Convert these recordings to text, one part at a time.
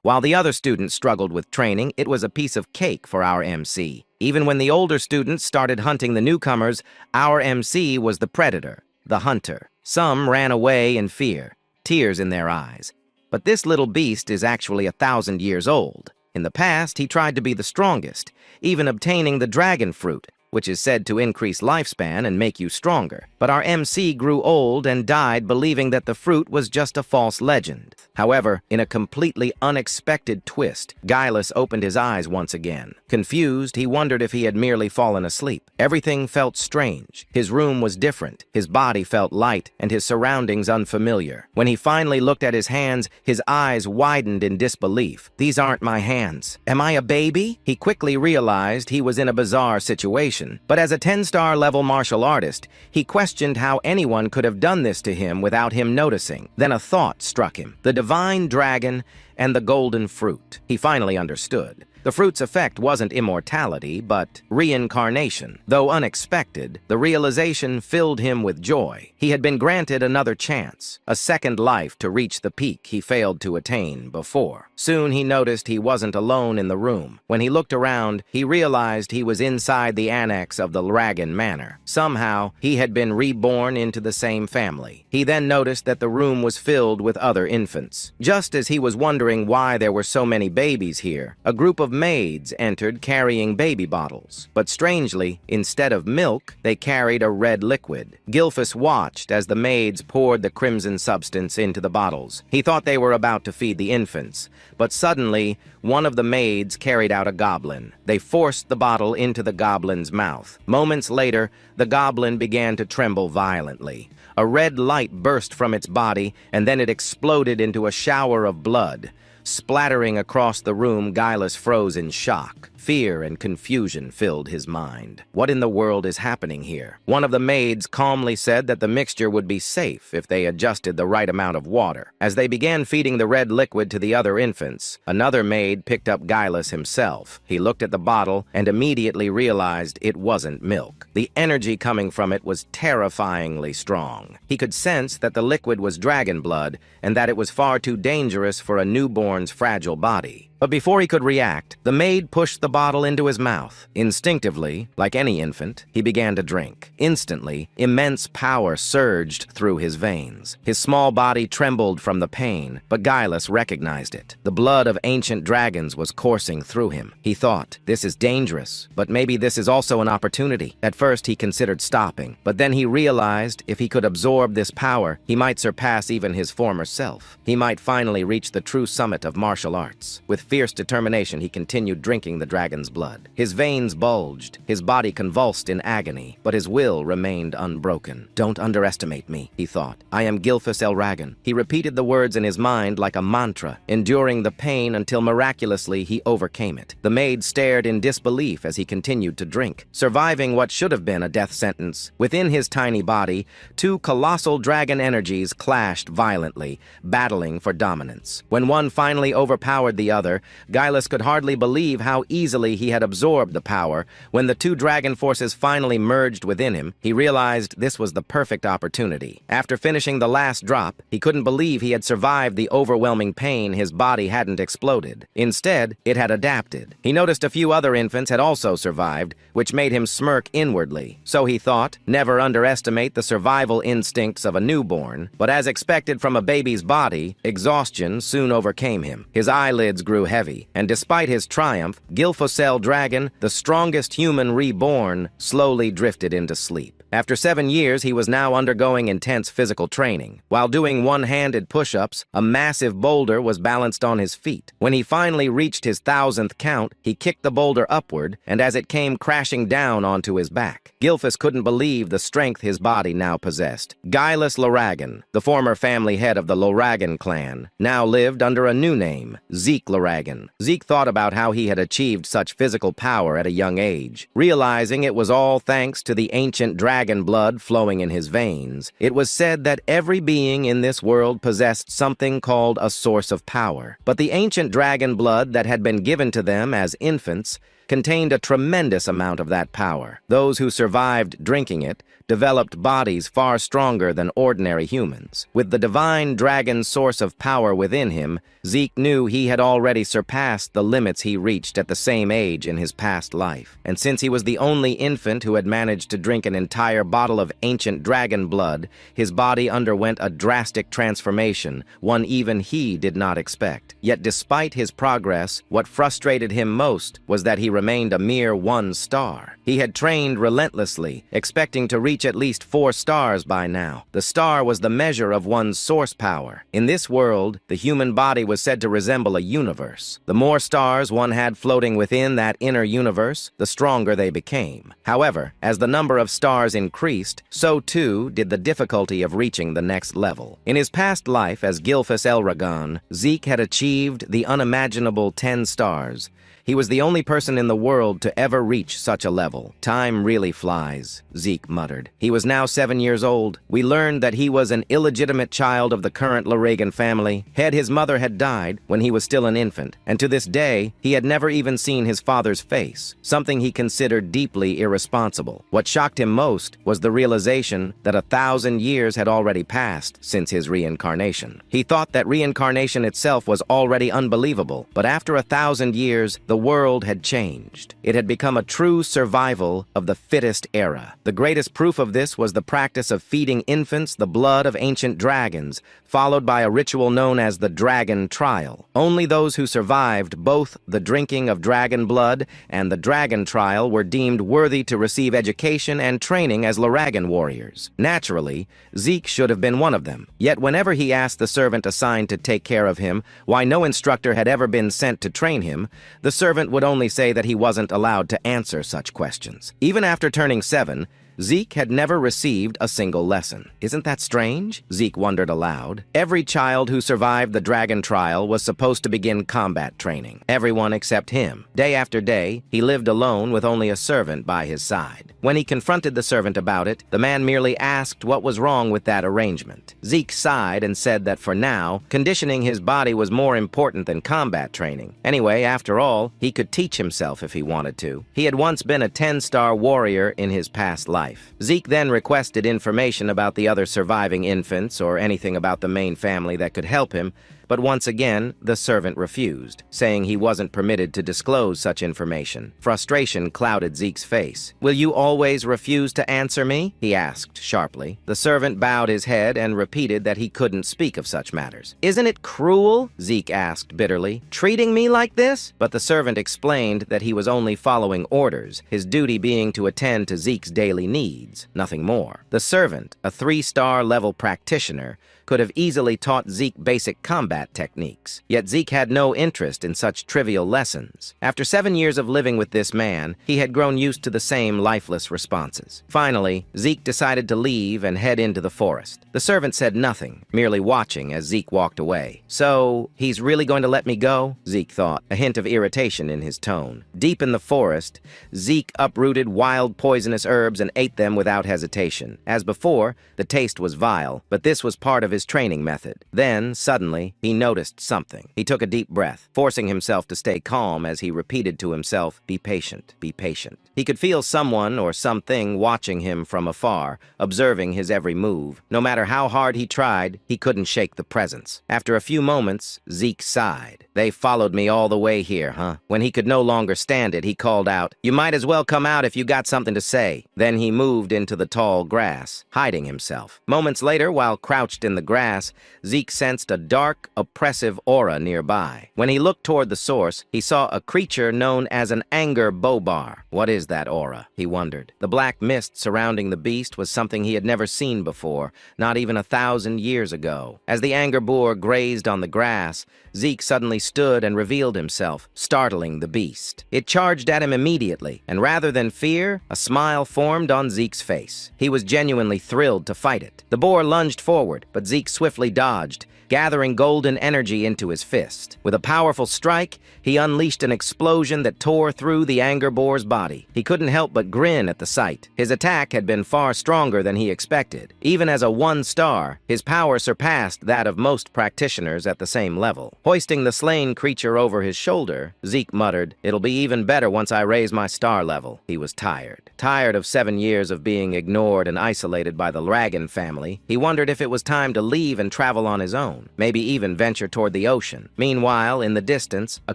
While the other students struggled with training, it was a piece of cake for our MC. Even when the older students started hunting the newcomers, our MC was the predator, the hunter. Some ran away in fear, tears in their eyes. But this little beast is actually 1,000 years old. In the past, he tried to be the strongest, even obtaining the dragon fruit, which is said to increase lifespan and make you stronger. But our MC grew old and died believing that the fruit was just a false legend. However, in a completely unexpected twist, Gilus opened his eyes once again. Confused, he wondered if he had merely fallen asleep. Everything felt strange. His room was different, his body felt light, and his surroundings unfamiliar. When he finally looked at his hands, his eyes widened in disbelief. These aren't my hands. Am I a baby? He quickly realized he was in a bizarre situation. But as a 10-star level martial artist, he questioned how anyone could have done this to him without him noticing. Then a thought struck him. The divine dragon and the golden fruit. He finally understood. The fruit's effect wasn't immortality, but reincarnation. Though unexpected, the realization filled him with joy. He had been granted another chance, a second life to reach the peak he failed to attain before. Soon he noticed he wasn't alone in the room. When he looked around, he realized he was inside the annex of the Dragon Manor. Somehow, he had been reborn into the same family. He then noticed that the room was filled with other infants. Just as he was wondering why there were so many babies here, a group of maids entered carrying baby bottles. But strangely, instead of milk, they carried a red liquid. Gilfus watched as the maids poured the crimson substance into the bottles. He thought they were about to feed the infants, but suddenly, one of the maids carried out a goblin. They forced the bottle into the goblin's mouth. Moments later, the goblin began to tremble violently. A red light burst from its body, and then it exploded into a shower of blood. Splattering across the room, Gilus froze in shock. Fear and confusion filled his mind. What in the world is happening here? One of the maids calmly said that the mixture would be safe if they adjusted the right amount of water. As they began feeding the red liquid to the other infants, another maid picked up Gilus himself. He looked at the bottle and immediately realized it wasn't milk. The energy coming from it was terrifyingly strong. He could sense that the liquid was dragon blood and that it was far too dangerous for a newborn's fragile body. But before he could react, the maid pushed the bottle into his mouth. Instinctively, like any infant, he began to drink. Instantly, immense power surged through his veins. His small body trembled from the pain, but Gilus recognized it. The blood of ancient dragons was coursing through him. He thought, this is dangerous, but maybe this is also an opportunity. At first, he considered stopping, but then he realized if he could absorb this power, he might surpass even his former self. He might finally reach the true summit of martial arts. With fierce determination, he continued drinking the dragon's blood. His veins bulged, his body convulsed in agony, but his will remained unbroken. Don't underestimate me, he thought. I am Gilfus Elragan. He repeated the words in his mind like a mantra, enduring the pain until miraculously he overcame it. The maid stared in disbelief as he continued to drink, surviving what should have been a death sentence. Within his tiny body, two colossal dragon energies clashed violently, battling for dominance. When one finally overpowered the other, Gilus could hardly believe how easily he had absorbed the power. When the two dragon forces finally merged within him, he realized this was the perfect opportunity. After finishing the last drop, he couldn't believe he had survived the overwhelming pain. His body hadn't exploded. Instead, it had adapted. He noticed a few other infants had also survived, which made him smirk inwardly. So he thought, never underestimate the survival instincts of a newborn. But as expected from a baby's body, exhaustion soon overcame him. His eyelids grew heavy, and despite his triumph, Gilfus Elragan, the strongest human reborn, slowly drifted into sleep. After 7 years, he was now undergoing intense physical training. While doing one-handed push-ups, a massive boulder was balanced on his feet. When he finally reached his 1,000th count, he kicked the boulder upward, and as it came crashing down onto his back, Gilfus couldn't believe the strength his body now possessed. Gilus Elragan, the former family head of the Elragan clan, now lived under a new name, Zeke Elragan. Zeke thought about how he had achieved such physical power at a young age, realizing it was all thanks to the ancient dragon blood flowing in his veins. It was said that every being in this world possessed something called a source of power. But the ancient dragon blood that had been given to them as infants contained a tremendous amount of that power. Those who survived drinking it developed bodies far stronger than ordinary humans. With the divine dragon source of power within him, Zeke knew he had already surpassed the limits he reached at the same age in his past life. And since he was the only infant who had managed to drink an entire bottle of ancient dragon blood, his body underwent a drastic transformation, one even he did not expect. Yet despite his progress, what frustrated him most was that he remained a mere 1 star. He had trained relentlessly, expecting to reach at least 4 stars by now. The star was the measure of one's source power. In this world, the human body was said to resemble a universe. The more stars one had floating within that inner universe, the stronger they became. However, as the number of stars increased, so too did the difficulty of reaching the next level. In his past life as Gilfus Elragon, Zeke had achieved the unimaginable 10 stars. He was the only person in the world to ever reach such a level. Time really flies, Zeke muttered. He was now 7 years old. We learned that he was an illegitimate child of the current Laregan family. His mother had died when he was still an infant, and to this day, he had never even seen his father's face, something he considered deeply irresponsible. What shocked him most was the realization that 1,000 years had already passed since his reincarnation. He thought that reincarnation itself was already unbelievable, but after 1,000 years, the world had changed. It had become a true survival of the fittest era. The greatest proof of this was the practice of feeding infants the blood of ancient dragons, followed by a ritual known as the Dragon Trial. Only those who survived both the drinking of dragon blood and the Dragon Trial were deemed worthy to receive education and training as Laregan warriors. Naturally, Zeke should have been one of them. Yet whenever he asked the servant assigned to take care of him why no instructor had ever been sent to train him, the servant would only say that he wasn't allowed to answer such questions. Even after turning 7, Zeke had never received a single lesson. Isn't that strange? Zeke wondered aloud. Every child who survived the Dragon Trial was supposed to begin combat training. Everyone except him. Day after day, he lived alone with only a servant by his side. When he confronted the servant about it, the man merely asked what was wrong with that arrangement. Zeke sighed and said that for now, conditioning his body was more important than combat training. Anyway, after all, he could teach himself if he wanted to. He had once been a 10-star warrior in his past life. Zeke then requested information about the other surviving infants or anything about the main family that could help him, but once again, the servant refused, saying he wasn't permitted to disclose such information. Frustration clouded Zeke's face. "Will you always refuse to answer me?" he asked sharply. The servant bowed his head and repeated that he couldn't speak of such matters. "Isn't it cruel?" Zeke asked bitterly. "Treating me like this?" But the servant explained that he was only following orders, his duty being to attend to Zeke's daily needs, nothing more. The servant, a 3-star level practitioner, could have easily taught Zeke basic combat techniques. Yet Zeke had no interest in such trivial lessons. After 7 years of living with this man, he had grown used to the same lifeless responses. Finally, Zeke decided to leave and head into the forest. The servant said nothing, merely watching as Zeke walked away. "So, he's really going to let me go?" Zeke thought, a hint of irritation in his tone. Deep in the forest, Zeke uprooted wild poisonous herbs and ate them without hesitation. As before, the taste was vile, but this was part of his training method. Then, suddenly, he noticed something. He took a deep breath, forcing himself to stay calm as he repeated to himself, "Be patient, be patient." He could feel someone or something watching him from afar, observing his every move. No matter how hard he tried, he couldn't shake the presence. After a few moments, Zeke sighed. "They followed me all the way here, huh?" When he could no longer stand it, he called out, "You might as well come out if you got something to say." Then he moved into the tall grass, hiding himself. Moments later, while crouched in the grass, Zeke sensed a dark, oppressive aura nearby. When he looked toward the source, he saw a creature known as an anger bobar. What is that aura? He wondered. The black mist surrounding the beast was something he had never seen before, not even 1,000 years ago. As the anger boar grazed on the grass, Zeke suddenly stood and revealed himself, startling the beast. It charged at him immediately, and rather than fear, a smile formed on Zeke's face. He was genuinely thrilled to fight it. The boar lunged forward, but Zeke swiftly dodged, gathering golden energy into his fist. With a powerful strike, he unleashed an explosion that tore through the anger boar's body. He couldn't help but grin at the sight. His attack had been far stronger than he expected. Even as a 1-star, his power surpassed that of most practitioners at the same level. Hoisting the slain creature over his shoulder, Zeke muttered, "It'll be even better once I raise my star level." He was tired. Tired of 7 years of being ignored and isolated by the Dragon family, he wondered if it was time to leave and travel on his own, maybe even venture toward the ocean. Meanwhile, in the distance, a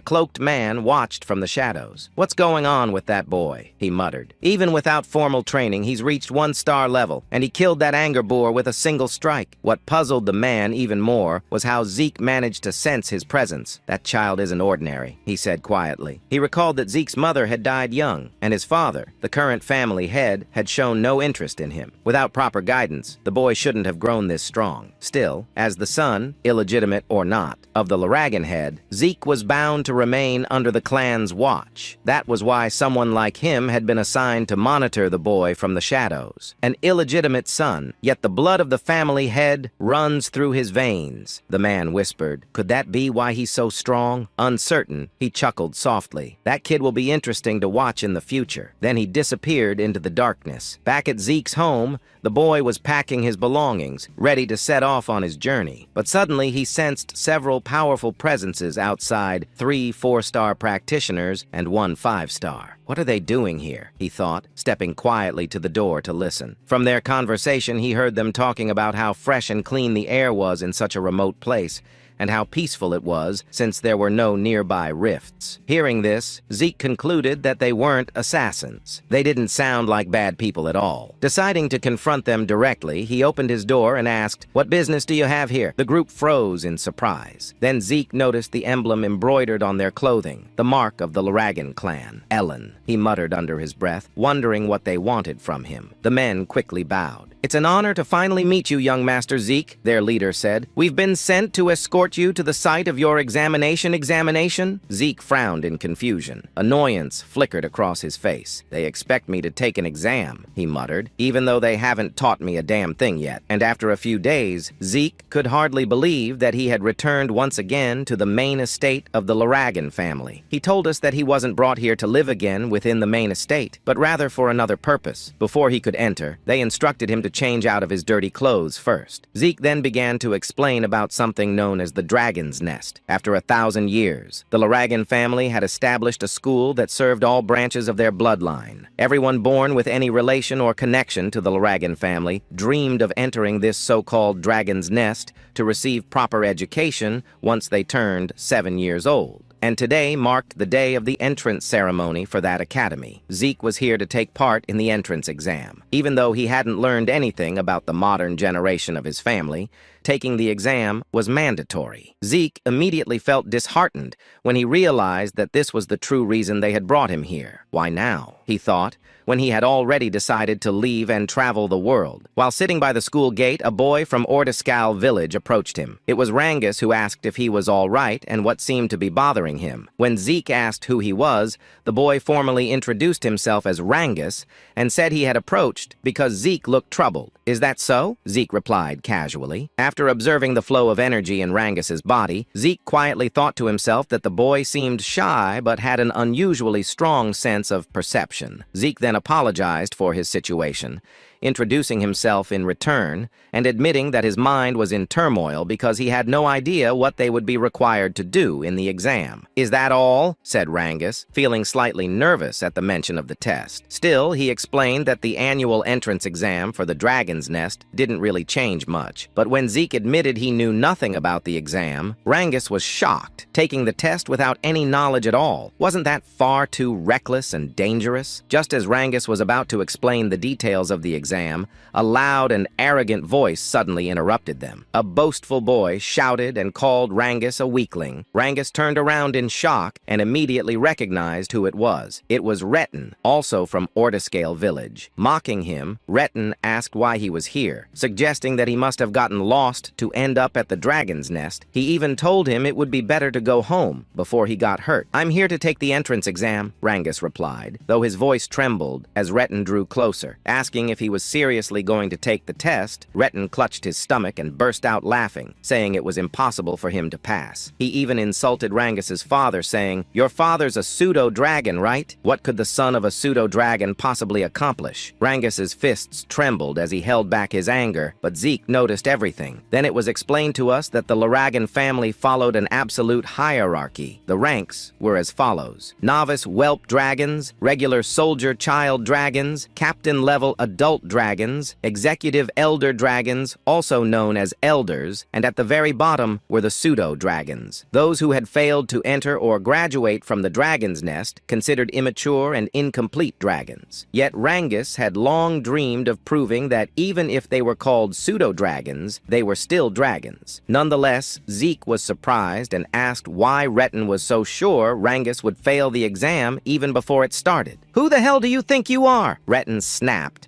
cloaked man watched from the shadows. "What's going on with that boy?" he muttered. "Even without formal training, he's reached 1-star level, and he killed that anger boar with a single strike." What puzzled the man even more was how Zeke managed to sense his presence. "That child isn't ordinary," he said quietly. He recalled that Zeke's mother had died young, and his father, the current family head, had shown no interest in him. Without proper guidance, the boy shouldn't have grown this strong. Still, as the son, illegitimate or not, of the Dragon head, Zeke was bound to remain under the clan's watch. That was why someone like him had been assigned to monitor the boy from the shadows. An illegitimate son, yet the blood of the family head runs through his veins, the man whispered. Could that be why he's so strong? Uncertain, he chuckled softly. That kid will be interesting to watch in the future. Then he disappeared into the darkness. Back at Zeke's home, the boy was packing his belongings, ready to set off on his journey. But suddenly he sensed several powerful presences outside, 3 4-star practitioners and 1 5-star. What are they doing here? He thought, stepping quietly to the door to listen. From their conversation, he heard them talking about how fresh and clean the air was in such a remote place, and how peaceful it was since there were no nearby rifts. Hearing this, Zeke concluded that they weren't assassins. They didn't sound like bad people at all. Deciding to confront them directly, he opened his door and asked, "What business do you have here?" The group froze in surprise. Then Zeke noticed the emblem embroidered on their clothing, the mark of the Dragon clan. "Ellen," he muttered under his breath, wondering what they wanted from him. The men quickly bowed. "It's an honor to finally meet you, young Master Zeke," their leader said. "We've been sent to escort you to the site of your examination. Zeke frowned in confusion. Annoyance flickered across his face. "They expect me to take an exam," he muttered, "even though they haven't taught me a damn thing yet." And after a few days, Zeke could hardly believe that he had returned once again to the main estate of the Dragon family. "He told us that he wasn't brought here to live again within the main estate, but rather for another purpose. Before he could enter, they instructed him to change out of his dirty clothes first." Zeke then began to explain about something known as the Dragon's Nest. After 1,000 years, the Dragon family had established a school that served all branches of their bloodline. Everyone born with any relation or connection to the Dragon family dreamed of entering this so-called Dragon's Nest to receive proper education once they turned 7 years old. And today marked the day of the entrance ceremony for that academy. Zeke was here to take part in the entrance exam. Even though he hadn't learned anything about the modern generation of his family, taking the exam was mandatory. Zeke immediately felt disheartened when he realized that this was the true reason they had brought him here. Why now, he thought, when he had already decided to leave and travel the world. While sitting by the school gate, a boy from Ordiskal village approached him. It was Rangus who asked if he was all right and what seemed to be bothering him. When Zeke asked who he was, the boy formally introduced himself as Rangus and said he had approached because Zeke looked troubled. "Is that so?" Zeke replied casually. After observing the flow of energy in Rangus's body, Zeke quietly thought to himself that the boy seemed shy but had an unusually strong sense of perception. Zeke then apologized for his situation, introducing himself in return and admitting that his mind was in turmoil because he had no idea what they would be required to do in the exam. "Is that all?" said Rangus, feeling slightly nervous at the mention of the test. Still, he explained that the annual entrance exam for the Dragon's Nest didn't really change much. But when Zeke admitted he knew nothing about the exam, Rangus was shocked, taking the test without any knowledge at all. Wasn't that far too reckless and dangerous? Just as Rangus was about to explain the details of the exam, a loud and arrogant voice suddenly interrupted them. A boastful boy shouted and called Rangus a weakling. Rangus turned around in shock and immediately recognized who it was. It was Retin, also from Ordiskal village. Mocking him, Retin asked why he was here, suggesting that he must have gotten lost to end up at the Dragon's Nest. He even told him it would be better to go home before he got hurt. "I'm here to take the entrance exam," Rangus replied, though his voice trembled as Retin drew closer, asking if he was was seriously going to take the test, Retin clutched his stomach and burst out laughing, saying it was impossible for him to pass. He even insulted Rangus's father, saying, "Your father's a pseudo-dragon, right? What could the son of a pseudo-dragon possibly accomplish?" Rangus's fists trembled as he held back his anger, but Zeke noticed everything. Then it was explained to us that the Laragan family followed an absolute hierarchy. The ranks were as follows: novice whelp dragons, regular soldier child dragons, captain-level adult dragons, executive elder dragons, also known as elders, and at the very bottom were the pseudo-dragons. Those who had failed to enter or graduate from the dragon's nest considered immature and incomplete dragons. Yet Rangus had long dreamed of proving that even if they were called pseudo-dragons, they were still dragons. Nonetheless, Zeke was surprised and asked why Retin was so sure Rangus would fail the exam even before it started. "Who the hell do you think you are?" Retin snapped.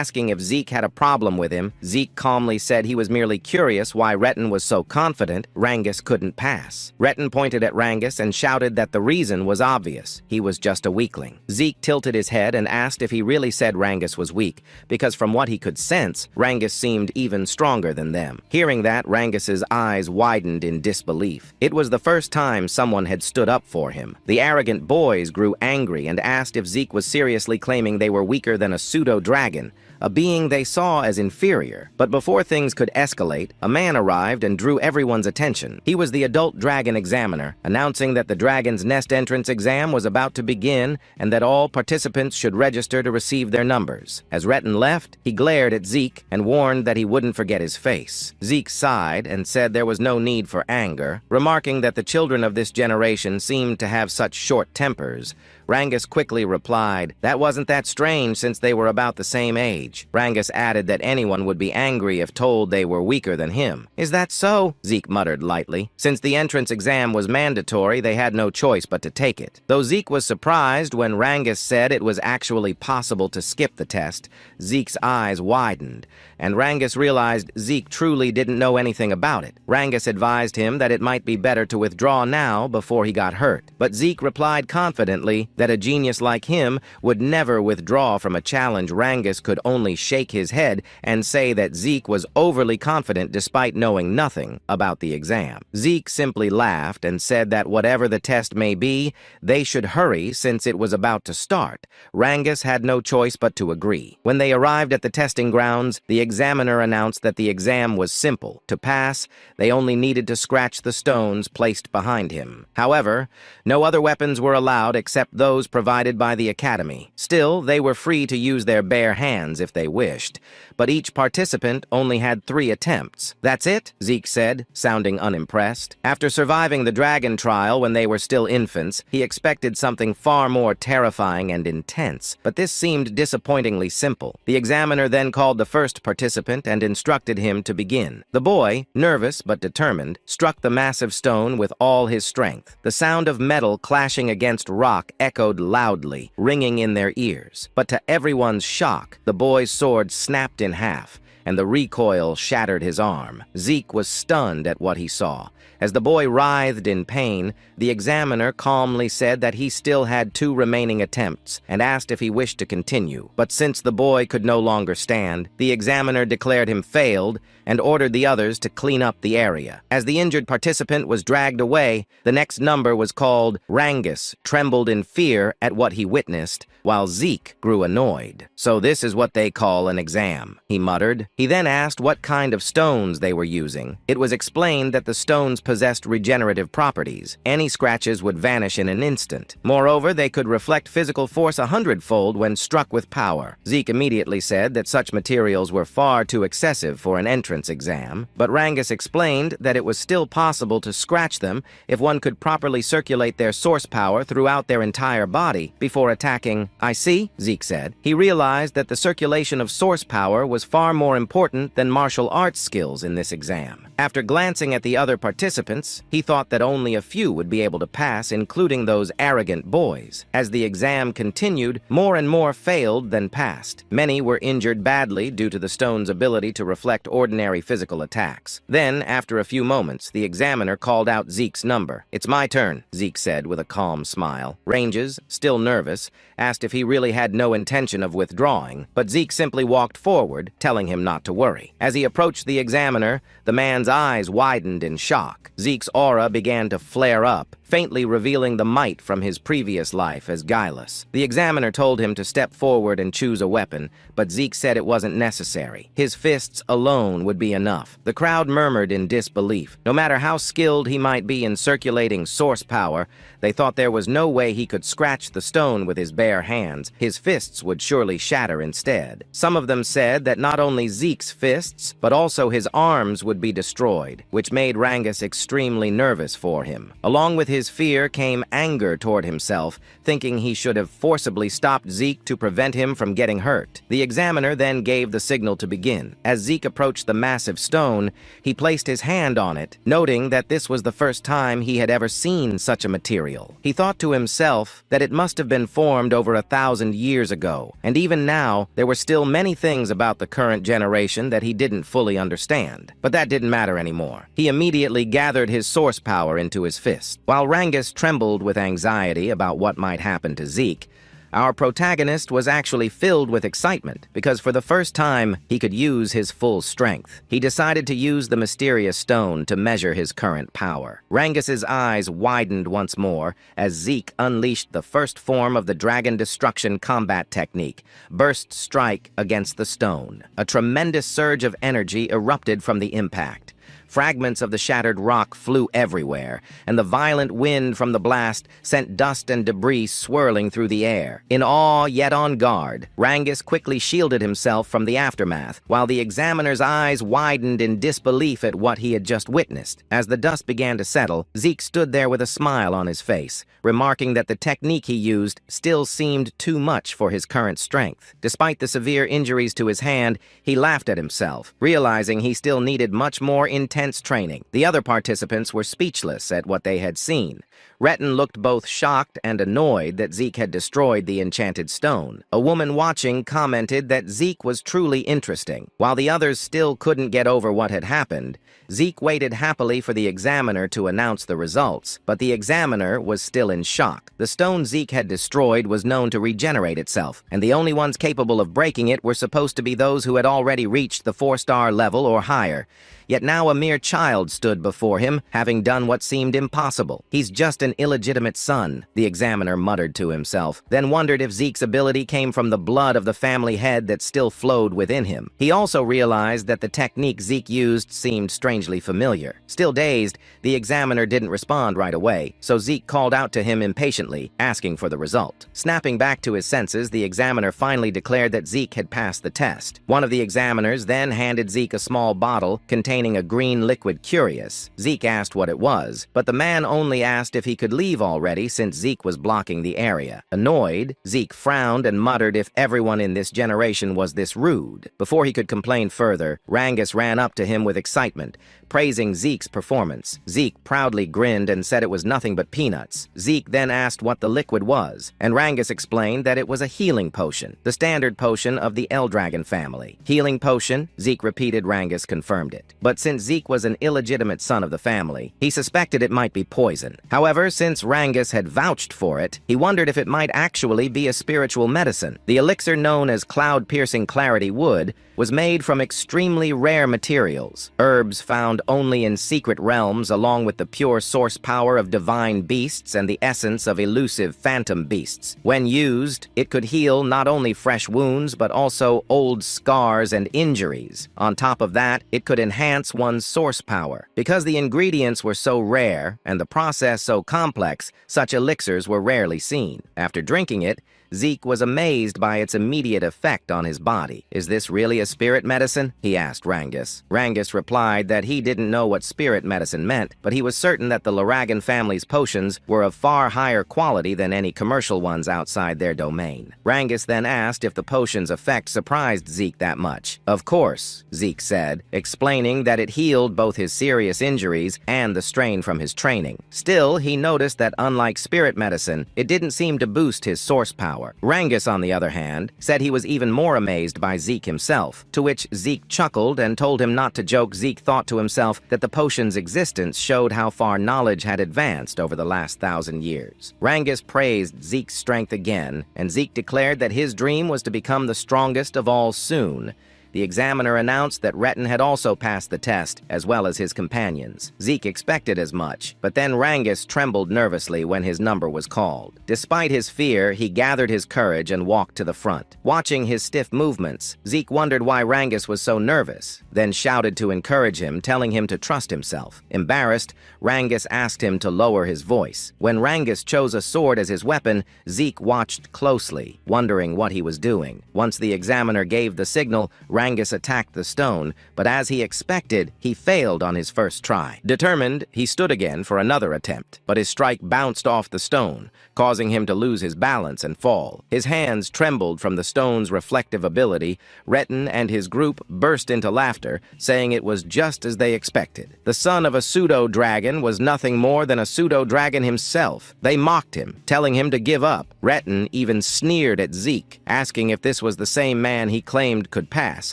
Asking if Zeke had a problem with him, Zeke calmly said he was merely curious why Retin was so confident Rangus couldn't pass. Retin pointed at Rangus and shouted that the reason was obvious. He was just a weakling. Zeke tilted his head and asked if he really said Rangus was weak, because from what he could sense, Rangus seemed even stronger than them. Hearing that, Rangus's eyes widened in disbelief. It was the first time someone had stood up for him. The arrogant boys grew angry and asked if Zeke was seriously claiming they were weaker than a pseudo-dragon, a being they saw as inferior. But before things could escalate, a man arrived and drew everyone's attention. He was the adult dragon examiner, announcing that the dragon's nest entrance exam was about to begin and that all participants should register to receive their numbers. As Retin left, he glared at Zeke and warned that he wouldn't forget his face. Zeke sighed and said there was no need for anger, remarking that the children of this generation seemed to have such short tempers. Rangus quickly replied, "That wasn't that strange since they were about the same age." Rangus added that anyone would be angry if told they were weaker than him. "Is that so?" Zeke muttered lightly. Since the entrance exam was mandatory, they had no choice but to take it. Though Zeke was surprised when Rangus said it was actually possible to skip the test, Zeke's eyes widened, and Rangus realized Zeke truly didn't know anything about it. Rangus advised him that it might be better to withdraw now before he got hurt, but Zeke replied confidently that a genius like him would never withdraw from a challenge. Rangus could only shake his head and say that Zeke was overly confident despite knowing nothing about the exam. Zeke simply laughed and said that whatever the test may be, they should hurry since it was about to start. Rangus had no choice but to agree. When they arrived at the testing grounds, the examiner announced that the exam was simple. To pass, they only needed to scratch the stones placed behind him. However, no other weapons were allowed except those provided by the academy. Still, they were free to use their bare hands if they wished, but each participant only had 3 attempts. "That's it?" Zeke said, sounding unimpressed. After surviving the dragon trial when they were still infants, he expected something far more terrifying and intense, but this seemed disappointingly simple. The examiner then called the first participant and instructed him to begin. The boy, nervous but determined, struck the massive stone with all his strength. The sound of metal clashing against rock echoed loudly, ringing in their ears. But to everyone's shock, the boy's sword snapped in half, and the recoil shattered his arm. Zeke was stunned at what he saw. As the boy writhed in pain, the examiner calmly said that he still had 2 remaining attempts and asked if he wished to continue. But since the boy could no longer stand, the examiner declared him failed and ordered the others to clean up the area. As the injured participant was dragged away, the next number was called. Rangus trembled in fear at what he witnessed, while Zeke grew annoyed. "So this is what they call an exam," he muttered. He then asked what kind of stones they were using. It was explained that the stones possessed regenerative properties. Any scratches would vanish in an instant. Moreover, they could reflect physical force 100-fold when struck with power. Zeke immediately said that such materials were far too excessive for an entrance exam, but Rangus explained that it was still possible to scratch them if one could properly circulate their source power throughout their entire body before attacking. "I see," Zeke said. He realized that the circulation of source power was far more important than martial arts skills in this exam. After glancing at the other participants, he thought that only a few would be able to pass, including those arrogant boys. As the exam continued, more and more failed than passed. Many were injured badly due to the stone's ability to reflect ordinary ordinary physical attacks. Then, after a few moments, the examiner called out Zeke's number. "It's my turn," Zeke said with a calm smile. Ranges, still nervous, asked if he really had no intention of withdrawing, but Zeke simply walked forward, telling him not to worry. As he approached the examiner, the man's eyes widened in shock. Zeke's aura began to flare up, faintly revealing the might from his previous life as guileless. The examiner told him to step forward and choose a weapon, but Zeke said it wasn't necessary. His fists alone would be enough. The crowd murmured in disbelief. No matter how skilled he might be in circulating source power, they thought there was no way he could scratch the stone with his bare hands. His fists would surely shatter instead. Some of them said that not only Zeke's fists, but also his arms would be destroyed, which made Rangus extremely nervous for him. Along with his fear came anger toward himself, thinking he should have forcibly stopped Zeke to prevent him from getting hurt. The examiner then gave the signal to begin. As Zeke approached the massive stone, he placed his hand on it, noting that this was the first time he had ever seen such a material. He thought to himself that it must have been formed over 1,000 years ago, and even now, there were still many things about the current generation that he didn't fully understand. But that didn't matter anymore. He immediately gathered his source power into his fist. While Rangus trembled with anxiety about what might happen to Zeke, our protagonist was actually filled with excitement because for the first time, he could use his full strength. He decided to use the mysterious stone to measure his current power. Rangus's eyes widened once more as Zeke unleashed the first form of the Dragon Destruction combat technique, Burst Strike, against the stone. A tremendous surge of energy erupted from the impact. Fragments of the shattered rock flew everywhere, and the violent wind from the blast sent dust and debris swirling through the air. In awe, yet on guard, Rangus quickly shielded himself from the aftermath, while the examiner's eyes widened in disbelief at what he had just witnessed. As the dust began to settle, Zeke stood there with a smile on his face, remarking that the technique he used still seemed too much for his current strength. Despite the severe injuries to his hand, he laughed at himself, realizing he still needed much more intense training. The other participants were speechless at what they had seen. Retin looked both shocked and annoyed that Zeke had destroyed the enchanted stone. A woman watching commented that Zeke was truly interesting. While the others still couldn't get over what had happened, Zeke waited happily for the examiner to announce the results, but the examiner was still in shock. The stone Zeke had destroyed was known to regenerate itself, and the only ones capable of breaking it were supposed to be those who had already reached the 4-star level or higher. Yet now a mere child stood before him, having done what seemed impossible. "He's just an illegitimate son," the examiner muttered to himself, then wondered if Zeke's ability came from the blood of the family head that still flowed within him. He also realized that the technique Zeke used seemed strangely familiar. Still dazed, the examiner didn't respond right away, so Zeke called out to him impatiently, asking for the result. Snapping back to his senses, the examiner finally declared that Zeke had passed the test. One of the examiners then handed Zeke a small bottle containing a green liquid curious. Zeke asked what it was, but the man only asked if he could leave already since Zeke was blocking the area. Annoyed, Zeke frowned and muttered if everyone in this generation was this rude. Before he could complain further, Rangus ran up to him with excitement, praising Zeke's performance. Zeke proudly grinned and said it was nothing but peanuts. Zeke then asked what the liquid was, and Rangus explained that it was a healing potion, the standard potion of the Eldragon family. Healing potion? Zeke repeated. Rangus confirmed it. But since Zeke was an illegitimate son of the family, he suspected it might be poison. However, since Rangus had vouched for it, he wondered if it might actually be a spiritual medicine. The elixir known as Cloud-Piercing Clarity Wood was made from extremely rare materials, herbs found only in secret realms, along with the pure source power of divine beasts and the essence of elusive phantom beasts. When used, it could heal not only fresh wounds, but also old scars and injuries. On top of that, it could enhance one's source power. Because the ingredients were so rare and the process so complex, such elixirs were rarely seen. After drinking it, Zeke was amazed by its immediate effect on his body. "Is this really a spirit medicine?" he asked Rangus. Rangus replied that he didn't know what spirit medicine meant, but he was certain that the Laragan family's potions were of far higher quality than any commercial ones outside their domain. Rangus then asked if the potion's effect surprised Zeke that much. "Of course," Zeke said, explaining that it healed both his serious injuries and the strain from his training. Still, he noticed that unlike spirit medicine, it didn't seem to boost his source power. Rangus, on the other hand, said he was even more amazed by Zeke himself. himself, to which Zeke chuckled and told him not to joke. Zeke thought to himself that the potion's existence showed how far knowledge had advanced over the last 1,000 years. Rangus praised Zeke's strength again, and Zeke declared that his dream was to become the strongest of all soon. The examiner announced that Retin had also passed the test, as well as his companions. Zeke expected as much, but then Rangus trembled nervously when his number was called. Despite his fear, he gathered his courage and walked to the front. Watching his stiff movements, Zeke wondered why Rangus was so nervous, then shouted to encourage him, telling him to trust himself. Embarrassed, Rangus asked him to lower his voice. When Rangus chose a sword as his weapon, Zeke watched closely, wondering what he was doing. Once the examiner gave the signal, Rangus attacked the stone, but as he expected, he failed on his first try. Determined, he stood again for another attempt, but his strike bounced off the stone, causing him to lose his balance and fall. His hands trembled from the stone's reflective ability. Retin and his group burst into laughter, saying it was just as they expected. The son of a pseudo-dragon was nothing more than a pseudo-dragon himself. They mocked him, telling him to give up. Retin even sneered at Zeke, asking if this was the same man he claimed could pass.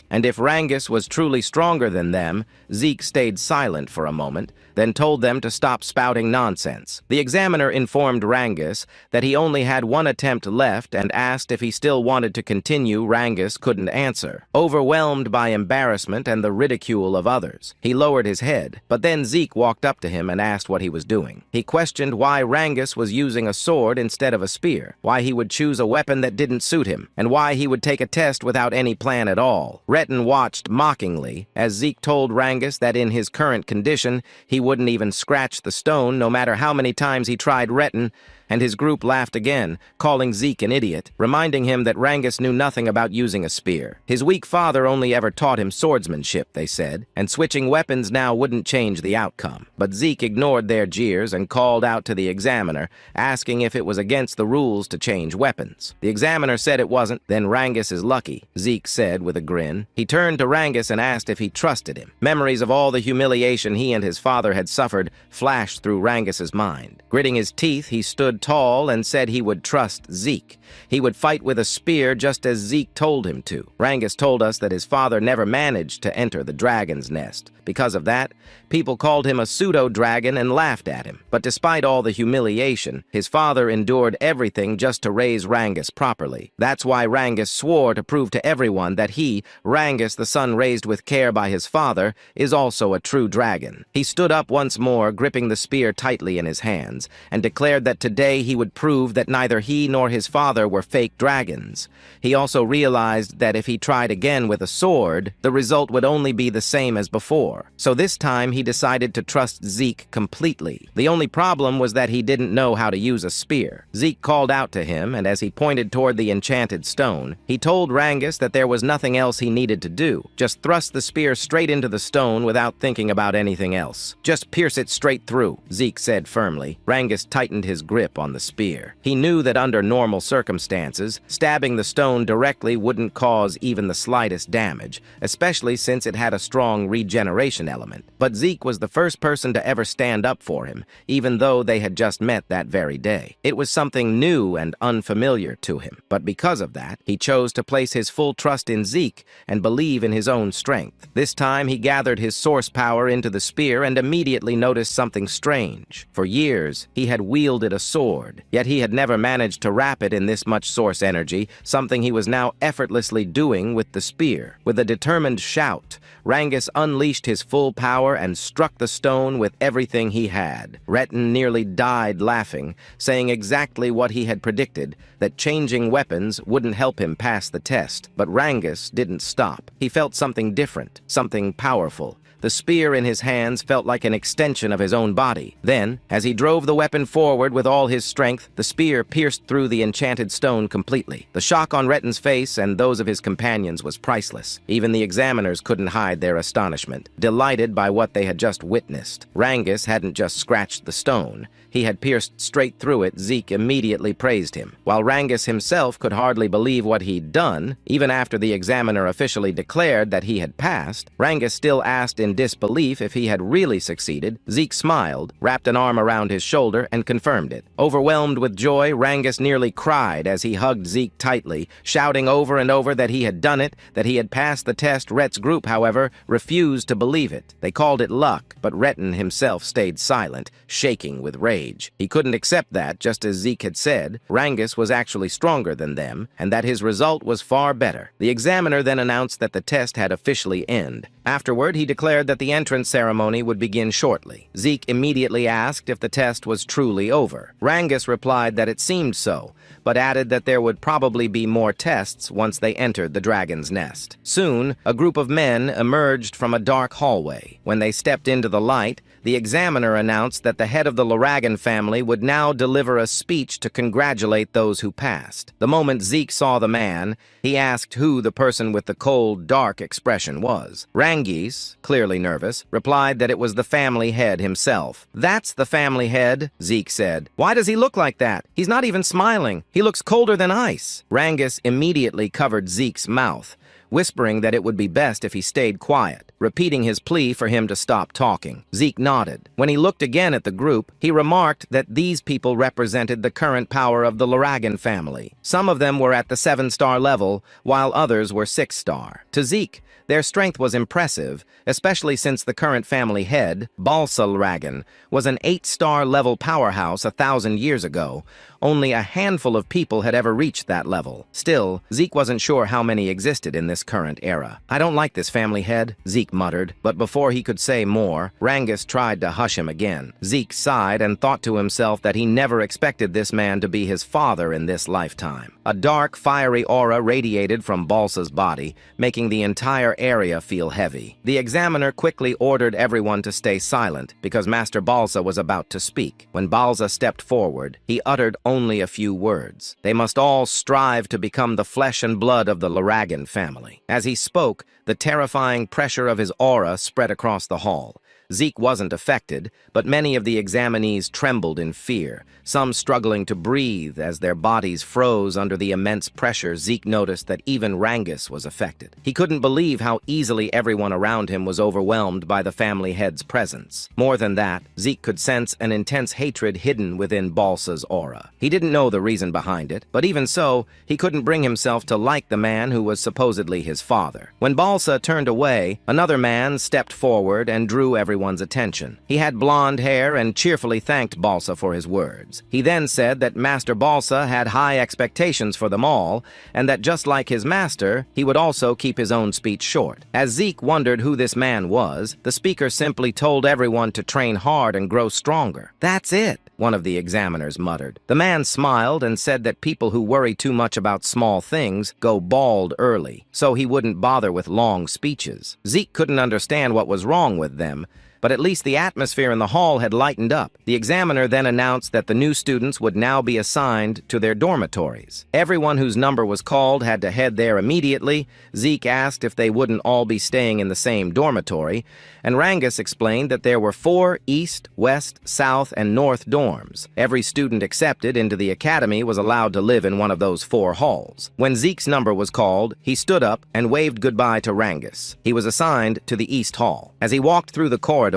And if Rangus was truly stronger than them, Zeke stayed silent for a moment, then told them to stop spouting nonsense. The examiner informed Rangus that he only had one attempt left and asked if he still wanted to continue. Rangus couldn't answer, overwhelmed by embarrassment and the ridicule of others. He lowered his head, but then Zeke walked up to him and asked what he was doing. He questioned why Rangus was using a sword instead of a spear, why he would choose a weapon that didn't suit him, and why he would take a test without any plan at all. Retin watched mockingly as Zeke told Rangus that in his current condition, he wouldn't even scratch the stone no matter how many times he tried. Retin and his group laughed again, calling Zeke an idiot, reminding him that Rangus knew nothing about using a spear. His weak father only ever taught him swordsmanship, they said, and switching weapons now wouldn't change the outcome. But Zeke ignored their jeers and called out to the examiner, asking if it was against the rules to change weapons. The examiner said it wasn't. Then Rangus is lucky, Zeke said with a grin. He turned to Rangus and asked if he trusted him. Memories of all the humiliation he and his father had suffered flashed through Rangus's mind. Gritting his teeth, he stood tall and said he would trust Zeke. He would fight with a spear just as Zeke told him to. Rangus told us that his father never managed to enter the dragon's nest. Because of that, people called him a pseudo-dragon and laughed at him. But despite all the humiliation, his father endured everything just to raise Rangus properly. That's why Rangus swore to prove to everyone that he, Rangus, the son raised with care by his father, is also a true dragon. He stood up once more, gripping the spear tightly in his hands, and declared that today he would prove that neither he nor his father were fake dragons. He also realized that if he tried again with a sword, the result would only be the same as before. So this time he decided to trust Zeke completely. The only problem was that he didn't know how to use a spear. Zeke called out to him, and as he pointed toward the enchanted stone, he told Rangus that there was nothing else he needed to do. Just thrust the spear straight into the stone without thinking about anything else. Just pierce it straight through, Zeke said firmly. Rangus tightened his grip on the spear. He knew that under normal circumstances, stabbing the stone directly wouldn't cause even the slightest damage, especially since it had a strong regeneration element. But Zeke was the first person to ever stand up for him, even though they had just met that very day. It was something new and unfamiliar to him, but because of that, he chose to place his full trust in Zeke and believe in his own strength. This time, he gathered his source power into the spear and immediately noticed something strange. For years, he had wielded a sword, yet he had never managed to wrap it in this much source energy, something he was now effortlessly doing with the spear. With a determined shout, Rangus unleashed his full power and struck the stone with everything he had. Retin nearly died laughing, saying exactly what he had predicted, that changing weapons wouldn't help him pass the test. But Rangus didn't stop. He felt something different, something powerful. The spear in his hands felt like an extension of his own body. Then, as he drove the weapon forward with all his strength, the spear pierced through the enchanted stone completely. The shock on Retin's face and those of his companions was priceless. Even the examiners couldn't hide their astonishment, delighted by what they had just witnessed. Rangus hadn't just scratched the stone. He had pierced straight through it. Zeke immediately praised him. While Rangus himself could hardly believe what he'd done, even after the examiner officially declared that he had passed, Rangus still asked in in disbelief if he had really succeeded, Zeke smiled, wrapped an arm around his shoulder, and confirmed it. Overwhelmed with joy, Rangus nearly cried as he hugged Zeke tightly, shouting over and over that he had done it, that he had passed the test. Rhett's group, however, refused to believe it. They called it luck, but Rheton himself stayed silent, shaking with rage. He couldn't accept that, just as Zeke had said, Rangus was actually stronger than them, and that his result was far better. The examiner then announced that the test had officially ended. Afterward, he declared that the entrance ceremony would begin shortly. Zeke immediately asked if the test was truly over. Rangus replied that it seemed so, but added that there would probably be more tests once they entered the dragon's nest. Soon, a group of men emerged from a dark hallway. When they stepped into the light, the examiner announced that the head of the Luragan family would now deliver a speech to congratulate those who passed. The moment Zeke saw the man, he asked who the person with the cold, dark expression was. Rangus, clearly nervous, replied that it was the family head himself. "That's the family head," Zeke said. "Why does he look like that? He's not even smiling. He looks colder than ice." Rangus immediately covered Zeke's mouth, whispering that it would be best if he stayed quiet, repeating his plea for him to stop talking. Zeke nodded. When he looked again at the group, he remarked that these people represented the current power of the Luragan family. Some of them were at the 7-star level, while others were 6-star. To Zeke, their strength was impressive, especially since the current family head, Balsa Luragan, was an 8-star level powerhouse 1,000 years ago. Only a handful of people had ever reached that level. Still, Zeke wasn't sure how many existed in this current era. "I don't like this family head," Zeke muttered, but before he could say more, Rangus tried to hush him again. Zeke sighed and thought to himself that he never expected this man to be his father in this lifetime. A dark, fiery aura radiated from Balsa's body, making the entire area feel heavy. The examiner quickly ordered everyone to stay silent because Master Balsa was about to speak. When Balsa stepped forward, he uttered only a few words. They must all strive to become the flesh and blood of the Luragan family. As he spoke, the terrifying pressure of his aura spread across the hall. Zeke wasn't affected, but many of the examinees trembled in fear, some struggling to breathe as their bodies froze under the immense pressure. Zeke noticed that even Rangus was affected. He couldn't believe how easily everyone around him was overwhelmed by the family head's presence. More than that, Zeke could sense an intense hatred hidden within Balsa's aura. He didn't know the reason behind it, but even so, he couldn't bring himself to like the man who was supposedly his father. When Balsa turned away, another man stepped forward and drew everyone's attention. He had blonde hair and cheerfully thanked Balsa for his words. He then said that Master Balsa had high expectations for them all, and that just like his master, he would also keep his own speech short. As Zeke wondered who this man was, the speaker simply told everyone to train hard and grow stronger. "That's it," one of the examiners muttered. The man smiled and said that people who worry too much about small things go bald early, so he wouldn't bother with long speeches. Zeke couldn't understand what was wrong with them, but at least the atmosphere in the hall had lightened up. The examiner then announced that the new students would now be assigned to their dormitories. Everyone whose number was called had to head there immediately. Zeke asked if they wouldn't all be staying in the same dormitory, and Rangus explained that there were 4 east, west, south, and north dorms. Every student accepted into the academy was allowed to live in one of those 4 halls. When Zeke's number was called, he stood up and waved goodbye to Rangus. He was assigned to the east hall. As he walked through the corridor,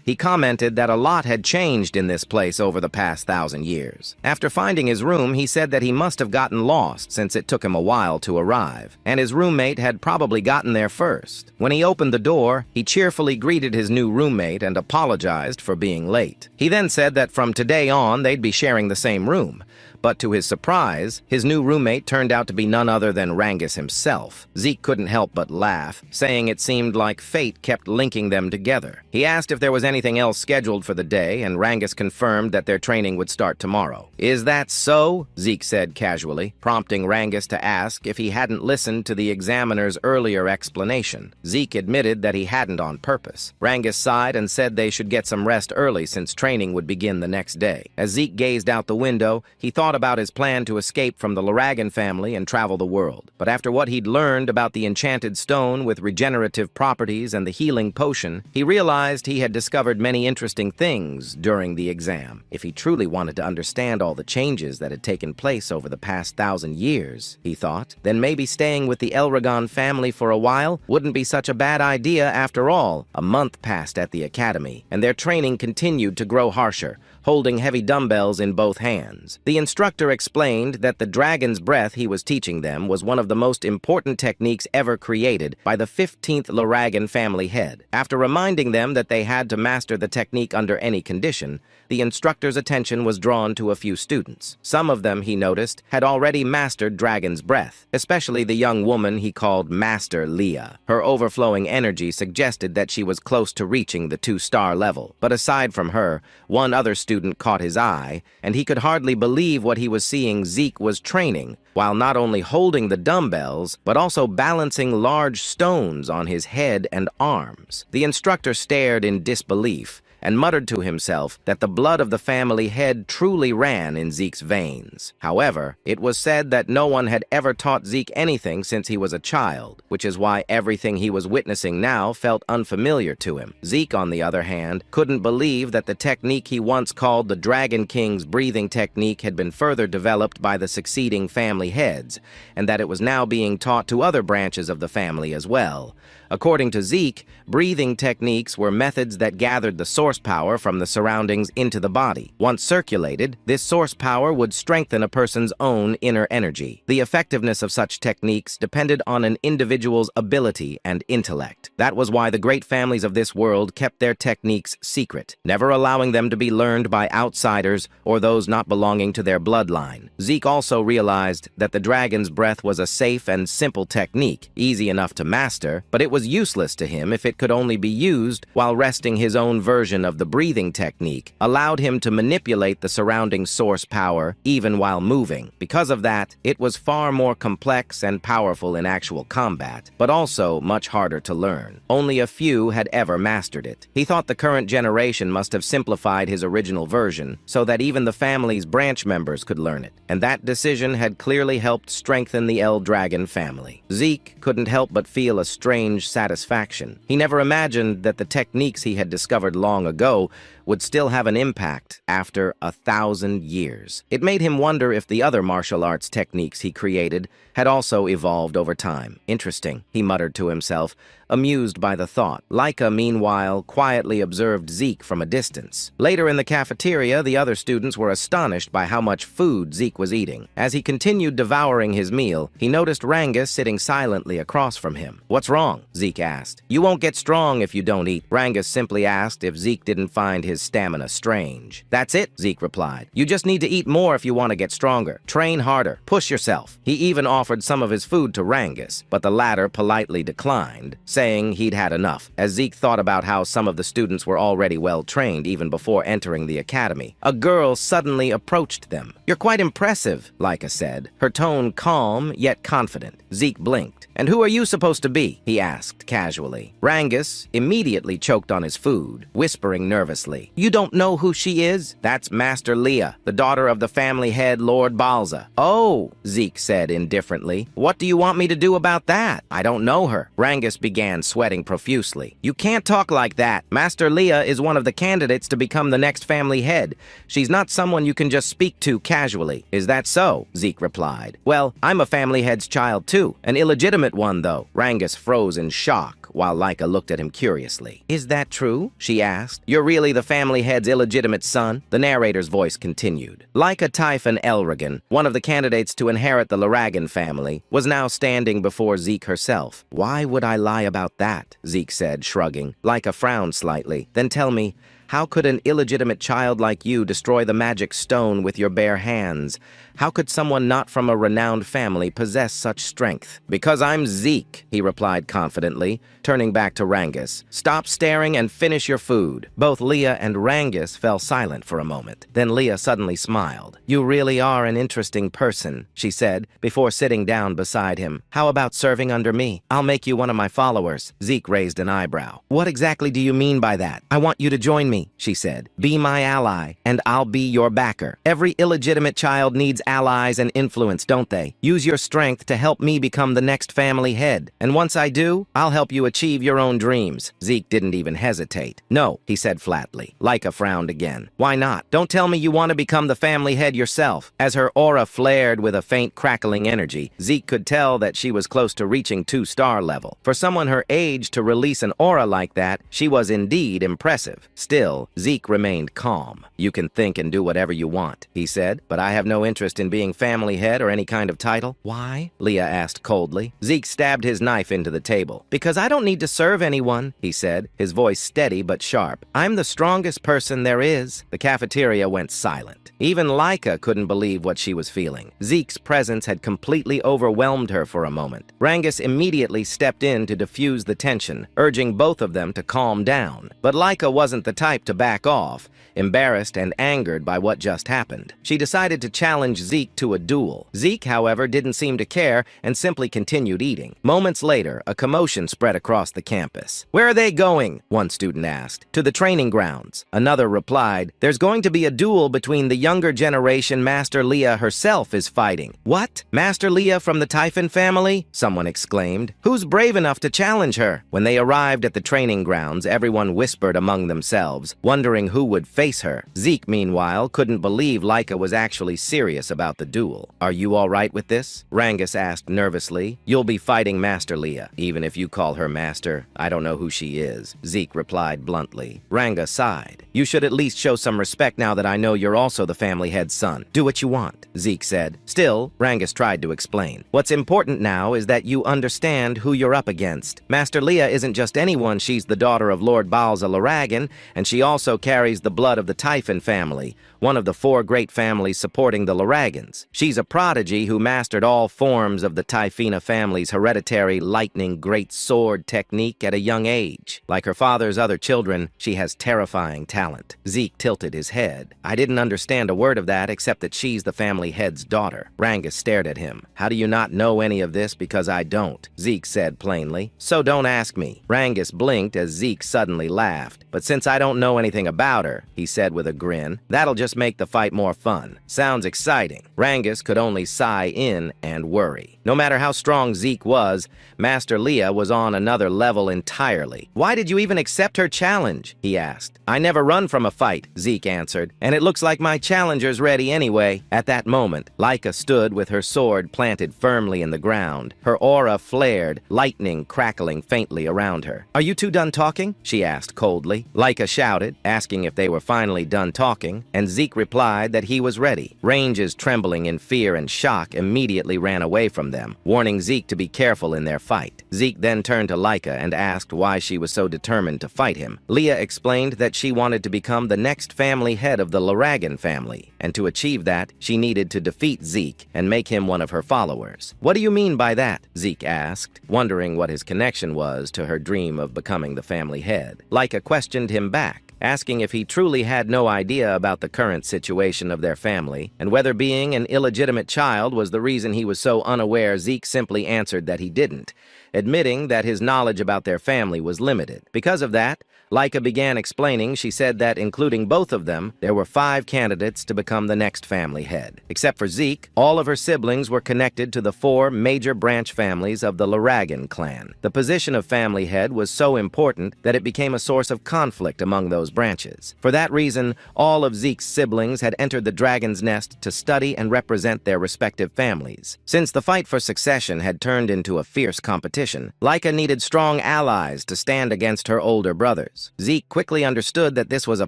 he commented that a lot had changed in this place over the past 1,000 years. After finding his room, he said that he must have gotten lost since it took him a while to arrive, and his roommate had probably gotten there first. When he opened the door, he cheerfully greeted his new roommate and apologized for being late. He then said that from today on, they'd be sharing the same room. But to his surprise, his new roommate turned out to be none other than Rangus himself. Zeke couldn't help but laugh, saying it seemed like fate kept linking them together. He asked if there was anything else scheduled for the day, and Rangus confirmed that their training would start tomorrow. "Is that so?" Zeke said casually, prompting Rangus to ask if he hadn't listened to the examiner's earlier explanation. Zeke admitted that he hadn't on purpose. Rangus sighed and said they should get some rest early since training would begin the next day. As Zeke gazed out the window, he thought about his plan to escape from the Laragan family and travel the world. But after what he'd learned about the enchanted stone with regenerative properties and the healing potion, he realized he had discovered many interesting things during the exam. If he truly wanted to understand all the changes that had taken place over the past 1,000 years, he thought, then maybe staying with the Elragon family for a while wouldn't be such a bad idea after all. A month passed at the academy, and their training continued to grow harsher, holding heavy dumbbells in both hands. The instructor explained that the dragon's breath he was teaching them was one of the most important techniques ever created by the 15th Laragan family head. After reminding them that they had to master the technique under any condition, the instructor's attention was drawn to a few students. Some of them, he noticed, had already mastered dragon's breath, especially the young woman he called Master Leah. Her overflowing energy suggested that she was close to reaching the 2-star level. But aside from her, one other student caught his eye, and he could hardly believe what he was seeing. Zeke was training, while not only holding the dumbbells, but also balancing large stones on his head and arms. The instructor stared in disbelief and muttered to himself that the blood of the family head truly ran in Zeke's veins. However, it was said that no one had ever taught Zeke anything since he was a child, which is why everything he was witnessing now felt unfamiliar to him. Zeke, on the other hand, couldn't believe that the technique he once called the Dragon King's breathing technique had been further developed by the succeeding family heads, and that it was now being taught to other branches of the family as well. According to Zeke, breathing techniques were methods that gathered the source power from the surroundings into the body. Once circulated, this source power would strengthen a person's own inner energy. The effectiveness of such techniques depended on an individual's ability and intellect. That was why the great families of this world kept their techniques secret, never allowing them to be learned by outsiders or those not belonging to their bloodline. Zeke also realized that the dragon's breath was a safe and simple technique, easy enough to master, but it was useless to him if it could only be used while resting. His own version of the breathing technique allowed him to manipulate the surrounding source power even while moving. Because of that, it was far more complex and powerful in actual combat, but also much harder to learn. Only a few had ever mastered it. He thought the current generation must have simplified his original version so that even the family's branch members could learn it, and that decision had clearly helped strengthen the Eldragon family. Zeke couldn't help but feel a strange satisfaction. He never imagined that the techniques he had discovered long ago would still have an impact after 1,000 years. It made him wonder if the other martial arts techniques he created had also evolved over time. Interesting, he muttered to himself, amused by the thought. Laika, meanwhile, quietly observed Zeke from a distance. Later in the cafeteria, the other students were astonished by how much food Zeke was eating. As he continued devouring his meal, he noticed Rangus sitting silently across from him. "What's wrong?" Zeke asked. "You won't get strong if you don't eat." Rangus simply asked if Zeke didn't find his stamina strange. "That's it," Zeke replied. "You just need to eat more if you want to get stronger. Train harder. Push yourself." He even offered some of his food to Rangus, but the latter politely declined, saying he'd had enough. As Zeke thought about how some of the students were already well-trained even before entering the academy, a girl suddenly approached them. "You're quite impressive," Laika said, her tone calm yet confident. Zeke blinked. "And who are you supposed to be?" he asked casually. Rangus immediately choked on his food, whispering nervously, "You don't know who she is? That's Master Leah, the daughter of the family head, Lord Balza." "Oh," Zeke said indifferently. "What do you want me to do about that? I don't know her." Rangus began sweating profusely. "You can't talk like that. Master Leah is one of the candidates to become the next family head. She's not someone you can just speak to casually." "Is that so?" Zeke replied. "Well, I'm a family head's child too. An illegitimate one, though." Rangus froze in shock, while Laika looked at him curiously. "Is that true?" she asked. "You're really the family head's illegitimate son?" The narrator's voice continued. Laika Typhon Elragan, one of the candidates to inherit the Laragan family, was now standing before Zeke herself. "Why would I lie about that?" Zeke said, shrugging. Laika frowned slightly. "Then tell me, how could an illegitimate child like you destroy the magic stone with your bare hands? How could someone not from a renowned family possess such strength?" "Because I'm Zeke," he replied confidently, turning back to Rangus. "Stop staring and finish your food." Both Leah and Rangus fell silent for a moment. Then Leah suddenly smiled. "You really are an interesting person," she said, before sitting down beside him. "How about serving under me? I'll make you one of my followers." Zeke raised an eyebrow. "What exactly do you mean by that? I want you to join me." me, she said. Be my ally, and I'll be your backer. Every illegitimate child needs allies and influence, don't they? Use your strength to help me become the next family head. And once I do, I'll help you achieve your own dreams. Zeke didn't even hesitate. No, he said flatly. Laika frowned again. Why not? Don't tell me you want to become the family head yourself. As her aura flared with a faint crackling energy, Zeke could tell that she was close to reaching 2-star level. For someone her age to release an aura like that, she was indeed impressive. Still, Zeke remained calm. You can think and do whatever you want, he said, but I have no interest in being family head or any kind of title. Why? Leah asked coldly. Zeke stabbed his knife into the table. Because I don't need to serve anyone, he said, his voice steady but sharp. I'm the strongest person there is. The cafeteria went silent. Even Laika couldn't believe what she was feeling. Zeke's presence had completely overwhelmed her for a moment. Rangus immediately stepped in to diffuse the tension, urging both of them to calm down. But Laika wasn't the type to back off, embarrassed and angered by what just happened. She decided to challenge Zeke to a duel. Zeke, however, didn't seem to care and simply continued eating. Moments later, a commotion spread across the campus. Where are they going? One student asked. To the training grounds. Another replied, there's going to be a duel between the younger generation. Master Leah herself is fighting. What? Master Leah from the Typhon family? Someone exclaimed. Who's brave enough to challenge her? When they arrived at the training grounds, everyone whispered among themselves, wondering who would face her. Zeke, meanwhile, couldn't believe Laika was actually serious about the duel. Are you all right with this? Rangus asked nervously. You'll be fighting Master Leah. Even if you call her master, I don't know who she is, Zeke replied bluntly. Ranga sighed. You should at least show some respect now that I know you're also the family head's son. Do what you want, Zeke said. Still, Rangus tried to explain. What's important now is that you understand who you're up against. Master Leah isn't just anyone. She's the daughter of Lord Balza Laragan, and she also carries the blood of the Typhon family, one of the 4 great families supporting the Laragans. She's a prodigy who mastered all forms of the Typhina family's hereditary lightning great sword technique at a young age. Like her father's other children, she has terrifying talent. Zeke tilted his head. I didn't understand a word of that except that she's the family head's daughter. Rangus stared at him. How do you not know any of this? Because I don't, Zeke said plainly. So don't ask me. Rangus blinked as Zeke suddenly laughed. But since I don't know anything about her, he said with a grin, that'll just make the fight more fun. Sounds exciting. Rangus could only sigh in and worry. No matter how strong Zeke was, Master Leah was on another level entirely. Why did you even accept her challenge? He asked. I never run from a fight, Zeke answered, and it looks like my challenger's ready anyway. At that moment, Laika stood with her sword planted firmly in the ground. Her aura flared, lightning crackling faintly around her. Are you two done talking? She asked coldly. Laika shouted, asking if they were finally done talking, and Zeke replied that he was ready. Ranges trembling in fear and shock immediately ran away from them, warning Zeke to be careful in their fight. Zeke then turned to Laika and asked why she was so determined to fight him. Leah explained that she wanted to become the next family head of the Laragan family, and to achieve that, she needed to defeat Zeke and make him one of her followers. What do you mean by that? Zeke asked, wondering what his connection was to her dream of becoming the family head. Laika questioned him back, asking if he truly had no idea about the current situation of their family, and whether being an illegitimate child was the reason he was so unaware. Zeke simply answered that he didn't, admitting that his knowledge about their family was limited. Because of that, Laika began explaining. She said that, including both of them, there were 5 candidates to become the next family head. Except for Zeke, all of her siblings were connected to the 4 major branch families of the Laragan clan. The position of family head was so important that it became a source of conflict among those branches. For that reason, all of Zeke's siblings had entered the Dragon's Nest to study and represent their respective families. Since the fight for succession had turned into a fierce competition, Laika needed strong allies to stand against her older brothers. Zeke quickly understood that this was a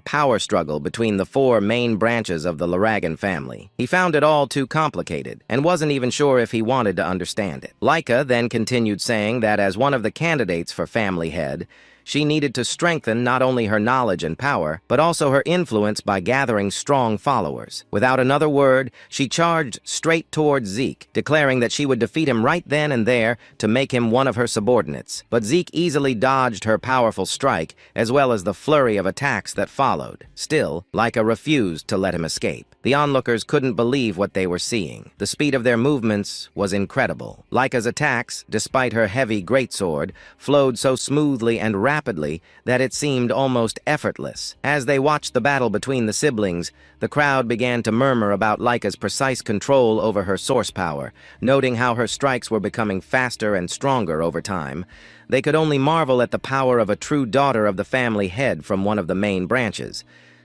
power struggle between the 4 main branches of the Laragan family. He found it all too complicated, and wasn't even sure if he wanted to understand it. Laika then continued saying that as one of the candidates for family head, she needed to strengthen not only her knowledge and power, but also her influence by gathering strong followers. Without another word, she charged straight towards Zeke, declaring that she would defeat him right then and there to make him one of her subordinates. But Zeke easily dodged her powerful strike, as well as the flurry of attacks that followed. Still, Laika refused to let him escape. The onlookers couldn't believe what they were seeing. The speed of their movements was incredible. Laika's attacks, despite her heavy greatsword, flowed so smoothly and rapidly that it seemed almost effortless. As they watched the battle between the siblings, the crowd began to murmur about Laika's precise control over her source power, noting how her strikes were becoming faster and stronger over time. They could only marvel at the power of a true daughter of the family head from one of the main branches.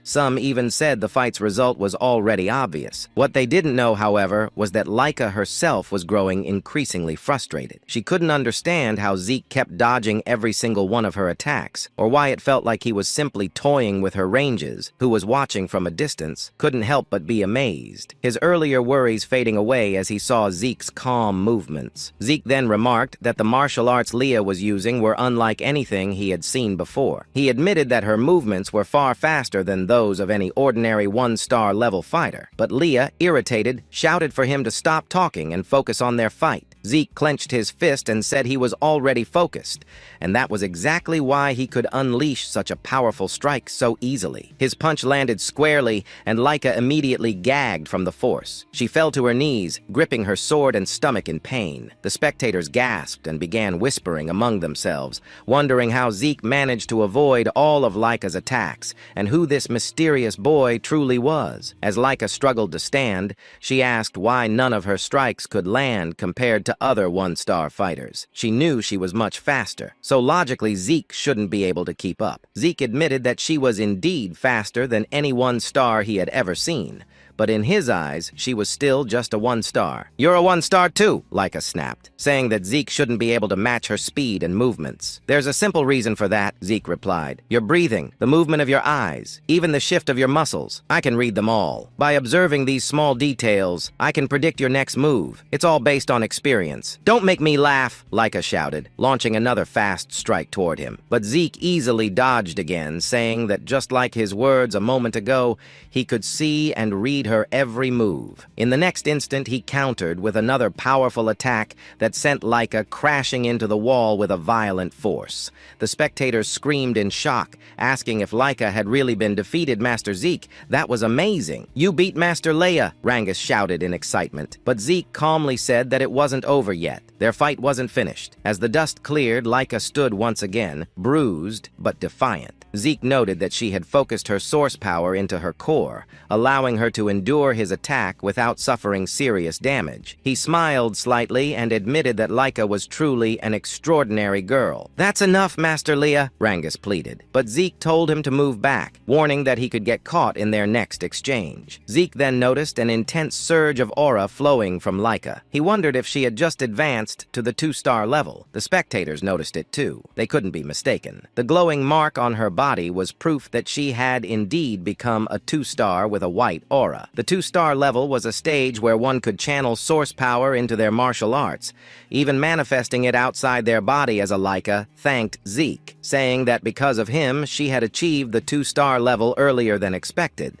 Some even said the fight's result was already obvious. What they didn't know, however, was that Laika herself was growing increasingly frustrated. She couldn't understand how Zeke kept dodging every single one of her attacks, or why it felt like he was simply toying with her ranges. Who was watching from a distance couldn't help but be amazed, his earlier worries fading away as he saw Zeke's calm movements. Zeke then remarked that the martial arts Leah was using were unlike anything he had seen before. He admitted that her movements were far faster than those of any ordinary one-star level fighter. But Leah, irritated, shouted for him to stop talking and focus on their fight. Zeke clenched his fist and said he was already focused, and that was exactly why he could unleash such a powerful strike so easily. His punch landed squarely, and Laika immediately gagged from the force. She fell to her knees, gripping her sword and stomach in pain. The spectators gasped and began whispering among themselves, wondering how Zeke managed to avoid all of Laika's attacks, and who this mysterious boy truly was. As Laika struggled to stand, she asked why none of her strikes could land compared to other one-star fighters. She knew she was much faster, so logically Zeke shouldn't be able to keep up. Zeke admitted that she was indeed faster than any one-star he had ever seen, but in his eyes, she was still just a one-star. "You're a one-star too," Laika snapped, saying that Zeke shouldn't be able to match her speed and movements. "There's a simple reason for that," Zeke replied. "Your breathing, the movement of your eyes, even the shift of your muscles. I can read them all. By observing these small details, I can predict your next move. It's all based on experience." "Don't make me laugh," Laika shouted, launching another fast strike toward him. But Zeke easily dodged again, saying that just like his words a moment ago, he could see and read her every move. In the next instant, he countered with another powerful attack that sent Laika crashing into the wall with a violent force. The spectators screamed in shock, asking if Laika had really been defeated. Master Zeke, that was amazing. "You beat Master Leia," Rangus shouted in excitement. But Zeke calmly said that it wasn't over yet. Their fight wasn't finished. As the dust cleared, Laika stood once again, bruised but defiant. Zeke noted that she had focused her source power into her core, allowing her to endure his attack without suffering serious damage. He smiled slightly and admitted that Laika was truly an extraordinary girl. "That's enough, Master Leia," Rangus pleaded. But Zeke told him to move back, warning that he could get caught in their next exchange. Zeke then noticed an intense surge of aura flowing from Laika. He wondered if she had just advanced to the 2-star level. The spectators noticed it too. They couldn't be mistaken. The glowing mark on her body was proof that she had indeed become a 2-star with a white aura. The 2-star level was a stage where one could channel source power into their martial arts, even manifesting it outside their body. As a Laika thanked Zeke, saying that because of him, she had achieved the 2-star level earlier than expected.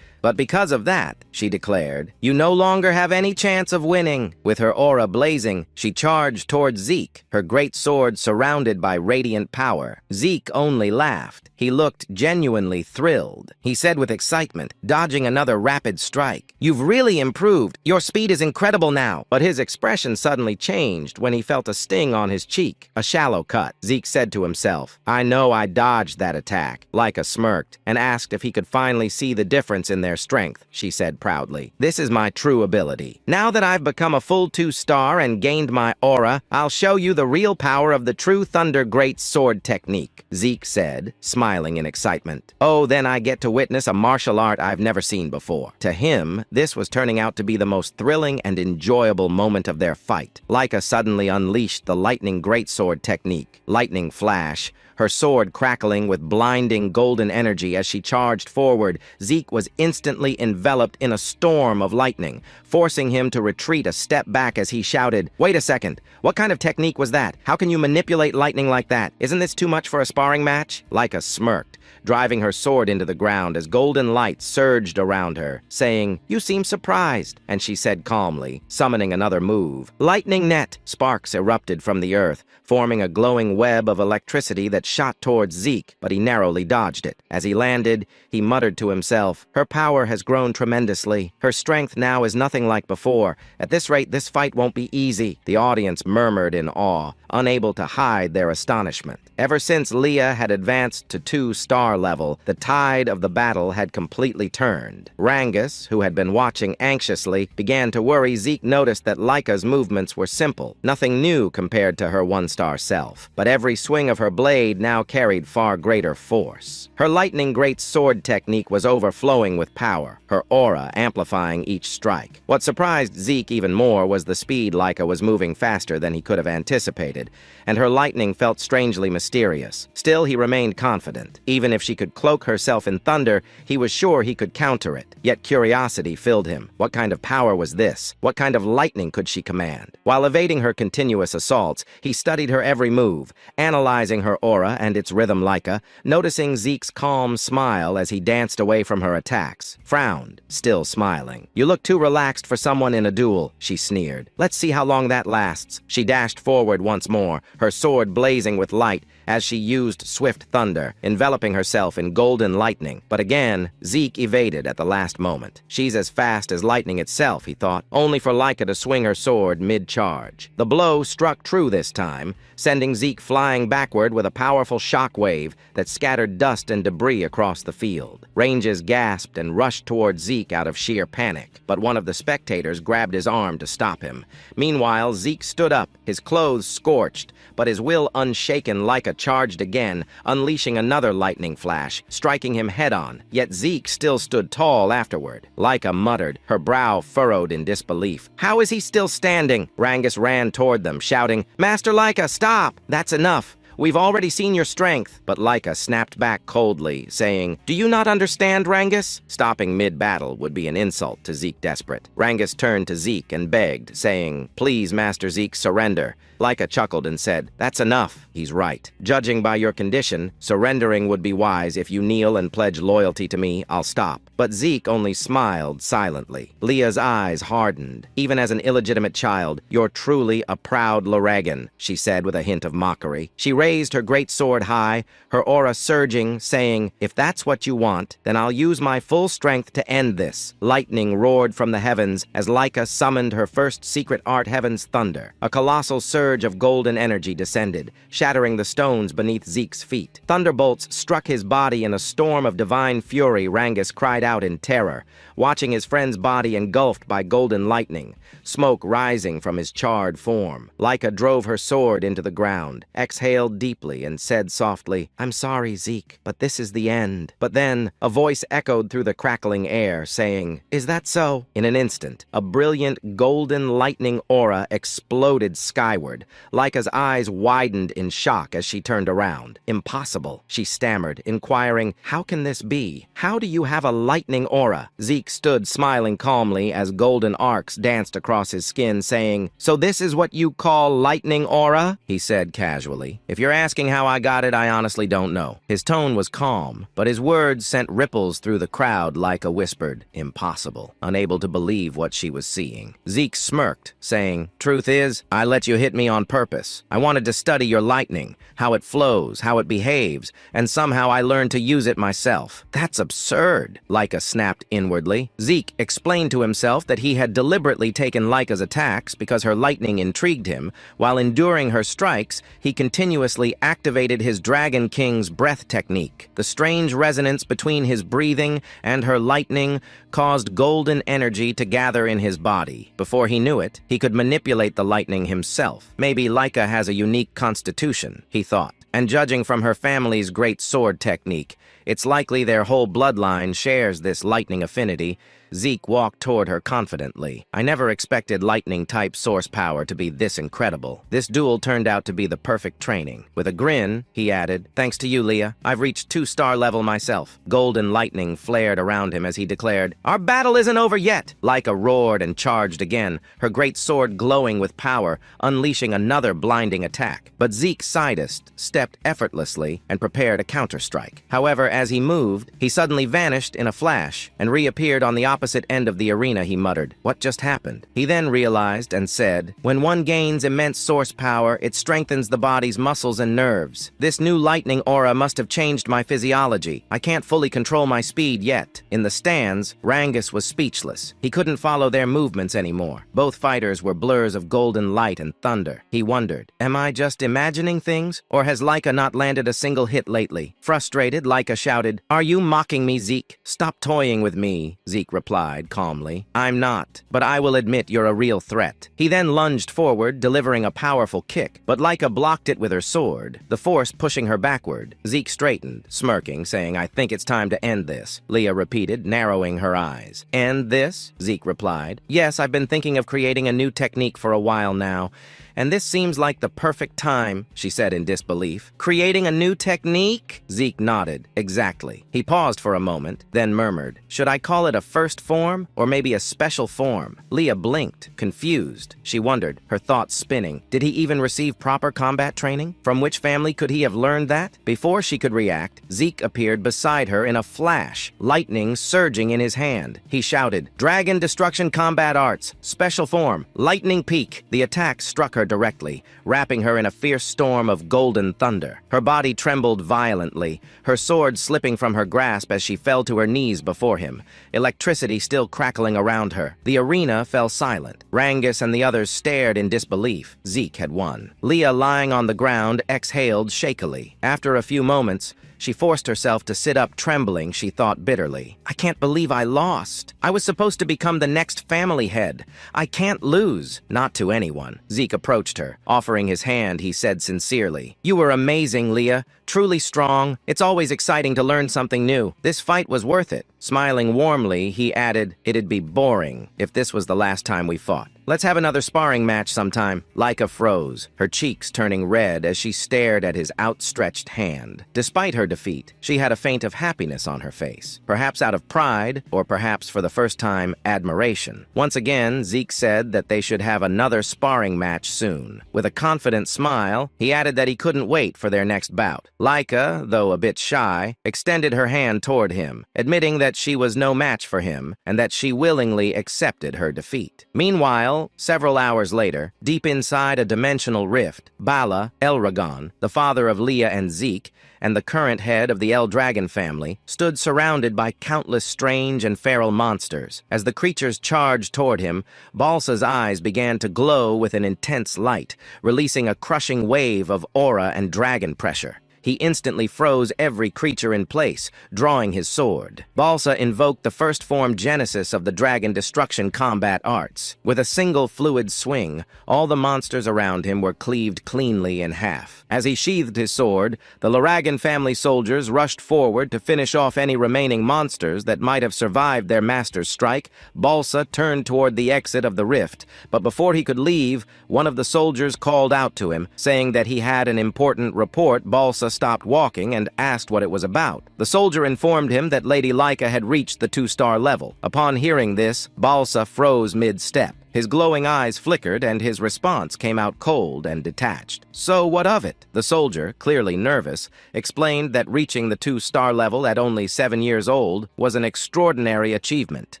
But because of that, she declared, "You no longer have any chance of winning." With her aura blazing, she charged towards Zeke, her great sword surrounded by radiant power. Zeke only laughed. He looked genuinely thrilled. He said with excitement, dodging another rapid strike, "You've really improved. Your speed is incredible now." But his expression suddenly changed when he felt a sting on his cheek, a shallow cut. Zeke said to himself, "I know I dodged that attack." Laika smirked and asked if he could finally see the difference in their strength. She said proudly, "This is my true ability. Now that I've become a full 2-star and gained my aura, I'll show you the real power of the true Thunder Great Sword technique," Zeke said, smiling in excitement. "Oh, then I get to witness a martial art I've never seen before." To him, this was turning out to be the most thrilling and enjoyable moment of their fight. Laika suddenly unleashed the Lightning Greatsword technique. Lightning flash, her sword crackling with blinding golden energy as she charged forward. Zeke was instantly enveloped in a storm of lightning, forcing him to retreat a step back as he shouted, "Wait a second, what kind of technique was that? How can you manipulate lightning like that? Isn't this too much for a sparring match?" Laika smirked, driving her sword into the ground as golden light surged around her, saying, "You seem surprised," and she said calmly, summoning another move. Lightning net! Sparks erupted from the earth, forming a glowing web of electricity that shot towards Zeke, but he narrowly dodged it. As he landed, he muttered to himself, "Her power power has grown tremendously. Her strength now is nothing like before. At this rate, this fight won't be easy." The audience murmured in awe, unable to hide their astonishment. Ever since Leah had advanced to 2-star level, the tide of the battle had completely turned. Rangus, who had been watching anxiously, began to worry. Zeke noticed that Laika's movements were simple, nothing new compared to her 1-star self. But every swing of her blade now carried far greater force. Her lightning great sword technique was overflowing with power, her aura amplifying each strike. What surprised Zeke even more was the speed Laika was moving faster than he could have anticipated, and her lightning felt strangely mysterious. Still, he remained confident. Even if she could cloak herself in thunder, he was sure he could counter it. Yet curiosity filled him. What kind of power was this? What kind of lightning could she command? While evading her continuous assaults, he studied her every move, analyzing her aura and its rhythm Laika, noticing Zeke's calm smile as he danced away from her attacks, frowned, still smiling. "You look too relaxed for someone in a duel," she sneered. "Let's see how long that lasts." She dashed forward once more, her sword blazing with light as she used swift thunder, enveloping herself in golden lightning. But again, Zeke evaded at the last moment. She's as fast as lightning itself, he thought, only for Laika to swing her sword mid-charge. The blow struck true this time, sending Zeke flying backward with a powerful shock wave that scattered dust and debris across the field. Ranges gasped and rushed toward Zeke out of sheer panic, but one of the spectators grabbed his arm to stop him. Meanwhile, Zeke stood up, his clothes scorched, but his will unshaken. Laika charged again, unleashing another lightning flash, striking him head-on. Yet Zeke still stood tall afterward. Laika muttered, her brow furrowed in disbelief. "How is he still standing?" Rangus ran toward them, shouting, "Master Laika, stop! That's enough! We've already seen your strength." But Laika snapped back coldly, saying, "Do you not understand, Rangus?" Stopping mid-battle would be an insult to Zeke desperate. Rangus turned to Zeke and begged, saying, "Please, Master Zeke, surrender." Laika chuckled and said, "That's enough." He's right. Judging by your condition, surrendering would be wise. If you kneel and pledge loyalty to me, I'll stop. But Zeke only smiled silently. Leah's eyes hardened. "Even as an illegitimate child, you're truly a proud Laragan," she said with a hint of mockery. She raised her great sword high, her aura surging, saying, "If that's what you want, then I'll use my full strength to end this." Lightning roared from the heavens as Laika summoned her first secret art heaven's thunder. A colossal surge of golden energy descended, shattering the stones beneath Zeke's feet. Thunderbolts struck his body in a storm of divine fury. Rangus cried out in terror, watching his friend's body engulfed by golden lightning, smoke rising from his charred form. Laika drove her sword into the ground, exhaled deeply, and said softly, "I'm sorry, Zeke, but this is the end." But then, a voice echoed through the crackling air, saying, "Is that so?" In an instant, a brilliant golden lightning aura exploded skyward. Laika's eyes widened in shock as she turned around. "Impossible," she stammered, inquiring, "How can this be? How do you have a lightning aura?" Zeke stood smiling calmly as golden arcs danced across his skin, saying, "So this is what you call lightning aura?" He said casually. "If you're asking how I got it, I honestly don't know." His tone was calm, but his words sent ripples through the crowd. Laika whispered, "Impossible," unable to believe what she was seeing. Zeke smirked, saying, "Truth is, I let you hit me on purpose. I wanted to study your lightning, how it flows, how it behaves, and somehow I learned to use it myself." "That's absurd," Laika snapped inwardly. Zeke explained to himself that he had deliberately taken Laika's attacks because her lightning intrigued him. While enduring her strikes, he continuously activated his Dragon King's breath technique. The strange resonance between his breathing and her lightning caused golden energy to gather in his body. Before he knew it, he could manipulate the lightning himself. Maybe Laika has a unique constitution, he thought, and judging from her family's great sword technique, it's likely their whole bloodline shares this lightning affinity. Zeke walked toward her confidently. "I never expected lightning-type source power to be this incredible. This duel turned out to be the perfect training." With a grin, he added, "Thanks to you, Leah, I've reached 2-star level myself." Golden lightning flared around him as he declared, "Our battle isn't over yet!" Laika roared and charged again, her great sword glowing with power, unleashing another blinding attack. But Zeke sidest stepped effortlessly and prepared a counterstrike. However, as he moved, he suddenly vanished in a flash and reappeared on the opposite end of the arena, he muttered. What just happened? He then realized and said, when one gains immense source power, it strengthens the body's muscles and nerves. This new lightning aura must have changed my physiology. I can't fully control my speed yet. In the stands, Rangus was speechless. He couldn't follow their movements anymore. Both fighters were blurs of golden light and thunder. He wondered, am I just imagining things? Or has Laika not landed a single hit lately? Frustrated, Laika shouted, Are you mocking me, Zeke? Stop toying with me, Zeke replied calmly. I'm not, but I will admit you're a real threat. He then lunged forward, delivering a powerful kick, but Laika blocked it with her sword, the force pushing her backward. Zeke straightened, smirking, saying, I think it's time to end this, Leah repeated, narrowing her eyes. End this? Zeke replied. Yes, I've been thinking of creating a new technique for a while now, and this seems like the perfect time, she said in disbelief. Creating a new technique? Zeke nodded. Exactly. He paused for a moment, then murmured, Should I call it a first form, or maybe a special form? Leah blinked, confused. She wondered, her thoughts spinning. Did he even receive proper combat training? From which family could he have learned that? Before she could react, Zeke appeared beside her in a flash, lightning surging in his hand. He shouted, Dragon Destruction Combat Arts, Special Form, Lightning Peak. The attack struck her directly, wrapping her in a fierce storm of golden thunder. Her body trembled violently, her sword slipping from her grasp as she fell to her knees before him, electricity still crackling around her. The arena fell silent. Rangus and the others stared in disbelief. Zeke had won. Leah, lying on the ground, exhaled shakily. After a few moments, she forced herself to sit up, trembling. She thought bitterly, I can't believe I lost. I was supposed to become the next family head. I can't lose. Not to anyone. Zeke approached her. Offering his hand, he said sincerely, You were amazing, Leah. Truly strong. It's always exciting to learn something new. This fight was worth it. Smiling warmly, he added, It'd be boring if this was the last time we fought. Let's have another sparring match sometime. Laika froze, her cheeks turning red as she stared at his outstretched hand. Despite her defeat, she had a feint of happiness on her face, perhaps out of pride, or perhaps for the first time, admiration. Once again, Zeke said that they should have another sparring match soon. With a confident smile, he added that he couldn't wait for their next bout. Laika, though a bit shy, extended her hand toward him, admitting that she was no match for him and that she willingly accepted her defeat. Meanwhile, several hours later, deep inside a dimensional rift, Bala, Elragon, the father of Leah and Zeke, and the current head of the El-Dragon family, stood surrounded by countless strange and feral monsters. As the creatures charged toward him, Balsa's eyes began to glow with an intense light, releasing a crushing wave of aura and dragon pressure. He instantly froze every creature in place, drawing his sword. Balsa invoked the first form genesis of the Dragon Destruction Combat Arts. With a single fluid swing, all the monsters around him were cleaved cleanly in half. As he sheathed his sword, the Laragan family soldiers rushed forward to finish off any remaining monsters that might have survived their master's strike. Balsa turned toward the exit of the rift, but before he could leave, one of the soldiers called out to him, saying that he had an important report. Balsa stopped walking and asked what it was about. The soldier informed him that Lady Laika had reached the 2-star level. Upon hearing this, Balsa froze mid-step. His glowing eyes flickered, and his response came out cold and detached. So what of it? The soldier, clearly nervous, explained that reaching the 2-star level at only 7 years old was an extraordinary achievement.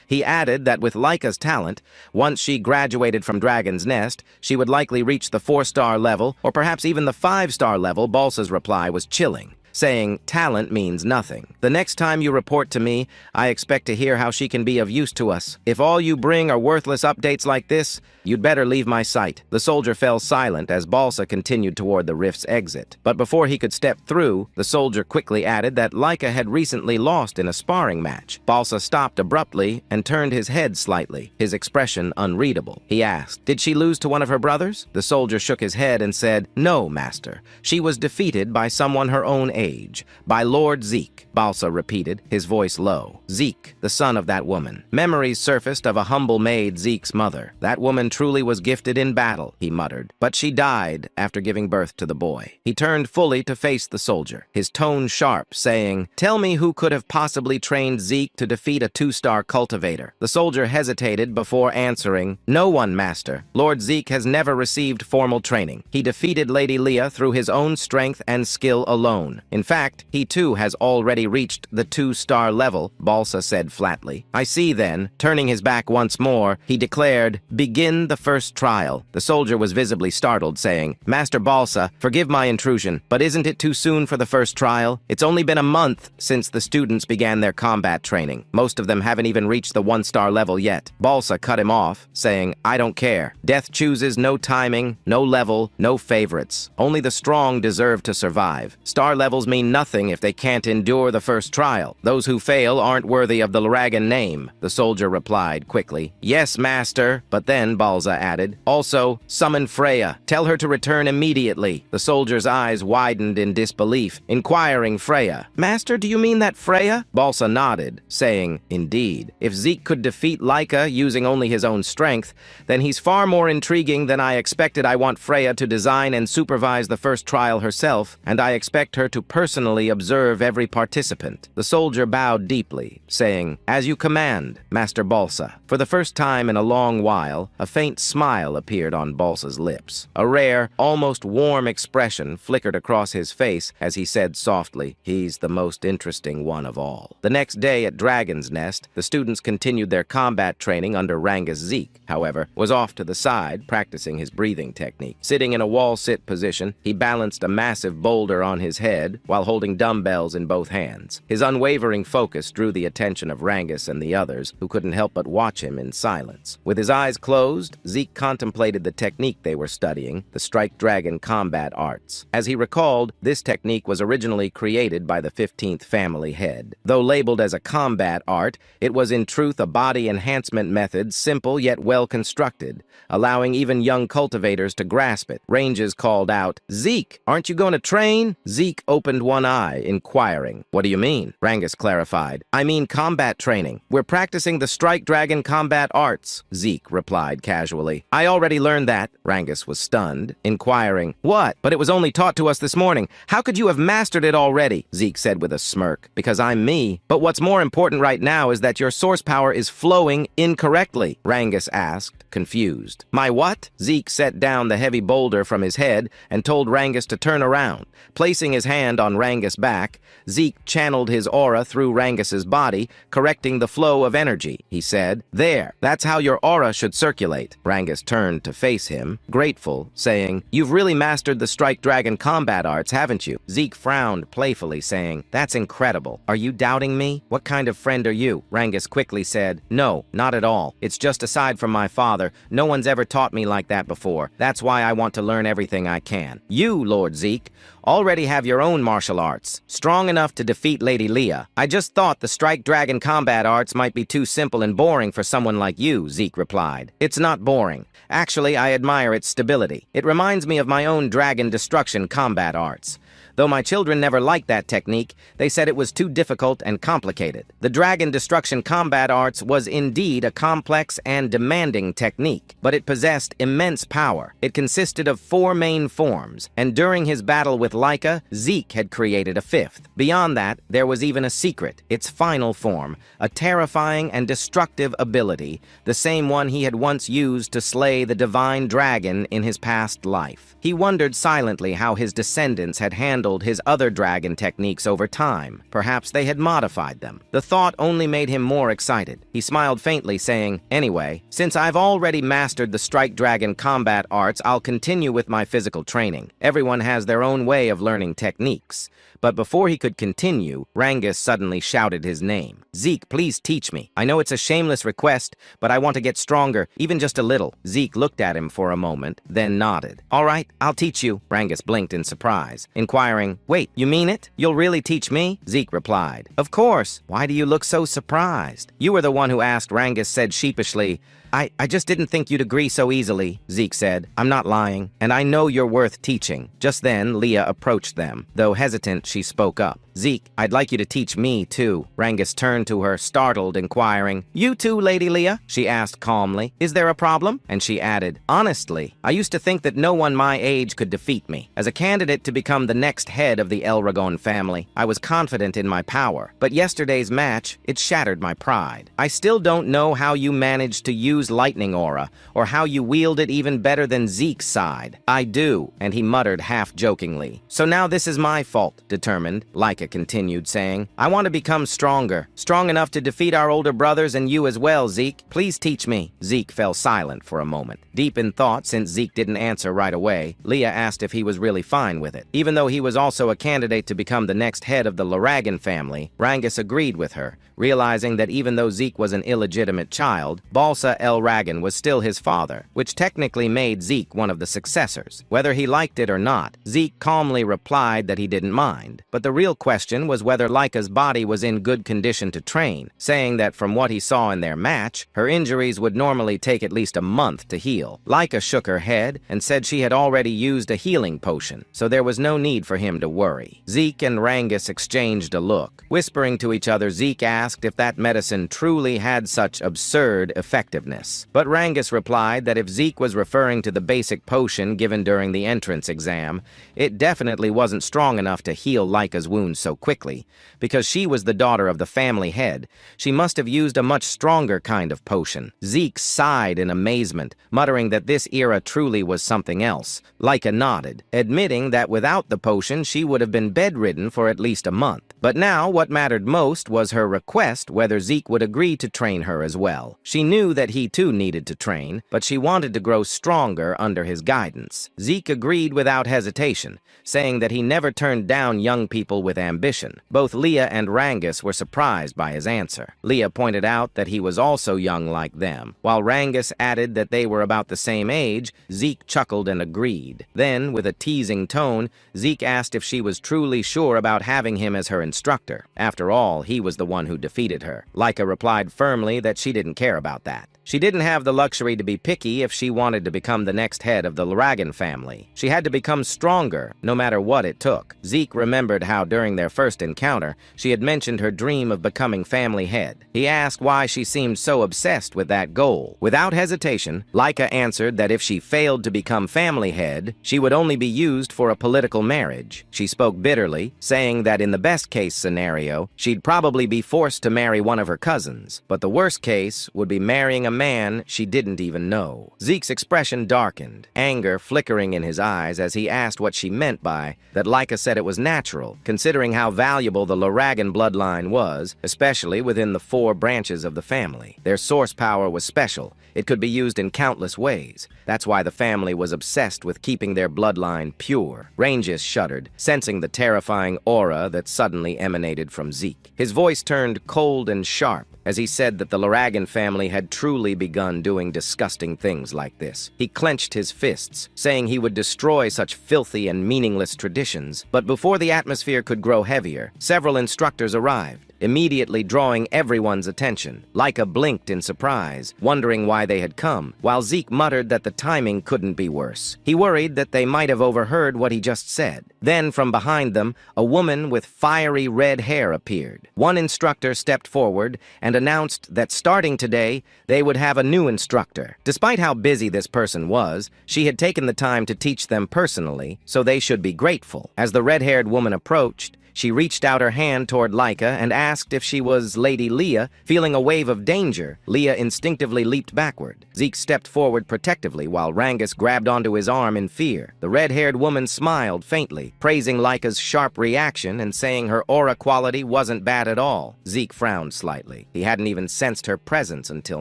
He added that with Laika's talent, once she graduated from Dragon's Nest, she would likely reach the 4-star level, or perhaps even the 5-star level. Balsa's reply was chilling, saying, talent means nothing. The next time you report to me, I expect to hear how she can be of use to us. If all you bring are worthless updates like this, you'd better leave my sight. The soldier fell silent as Balsa continued toward the rift's exit. But before he could step through, the soldier quickly added that Laika had recently lost in a sparring match. Balsa stopped abruptly and turned his head slightly, his expression unreadable. He asked, did she lose to one of her brothers? The soldier shook his head and said, no, master. She was defeated by someone her own age, by Lord Zeke. Balsa repeated, his voice low. Zeke, the son of that woman. Memories surfaced of a humble maid, Zeke's mother. That woman truly was gifted in battle, he muttered, but she died after giving birth to the boy. He turned fully to face the soldier, his tone sharp, saying, tell me who could have possibly trained Zeke to defeat a 2-star cultivator. The soldier hesitated before answering, no one, master. Lord Zeke has never received formal training. He defeated Lady Leah through his own strength and skill alone. In fact, he too has already reached the 2-star level, Balsa said flatly. I see then. Turning his back once more, he declared, begin the first trial. The soldier was visibly startled, saying, Master Balsa, forgive my intrusion, but isn't it too soon for the first trial? It's only been a month since the students began their combat training. Most of them haven't even reached the 1-star level yet. Balsa cut him off, saying, I don't care. Death chooses no timing, no level, no favorites. Only the strong deserve to survive. Star levels mean nothing if they can't endure the first trial. Those who fail aren't worthy of the Laragan name, the soldier replied quickly. Yes, master, but then, Balsa added, also, summon Freya. Tell her to return immediately. The soldier's eyes widened in disbelief, inquiring Freya. Master, do you mean that Freya? Balsa nodded, saying, indeed. If Zeke could defeat Laika using only his own strength, then he's far more intriguing than I expected. I want Freya to design and supervise the first trial herself, and I expect her to personally observe every participant. The soldier bowed deeply, saying, as you command, Master Balsa. For the first time in a long while, a faint smile appeared on Balsa's lips. A rare, almost warm expression flickered across his face as he said softly, he's the most interesting one of all. The next day at Dragon's Nest, the students continued their combat training under Rangus. Zeke, however, was off to the side, practicing his breathing technique. Sitting in a wall-sit position, he balanced a massive boulder on his head while holding dumbbells in both hands. His unwavering focus drew the attention of Rangus and the others, who couldn't help but watch him in silence. With his eyes closed, Zeke contemplated the technique they were studying, the Strike Dragon combat arts. As he recalled, this technique was originally created by the 15th family head. Though labeled as a combat art, it was in truth a body enhancement method, simple yet well constructed, allowing even young cultivators to grasp it. Ranges called out, Zeke, aren't you going to train? Zeke opened one eye, inquiring. What do you mean? Rangus clarified. I mean combat training. We're practicing the Strike Dragon combat arts, Zeke replied casually. I already learned that. Rangus was stunned, inquiring, what? But it was only taught to us this morning. How could you have mastered it already? Zeke said with a smirk. Because I'm me. But what's more important right now is that your source power is flowing incorrectly, Rangus asked, confused. My what? Zeke set down the heavy boulder from his head and told Rangus to turn around. Placing his hand on Rangus' back, Zeke channeled his aura through Rangus's body, correcting the flow of energy. He said, there, that's how your aura should circulate. Rangus turned to face him, grateful, saying, you've really mastered the Strike Dragon combat arts, haven't you? Zeke frowned playfully, saying, that's incredible. Are you doubting me? What kind of friend are you? Rangus quickly said, no, not at all. It's just aside from my father, no one's ever taught me like that before. That's why I want to learn everything I can. You, Lord Zeke, already have your own martial arts, strong enough to defeat Lady Leah. I just thought the Strike Dragon combat arts might be too simple and boring for someone like you, Zeke replied. It's not boring. Actually, I admire its stability. It reminds me of my own Dragon Destruction combat arts. Though my children never liked that technique, they said it was too difficult and complicated. The Dragon Destruction combat arts was indeed a complex and demanding technique, but it possessed immense power. It consisted of 4 main forms, and during his battle with Laika, Zeke had created a 5th. Beyond that, there was even a secret, its final form, a terrifying and destructive ability, the same one he had once used to slay the divine dragon in his past life. He wondered silently how his descendants had handled his other dragon techniques over time. Perhaps they had modified them. The thought only made him more excited. He smiled faintly, saying, anyway, since I've already mastered the Strike Dragon combat arts, I'll continue with my physical training. Everyone has their own way of learning techniques. But before he could continue, Rangus suddenly shouted his name. Zeke, please teach me. I know it's a shameless request, but I want to get stronger, even just a little. Zeke looked at him for a moment, then nodded. All right, I'll teach you. Rangus blinked in surprise, inquiring, wait, you mean it? You'll really teach me? Zeke replied, of course. Why do you look so surprised? You were the one who asked, Rangus said sheepishly. I just didn't think you'd agree so easily, Zeke said. I'm not lying, and I know you're worth teaching. Just then, Leah approached them. Though hesitant, she spoke up. Zeke, I'd like you to teach me, too. Rangus turned to her, startled, inquiring. You too, Lady Leah? She asked calmly. Is there a problem? And she added, honestly, I used to think that no one my age could defeat me. As a candidate to become the next head of the Elragon family, I was confident in my power. But yesterday's match, it shattered my pride. I still don't know how you managed to use lightning aura, or how you wield it even better than Zeke's side. I do, and he muttered half-jokingly. So now this is my fault, determined, Laika continued, saying, I want to become stronger, strong enough to defeat our older brothers and you as well, Zeke. Please teach me. Zeke fell silent for a moment. Deep in thought, since Zeke didn't answer right away, Leah asked if he was really fine with it. Even though he was also a candidate to become the next head of the Laragan family, Rangus agreed with her, realizing that even though Zeke was an illegitimate child, Balsa Elragan was still his father, which technically made Zeke one of the successors. Whether he liked it or not, Zeke calmly replied that he didn't mind. But the real question was whether Laika's body was in good condition to train, saying that from what he saw in their match, her injuries would normally take at least a month to heal. Laika shook her head and said she had already used a healing potion, so there was no need for him to worry. Zeke and Rangus exchanged a look. Whispering to each other, Zeke asked if that medicine truly had such absurd effectiveness. But Rangus replied that if Zeke was referring to the basic potion given during the entrance exam, it definitely wasn't strong enough to heal Laika's wounds so quickly. Because she was the daughter of the family head, she must have used a much stronger kind of potion. Zeke sighed in amazement, muttering that this era truly was something else. Laika nodded, admitting that without the potion she would have been bedridden for at least a month. But now what mattered most was her request whether Zeke would agree to train her as well. She knew that he too needed to train, but she wanted to grow stronger under his guidance. Zeke agreed without hesitation, saying that he never turned down young people with ambition. Both Leah and Rangus were surprised by his answer. Leah pointed out that he was also young like them. While Rangus added that they were about the same age, Zeke chuckled and agreed. Then, with a teasing tone, Zeke asked if she was truly sure about having him as her instructor. After all, he was the one who defeated her. Laika replied firmly that she didn't care about that. She didn't have the luxury to be picky if she wanted to become the next head of the Laragan family. She had to become stronger, no matter what it took. Zeke remembered how during their first encounter, she had mentioned her dream of becoming family head. He asked why she seemed so obsessed with that goal. Without hesitation, Laika answered that if she failed to become family head, she would only be used for a political marriage. She spoke bitterly, saying that in the best-case scenario, she'd probably be forced to marry one of her cousins, but the worst case would be marrying a man she didn't even know. Zeke's expression darkened, anger flickering in his eyes as he asked what she meant by that. Laika said it was natural, considering how valuable the Laragan bloodline was, especially within the 4 branches of the family. Their source power was special. It could be used in countless ways. That's why the family was obsessed with keeping their bloodline pure. Rangus shuddered, sensing the terrifying aura that suddenly emanated from Zeke. His voice turned cold and sharp as he said that the Laragan family had truly begun doing disgusting things like this. He clenched his fists, saying he would destroy such filthy and meaningless traditions. But before the atmosphere could grow heavier, several instructors arrived, immediately drawing everyone's attention. Laika blinked in surprise, wondering why they had come, while Zeke muttered that the timing couldn't be worse. He worried that they might have overheard what he just said. Then, from behind them, a woman with fiery red hair appeared. One instructor stepped forward and announced that starting today, they would have a new instructor. Despite how busy this person was, she had taken the time to teach them personally, so they should be grateful. As the red-haired woman approached, she reached out her hand toward Laika and asked if she was Lady Leah. Feeling a wave of danger, Leah instinctively leaped backward. Zeke stepped forward protectively while Rangus grabbed onto his arm in fear. The red-haired woman smiled faintly, praising Laika's sharp reaction and saying her aura quality wasn't bad at all. Zeke frowned slightly. He hadn't even sensed her presence until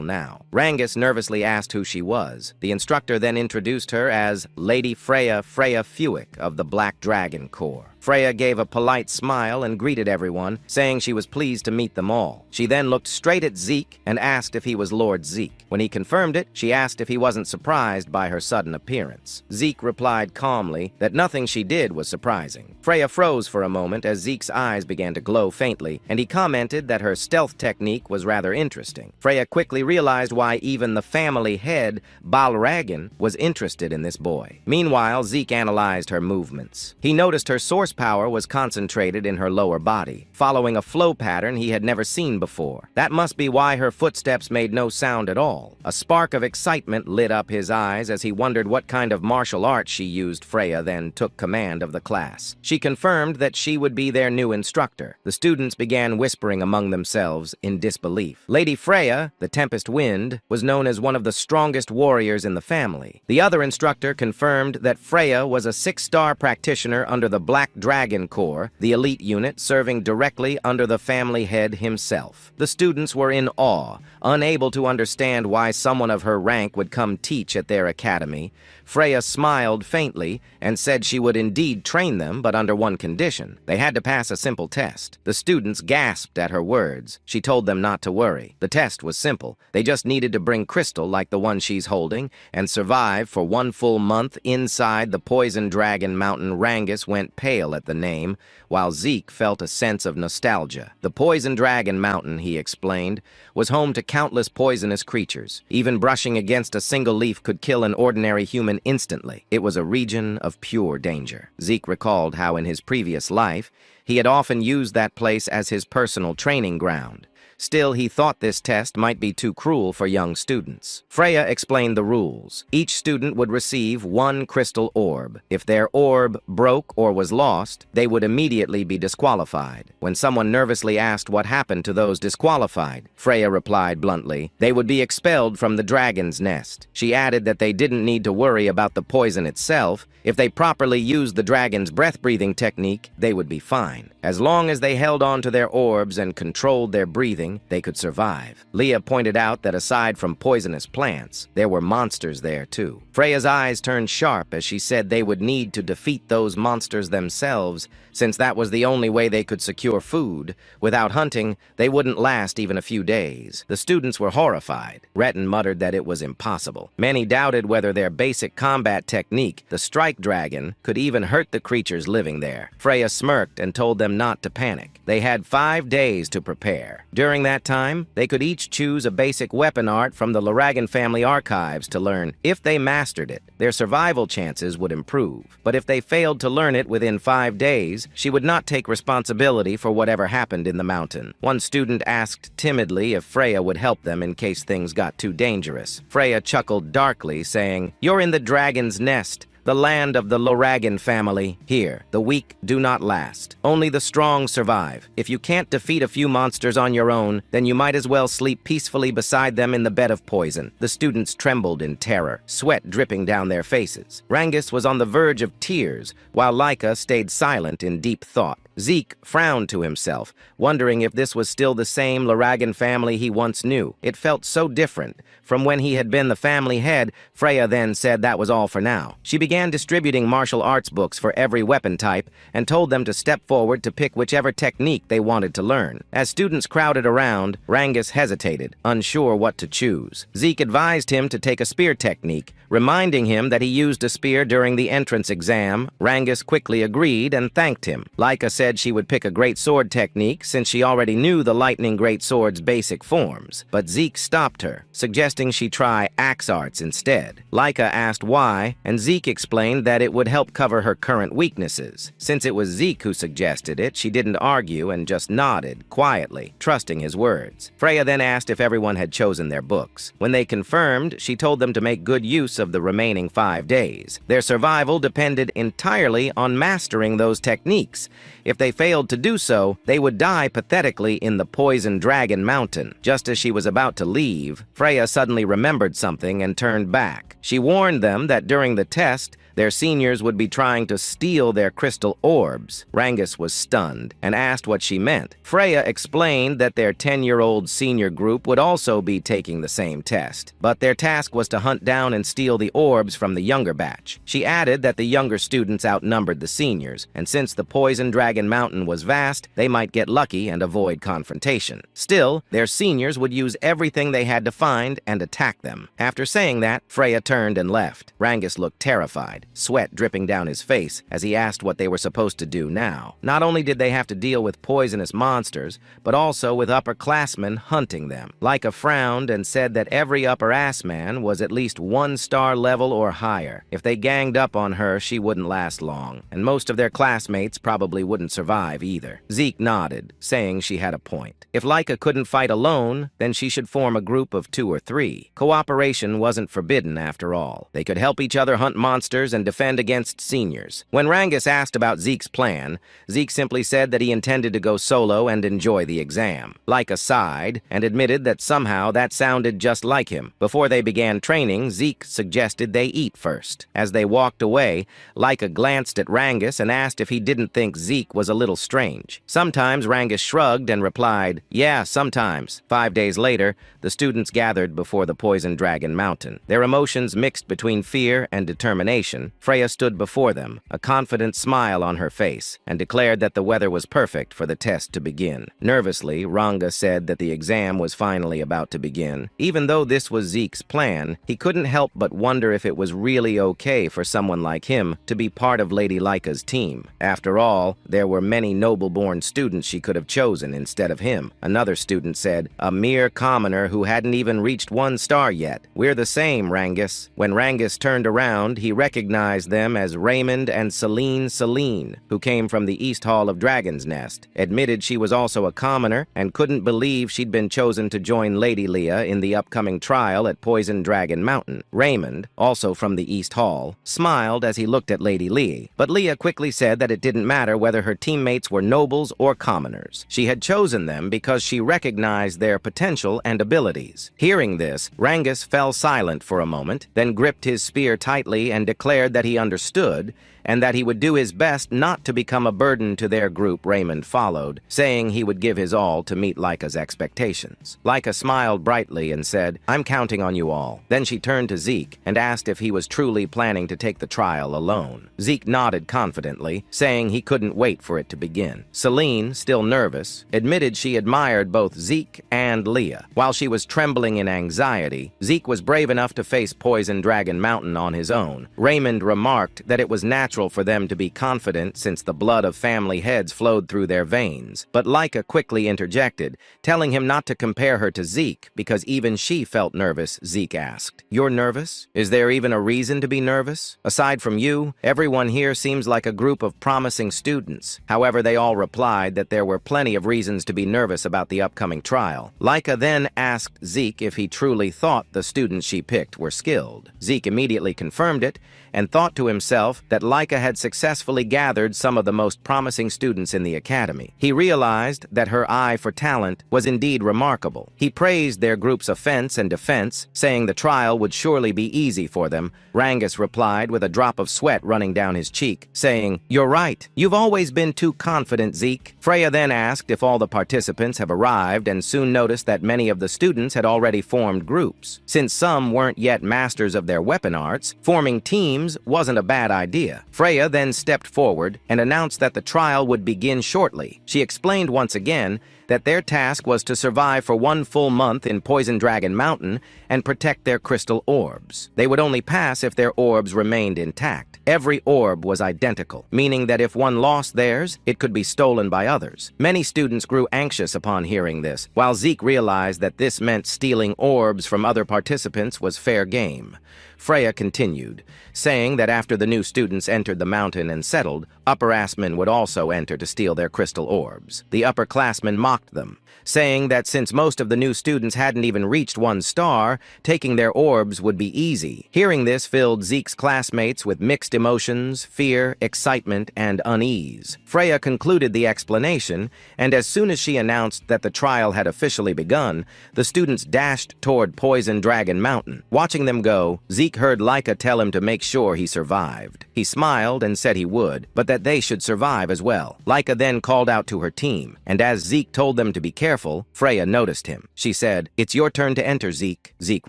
now. Rangus nervously asked who she was. The instructor then introduced her as Lady Freya Fewick of the Black Dragon Corps. Freya gave a polite smile and greeted everyone, saying she was pleased to meet them all. She then looked straight at Zeke and asked if he was Lord Zeke. When he confirmed it, she asked if he wasn't surprised by her sudden appearance. Zeke replied calmly that nothing she did was surprising. Freya froze for a moment as Zeke's eyes began to glow faintly, and he commented that her stealth technique was rather interesting. Freya quickly realized why even the family head, Balragan, was interested in this boy. Meanwhile, Zeke analyzed her movements. He noticed her source power was concentrated pulsated in her lower body, following a flow pattern he had never seen before. That must be why her footsteps made no sound at all. A spark of excitement lit up his eyes as he wondered what kind of martial art she used. Freya then took command of the class. She confirmed that she would be their new instructor. The students began whispering among themselves in disbelief. Lady Freya, the Tempest Wind, was known as one of the strongest warriors in the family. The other instructor confirmed that Freya was a 6-star practitioner under the Black Dragon Corps, the elite unit serving directly under the family head himself. The students were in awe, unable to understand why someone of her rank would come teach at their academy. Freya smiled faintly and said she would indeed train them, but under one condition. They had to pass a simple test. The students gasped at her words. She told them not to worry. The test was simple. They just needed to bring crystal like the one she's holding and survive for 1 full month inside the Poison Dragon Mountain. Rangus went pale at the name, while Zeke felt a sense of nostalgia. The Poison Dragon Mountain, he explained, was home to countless poisonous creatures. Even brushing against a single leaf could kill an ordinary human instantly. It was a region of pure danger. Zeke recalled how in his previous life, he had often used that place as his personal training ground. Still, he thought this test might be too cruel for young students. Freya explained the rules. Each student would receive 1 crystal orb. If their orb broke or was lost, they would immediately be disqualified. When someone nervously asked what happened to those disqualified, Freya replied bluntly, they would be expelled from the dragon's nest. She added that they didn't need to worry about the poison itself. If they properly used the dragon's breath-breathing technique, they would be fine. As long as they held on to their orbs and controlled their breathing, they could survive. Leah pointed out that aside from poisonous plants, there were monsters there too. Freya's eyes turned sharp as she said they would need to defeat those monsters themselves, since that was the only way they could secure food. Without hunting, they wouldn't last even a few days. The students were horrified. Retin muttered that it was impossible. Many doubted whether their basic combat technique, the strike dragon, could even hurt the creatures living there. Freya smirked and told them not to panic. They had 5 days to prepare. During that time, they could each choose a basic weapon art from the Laragan family archives to learn. If they mastered it, their survival chances would improve. But if they failed to learn it within 5 days, she would not take responsibility for whatever happened in the mountain. One student asked timidly if Freya would help them in case things got too dangerous. Freya chuckled darkly, saying, "You're in the dragon's nest, the land of the Laragan family. Here, the weak do not last. Only the strong survive. If you can't defeat a few monsters on your own, then you might as well sleep peacefully beside them in the bed of poison." The students trembled in terror, sweat dripping down their faces. Rangus was on the verge of tears, while Laika stayed silent in deep thought. Zeke frowned to himself, wondering if this was still the same Laragan family he once knew. It felt so different. From when he had been the family head, Freya then said that was all for now. She began distributing martial arts books for every weapon type and told them to step forward to pick whichever technique they wanted to learn. As students crowded around, Rangus hesitated, unsure what to choose. Zeke advised him to take a spear technique, reminding him that he used a spear during the entrance exam. Rangus quickly agreed and thanked him. Laika said she would pick a great sword technique since she already knew the lightning great sword's basic forms. But Zeke stopped her, suggesting she try axe arts instead. Laika asked why, and Zeke explained that it would help cover her current weaknesses. Since it was Zeke who suggested it, she didn't argue and just nodded, quietly, trusting his words. Freya then asked if everyone had chosen their books. When they confirmed, she told them to make good use of the remaining 5 days. Their survival depended entirely on mastering those techniques. If they failed to do so, they would die pathetically in the Poison Dragon Mountain. Just as she was about to leave, Freya suddenly remembered something and turned back. She warned them that during the test, their seniors would be trying to steal their crystal orbs. Rangus was stunned and asked what she meant. Freya explained that their 10-year-old senior group would also be taking the same test, but their task was to hunt down and steal the orbs from the younger batch. She added that the younger students outnumbered the seniors, and since the Poison Dragon Mountain was vast, they might get lucky and avoid confrontation. Still, their seniors would use everything they had to find and attack them. After saying that, Freya turned and left. Rangus looked terrified. said, sweat dripping down his face as he asked what they were supposed to do now. Not only did they have to deal with poisonous monsters, but also with upperclassmen hunting them. Laika frowned and said that every upper-ass man was at least 1-star level or higher. If they ganged up on her, she wouldn't last long, and most of their classmates probably wouldn't survive either. Zeke nodded, saying she had a point. If Laika couldn't fight alone, then she should form a group of 2 or 3. Cooperation wasn't forbidden after all. They could help each other hunt monsters and defend against seniors. When Rangus asked about Zeke's plan, Zeke simply said that he intended to go solo and enjoy the exam. Laika sighed and admitted that somehow that sounded just like him. Before they began training, Zeke suggested they eat first. As they walked away, Laika glanced at Rangus and asked if he didn't think Zeke was a little strange. Sometimes Rangus shrugged and replied, "Yeah, sometimes." 5 days later, the students gathered before the Poison Dragon Mountain. Their emotions mixed between fear and determination. Freya stood before them, a confident smile on her face, and declared that the weather was perfect for the test to begin. Nervously, Ranga said that the exam was finally about to begin. Even though this was Zeke's plan, he couldn't help but wonder if it was really okay for someone like him to be part of Lady Laika's team. After all, there were many noble-born students she could have chosen instead of him. Another student said, "A mere commoner who hadn't even reached 1 star yet. We're the same, Rangus." When Rangus turned around, he recognized them as Raymond and Celine, who came from the East Hall of Dragon's Nest, admitted she was also a commoner and couldn't believe she'd been chosen to join Lady Leah in the upcoming trial at Poison Dragon Mountain. Raymond, also from the East Hall, smiled as he looked at Lady Leah, but Leah quickly said that it didn't matter whether her teammates were nobles or commoners. She had chosen them because she recognized their potential and abilities. Hearing this, Rangus fell silent for a moment, then gripped his spear tightly and declared that he understood and that he would do his best not to become a burden to their group. Raymond followed, saying he would give his all to meet Laika's expectations. Laika smiled brightly and said, "I'm counting on you all." Then she turned to Zeke and asked if he was truly planning to take the trial alone. Zeke nodded confidently, saying he couldn't wait for it to begin. Celine, still nervous, admitted she admired both Zeke and Leah. While she was trembling in anxiety, Zeke was brave enough to face Poison Dragon Mountain on his own. Raymond remarked that it was natural for them to be confident since the blood of family heads flowed through their veins. But Laika quickly interjected, telling him not to compare her to Zeke because even she felt nervous. Zeke asked, "You're nervous? Is there even a reason to be nervous? Aside from you, everyone here seems like a group of promising students." However, they all replied that there were plenty of reasons to be nervous about the upcoming trial. Laika then asked Zeke if he truly thought the students she picked were skilled. Zeke immediately confirmed it and thought to himself that Laika had successfully gathered some of the most promising students in the academy. He realized that her eye for talent was indeed remarkable. He praised their group's offense and defense, saying the trial would surely be easy for them. Rangus replied with a drop of sweat running down his cheek, saying, "You're right. You've always been too confident, Zeke." Freya then asked if all the participants have arrived and soon noticed that many of the students had already formed groups. Since some weren't yet masters of their weapon arts, forming teams wasn't a bad idea. Freya then stepped forward and announced that the trial would begin shortly. She explained once again that their task was to survive for 1 full month in Poison Dragon Mountain and protect their crystal orbs. They would only pass if their orbs remained intact. Every orb was identical, meaning that if one lost theirs, it could be stolen by others. Many students grew anxious upon hearing this, while Zeke realized that this meant stealing orbs from other participants was fair game. Freya continued, saying that after the new students entered the mountain and settled, upperclassmen would also enter to steal their crystal orbs. The upperclassmen mocked them, saying that since most of the new students hadn't even reached 1 star, taking their orbs would be easy. Hearing this filled Zeke's classmates with mixed emotions, fear, excitement, and unease. Freya concluded the explanation, and as soon as she announced that the trial had officially begun, the students dashed toward Poison Dragon Mountain. Watching them go, Zeke heard Laika tell him to make sure he survived. He smiled and said he would, but that they should survive as well. Laika then called out to her team, and as Zeke told them to be careful, Freya noticed him. She said, "It's your turn to enter, Zeke." Zeke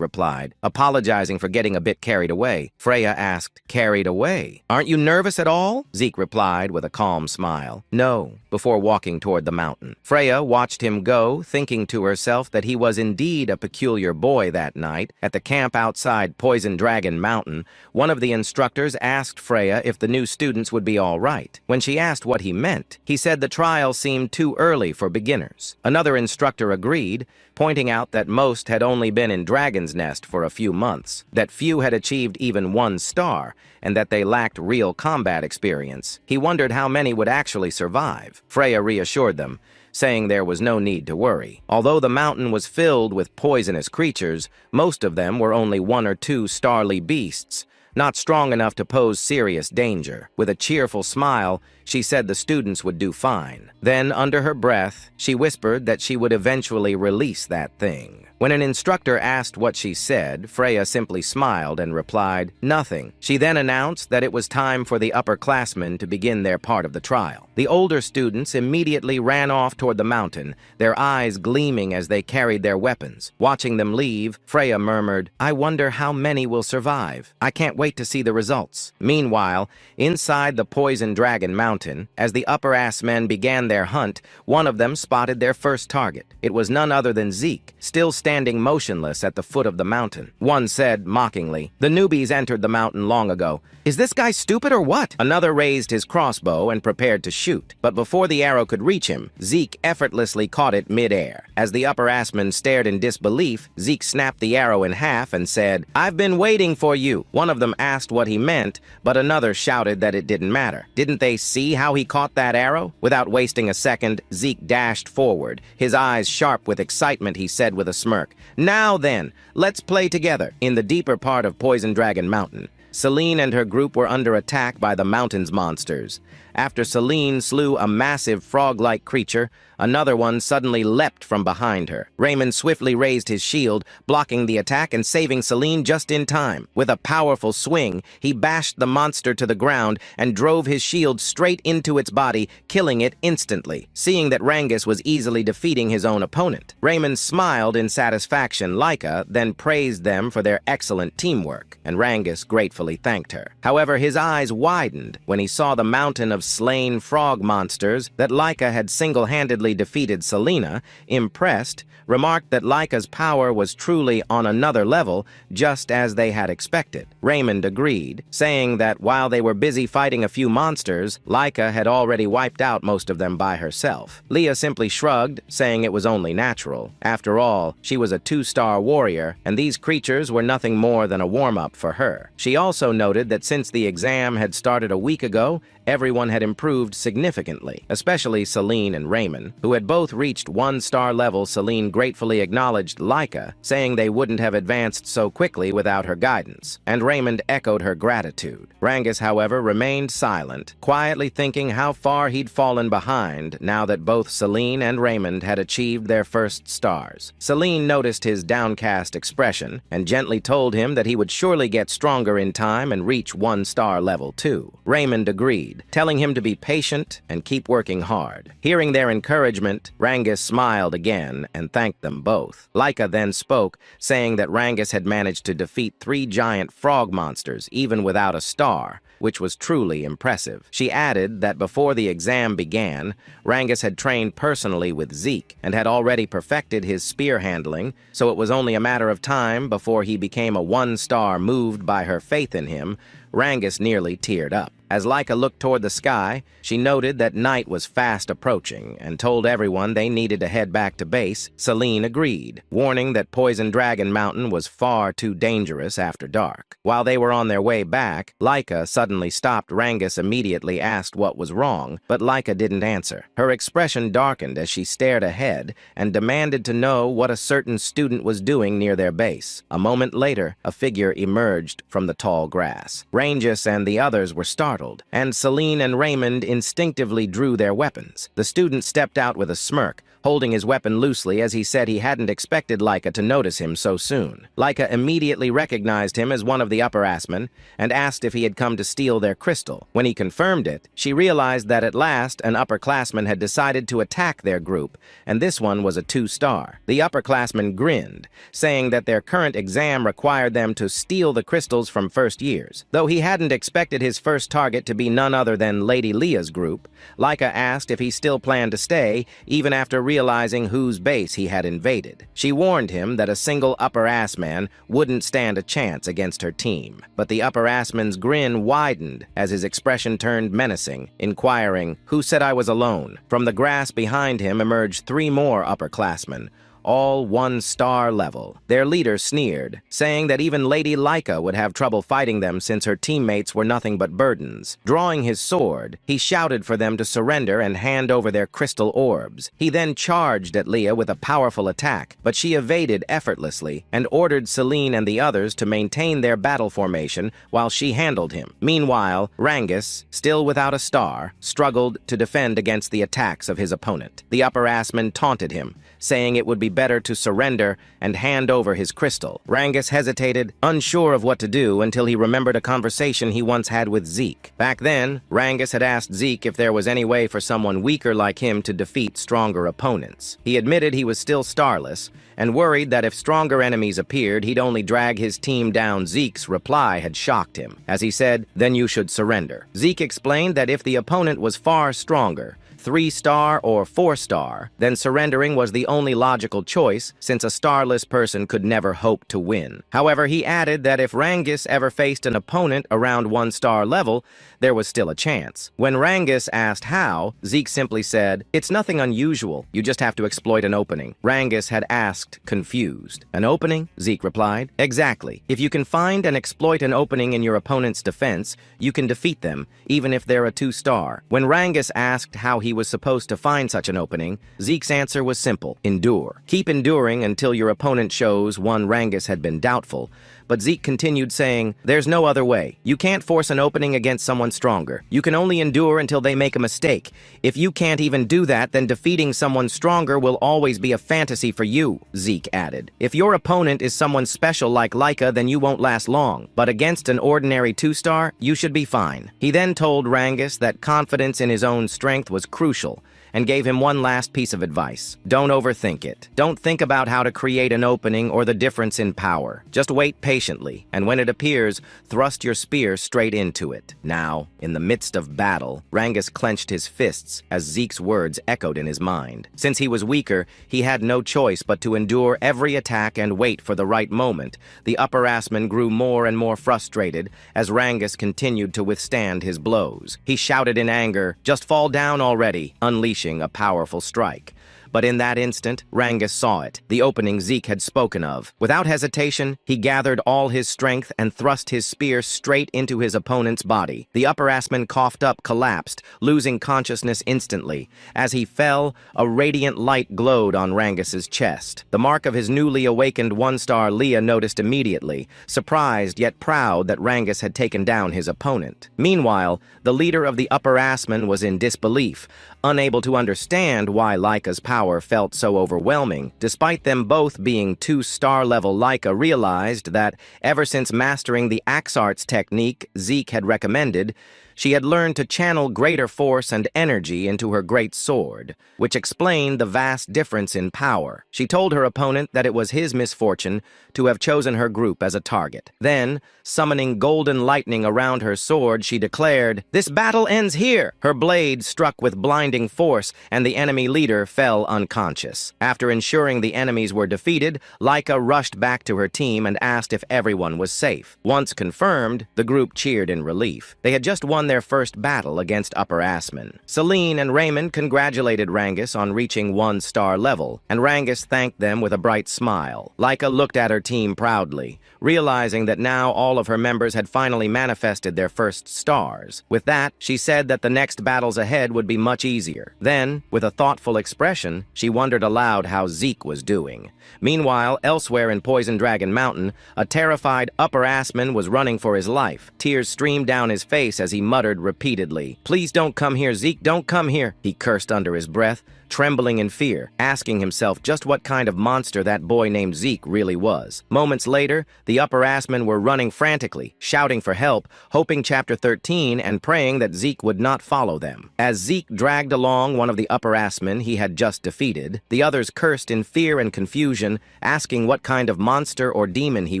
replied, apologizing for getting a bit carried away. Freya asked, "Carried away? Aren't you nervous at all?" Zeke replied with a calm smile, "No," before walking toward the mountain. Freya watched him go, thinking to herself that he was indeed a peculiar boy that night. At the camp outside Poison Dragon Dragon Mountain, one of the instructors asked Freya if the new students would be all right. When she asked what he meant, he said the trial seemed too early for beginners. Another instructor agreed, pointing out that most had only been in Dragon's Nest for a few months, that few had achieved even 1 star, and that they lacked real combat experience. He wondered how many would actually survive. Freya reassured them, saying there was no need to worry. Although the mountain was filled with poisonous creatures, most of them were only 1 or 2 starly beasts, not strong enough to pose serious danger. With a cheerful smile, she said the students would do fine. Then, under her breath, she whispered that she would eventually release that thing. When an instructor asked what she said, Freya simply smiled and replied, "Nothing." She then announced that it was time for the upperclassmen to begin their part of the trial. The older students immediately ran off toward the mountain, their eyes gleaming as they carried their weapons. Watching them leave, Freya murmured, "I wonder how many will survive. I can't wait to see the results." Meanwhile, inside the Poison Dragon Mountain, as the upper-ass men began their hunt, one of them spotted their first target. It was none other than Zeke, still standing motionless at the foot of the mountain. One said, mockingly, "The newbies entered the mountain long ago. Is this guy stupid or what?" Another raised his crossbow and prepared to shoot, but before the arrow could reach him, Zeke effortlessly caught it mid-air. As the upper-assman stared in disbelief, Zeke snapped the arrow in half and said, "I've been waiting for you." One of them asked what he meant, but another shouted that it didn't matter. Didn't they see how he caught that arrow? Without wasting a second, Zeke dashed forward. His eyes sharp with excitement, he said with a smirk, "Now then, let's play together." In the deeper part of Poison Dragon Mountain, Celine and her group were under attack by the mountain's monsters. After Celine slew a massive frog-like creature, another one suddenly leapt from behind her. Raymond swiftly raised his shield, blocking the attack and saving Celine just in time. With a powerful swing, he bashed the monster to the ground and drove his shield straight into its body, killing it instantly. Seeing that Rangus was easily defeating his own opponent, Raymond smiled in satisfaction. Laika then praised them for their excellent teamwork, and Rangus gratefully thanked her. However, his eyes widened when he saw the mountain of slain frog monsters that Laika had single-handedly defeated. Selena, impressed, remarked that Laika's power was truly on another level, just as they had expected. Raymond agreed, saying that while they were busy fighting a few monsters, Laika had already wiped out most of them by herself. Leah simply shrugged, saying it was only natural. After all, she was a 2-star warrior, and these creatures were nothing more than a warm-up for her. She also noted that since the exam had started a week ago, everyone had improved significantly, especially Celine and Raymond, who had both reached 1-star level. Celine gratefully acknowledged Laika, saying they wouldn't have advanced so quickly without her guidance, and Raymond echoed her gratitude. Rangus, however, remained silent, quietly thinking how far he'd fallen behind now that both Celine and Raymond had achieved their first stars. Celine noticed his downcast expression and gently told him that he would surely get stronger in time and reach 1-star level too. Raymond agreed, telling him to be patient and keep working hard. Hearing their encouragement, Rangus smiled again and thanked them both. Laika then spoke, saying that Rangus had managed to defeat 3 giant frog monsters, even without a star, which was truly impressive. She added that before the exam began, Rangus had trained personally with Zeke and had already perfected his spear handling, so it was only a matter of time before he became a 1-star. Moved by her faith in him, Rangus nearly teared up. As Laika looked toward the sky, she noted that night was fast approaching and told everyone they needed to head back to base. Celine agreed, warning that Poison Dragon Mountain was far too dangerous after dark. While they were on their way back, Laika suddenly stopped. Rangus immediately asked what was wrong, but Laika didn't answer. Her expression darkened as she stared ahead and demanded to know what a certain student was doing near their base. A moment later, a figure emerged from the tall grass. Rangus and the others were startled, and Celine and Raymond instinctively drew their weapons. The student stepped out with a smirk, holding his weapon loosely as he said he hadn't expected Laika to notice him so soon. Laika immediately recognized him as one of the upper-assmen and asked if he had come to steal their crystal. When he confirmed it, she realized that at last an upperclassman had decided to attack their group, and this one was a 2-star. The upperclassman grinned, saying that their current exam required them to steal the crystals from first years. Though he hadn't expected his first target target to be none other than Lady Leah's group, Laika asked if he still planned to stay, even after realizing whose base he had invaded. She warned him that a single upper-ass man wouldn't stand a chance against her team. But the upper-ass-man's grin widened as his expression turned menacing, inquiring, "Who said I was alone?" From the grass behind him emerged 3 more upperclassmen, all 1-star level. Their leader sneered, saying that even Lady Laika would have trouble fighting them since her teammates were nothing but burdens. Drawing his sword, he shouted for them to surrender and hand over their crystal orbs. He then charged at Leah with a powerful attack, but she evaded effortlessly and ordered Celine and the others to maintain their battle formation while she handled him. Meanwhile, Rangus, still without a star, struggled to defend against the attacks of his opponent. The upper-assman taunted him, saying it would be better to surrender and hand over his crystal. Rangus hesitated, unsure of what to do, until he remembered a conversation he once had with Zeke. Back then, Rangus had asked Zeke if there was any way for someone weaker like him to defeat stronger opponents. He admitted he was still starless, and worried that if stronger enemies appeared, he'd only drag his team down. Zeke's reply had shocked him, as he said, "Then you should surrender." Zeke explained that if the opponent was far stronger, 3-star or 4-star, then surrendering was the only logical choice, since a starless person could never hope to win. However, he added that if Rangus ever faced an opponent around 1-star level, there was still a chance. When Rangus asked how, Zeke simply said, "It's nothing unusual, you just have to exploit an opening." Rangus had asked, confused. "An opening?" Zeke replied. "Exactly. If you can find and exploit an opening in your opponent's defense, you can defeat them, even if they're a 2-star. When Rangus asked how he was supposed to find such an opening, Zeke's answer was simple: endure. Keep enduring until your opponent shows one. Rangus had been doubtful, but Zeke continued saying, "There's no other way. You can't force an opening against someone stronger. You can only endure until they make a mistake. If you can't even do that, then defeating someone stronger will always be a fantasy for you," Zeke added. "If your opponent is someone special like Laika, then you won't last long. But against an ordinary 2-star, you should be fine." He then told Rangus that confidence in his own strength was crucial, and gave him one last piece of advice. Don't overthink it. Don't think about how to create an opening or the difference in power. Just wait patiently, and when it appears, thrust your spear straight into it. Now, in the midst of battle, Rangus clenched his fists as Zeke's words echoed in his mind. Since he was weaker, he had no choice but to endure every attack and wait for the right moment. The upper-assman grew more and more frustrated as Rangus continued to withstand his blows. He shouted in anger, "Just fall down already," unleashing a powerful strike. But in that instant, Rangus saw it, the opening Zeke had spoken of. Without hesitation, he gathered all his strength and thrust his spear straight into his opponent's body. The upper-assman coughed up, collapsed, losing consciousness instantly. As he fell, a radiant light glowed on Rangus's chest. The mark of his newly awakened 1-star Leah noticed immediately, surprised yet proud that Rangus had taken down his opponent. Meanwhile, the leader of the upper-assman was in disbelief, unable to understand why Laika's power felt so overwhelming. Despite them both being 2-star level, Laika realized that, ever since mastering the axe arts technique Zeke had recommended, she had learned to channel greater force and energy into her great sword, which explained the vast difference in power. She told her opponent that it was his misfortune to have chosen her group as a target. Then, summoning golden lightning around her sword, she declared, "This battle ends here!" Her blade struck with blinding force, and the enemy leader fell unconscious. After ensuring the enemies were defeated, Laika rushed back to her team and asked if everyone was safe. Once confirmed, the group cheered in relief. They had just won their first battle against upper-assmen. Celine and Raymond congratulated Rangus on reaching 1-star level, and Rangus thanked them with a bright smile. Laika looked at her team proudly, realizing that now all of her members had finally manifested their first stars. With that, she said that the next battles ahead would be much easier. Then, with a thoughtful expression, she wondered aloud how Zeke was doing. Meanwhile, elsewhere in Poison Dragon Mountain, a terrified upper-assman was running for his life. Tears streamed down his face as he muttered repeatedly, "Please don't come here, Zeke, don't come here." He cursed under his breath, trembling in fear, asking himself just what kind of monster that boy named Zeke really was. Moments later, the upperclassmen were running frantically, shouting for help, hoping Chapter 13 and praying that Zeke would not follow them. As Zeke dragged along one of the upperclassmen he had just defeated, the others cursed in fear and confusion, asking what kind of monster or demon he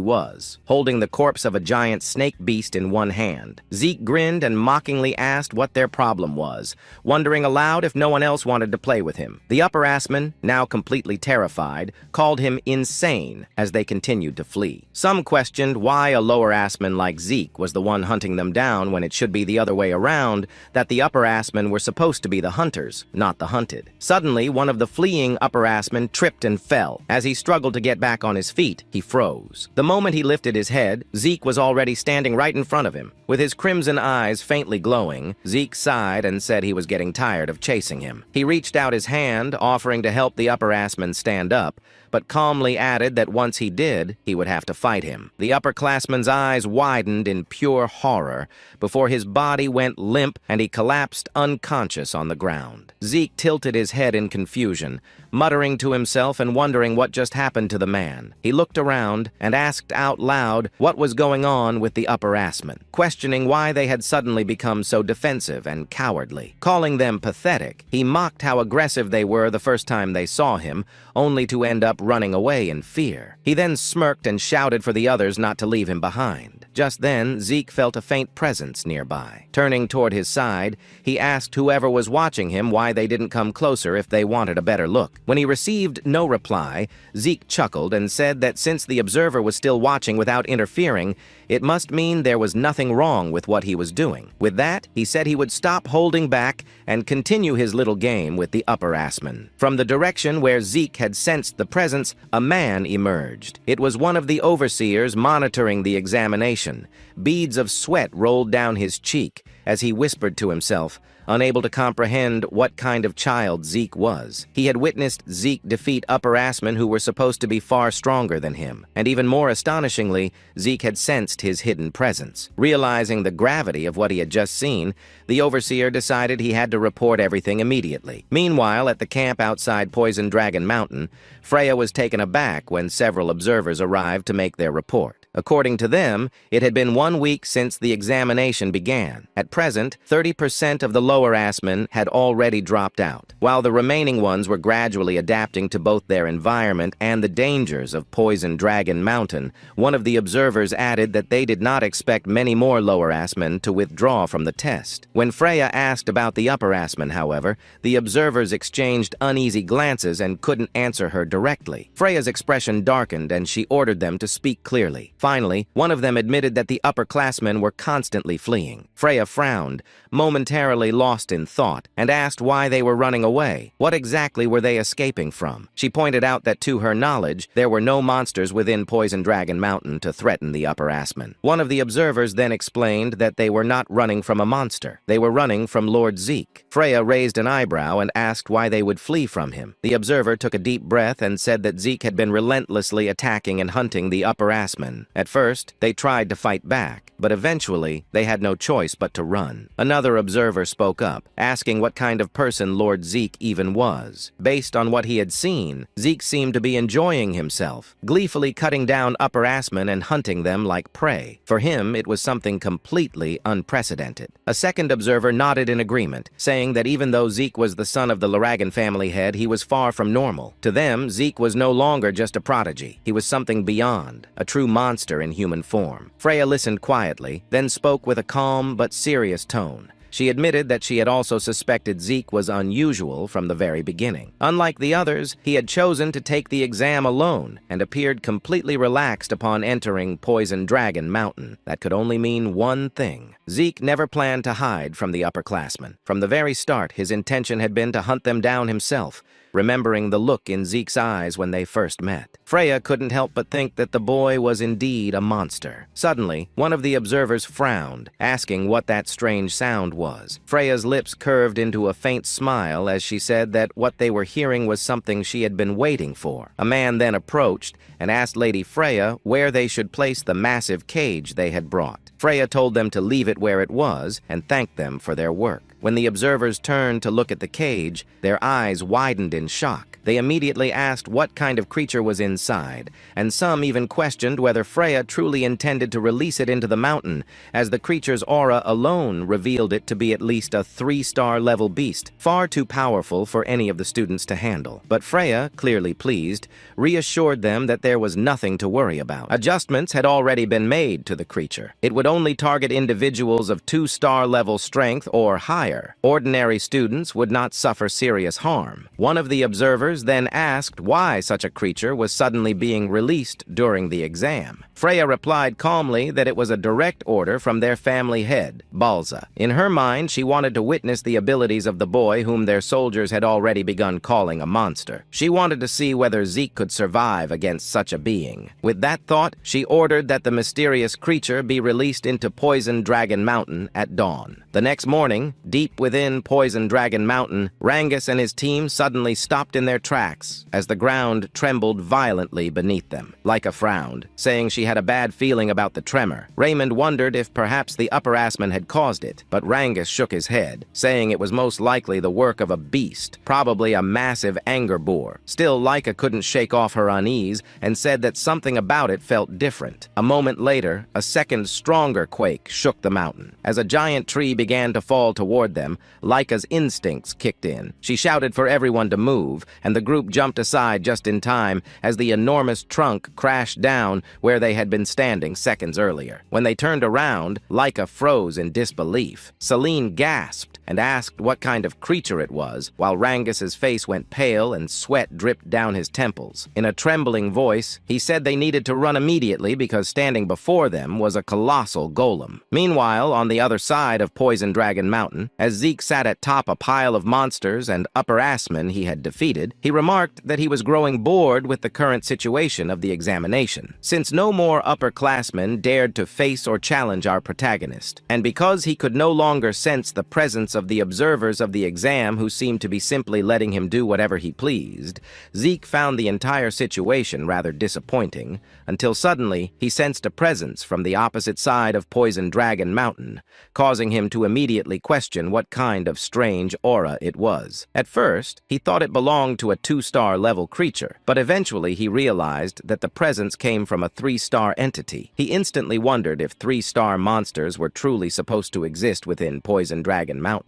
was, holding the corpse of a giant snake beast in one hand. Zeke grinned and mockingly asked what their problem was, wondering aloud if no one else wanted to play with him. The upperclassmen, now completely terrified, called him insane as they continued to flee. Some questioned why a lowerclassman like Zeke was the one hunting them down when it should be the other way around, that the upperclassmen were supposed to be the hunters, not the hunted. Suddenly, one of the fleeing upperclassmen tripped and fell. As he struggled to get back on his feet, he froze. The moment he lifted his head, Zeke was already standing right in front of him. With his crimson eyes faintly glowing, Zeke sighed and said he was getting tired of chasing him. He reached out his hand, offering to help the upperclassman stand up, but calmly added that once he did, he would have to fight him. The upperclassman's eyes widened in pure horror before his body went limp and he collapsed unconscious on the ground. Zeke tilted his head in confusion, muttering to himself and wondering what just happened to the man. He looked around and asked out loud what was going on with the upperclassmen, questioning why they had suddenly become so defensive and cowardly. Calling them pathetic, he mocked how aggressive they were the first time they saw him, only to end up running away in fear. He then smirked and shouted for the others not to leave him behind. Just then, Zeke felt a faint presence nearby. Turning toward his side, he asked whoever was watching him why they didn't come closer if they wanted a better look. When he received no reply, Zeke chuckled and said that since the observer was still watching without interfering, it must mean there was nothing wrong with what he was doing. With that, he said he would stop holding back and continue his little game with the upperclassmen. From the direction where Zeke had sensed the presence, a man emerged. It was one of the overseers monitoring the examination. Beads of sweat rolled down his cheek as he whispered to himself, unable to comprehend what kind of child Zeke was. He had witnessed Zeke defeat upperclassmen who were supposed to be far stronger than him, and even more astonishingly, Zeke had sensed his hidden presence. Realizing the gravity of what he had just seen, the overseer decided he had to report everything immediately. Meanwhile, at the camp outside Poison Dragon Mountain, Freya was taken aback when several observers arrived to make their report. According to them, it had been 1 week since the examination began. At present, 30% of the lowerclassmen had already dropped out, while the remaining ones were gradually adapting to both their environment and the dangers of Poison Dragon Mountain. One of the observers added that they did not expect many more lowerclassmen to withdraw from the test. When Freya asked about the upperclassmen, however, the observers exchanged uneasy glances and couldn't answer her directly. Freya's expression darkened and she ordered them to speak clearly. Finally, one of them admitted that the upperclassmen were constantly fleeing. Freya frowned, momentarily lost in thought, and asked why they were running away. What exactly were they escaping from? She pointed out that to her knowledge, there were no monsters within Poison Dragon Mountain to threaten the upperclassmen. One of the observers then explained that they were not running from a monster. They were running from Lord Zeke. Freya raised an eyebrow and asked why they would flee from him. The observer took a deep breath and said that Zeke had been relentlessly attacking and hunting the upperclassmen. At first, they tried to fight back, but eventually, they had no choice but to run. Another observer spoke up, asking what kind of person Lord Zeke even was. Based on what he had seen, Zeke seemed to be enjoying himself, gleefully cutting down upperclassmen and hunting them like prey. For him, it was something completely unprecedented. A second observer nodded in agreement, saying that even though Zeke was the son of the Laragan family head, he was far from normal. To them, Zeke was no longer just a prodigy. He was something beyond, a true monster in human form. Freya listened quietly, then spoke with a calm but serious tone. She admitted that she had also suspected Zeke was unusual from the very beginning. Unlike the others, he had chosen to take the exam alone and appeared completely relaxed upon entering Poison Dragon Mountain. That could only mean one thing. Zeke never planned to hide from the upperclassmen. From the very start, his intention had been to hunt them down himself. remembering the look in Zeke's eyes when they first met. Freya couldn't help but think that the boy was indeed a monster. Suddenly, one of the observers frowned, asking what that strange sound was. Freya's lips curved into a faint smile as she said that what they were hearing was something she had been waiting for. A man then approached and asked Lady Freya where they should place the massive cage they had brought. Freya told them to leave it where it was and thanked them for their work. When the observers turned to look at the cage, their eyes widened in shock. They immediately asked what kind of creature was inside, and some even questioned whether Freya truly intended to release it into the mountain, as the creature's aura alone revealed it to be at least a 3-star level beast, far too powerful for any of the students to handle. But Freya, clearly pleased, reassured them that there was nothing to worry about. Adjustments had already been made to the creature. It would only target individuals of 2-star level strength or higher. Ordinary students would not suffer serious harm. One of the observers then asked why such a creature was suddenly being released during the exam. Freya replied calmly that it was a direct order from their family head, Balza. In her mind, she wanted to witness the abilities of the boy whom their soldiers had already begun calling a monster. She wanted to see whether Zeke could survive against such a being. With that thought, she ordered that the mysterious creature be released into Poison Dragon Mountain at dawn. The next morning, deep within Poison Dragon Mountain, Rangus and his team suddenly stopped in their tracks as the ground trembled violently beneath them. Lyca frowned, saying she had a bad feeling about the tremor. Raymond wondered if perhaps the upperclassmen had caused it, but Rangus shook his head, saying it was most likely the work of a beast, probably a massive anger boar. Still, Lyca couldn't shake off her unease and said that something about it felt different. A moment later, a second stronger quake shook the mountain. As a giant tree began to fall toward them, Lyca's instincts kicked in. She shouted for everyone to move, and the group jumped aside just in time as the enormous trunk crashed down where they had been standing seconds earlier. When they turned around, Lyca froze in disbelief. Celine gasped and asked what kind of creature it was, while Rangus's face went pale and sweat dripped down his temples. In a trembling voice, he said they needed to run immediately because standing before them was a colossal golem. Meanwhile, on the other side of Poison Dragon Mountain, as Zeke sat atop a pile of monsters and upperclassmen he had defeated, he remarked that he was growing bored with the current situation of the examination, since no more upperclassmen dared to face or challenge our protagonist, and because he could no longer sense the presence of the observers of the exam who seemed to be simply letting him do whatever he pleased, Zeke found the entire situation rather disappointing, until suddenly he sensed a presence from the opposite side of Poison Dragon Mountain, causing him to immediately question what kind of strange aura it was. At first, he thought it belonged to a 2-star level creature, but eventually he realized that the presence came from a 3-star entity. He instantly wondered if 3-star monsters were truly supposed to exist within Poison Dragon Mountain.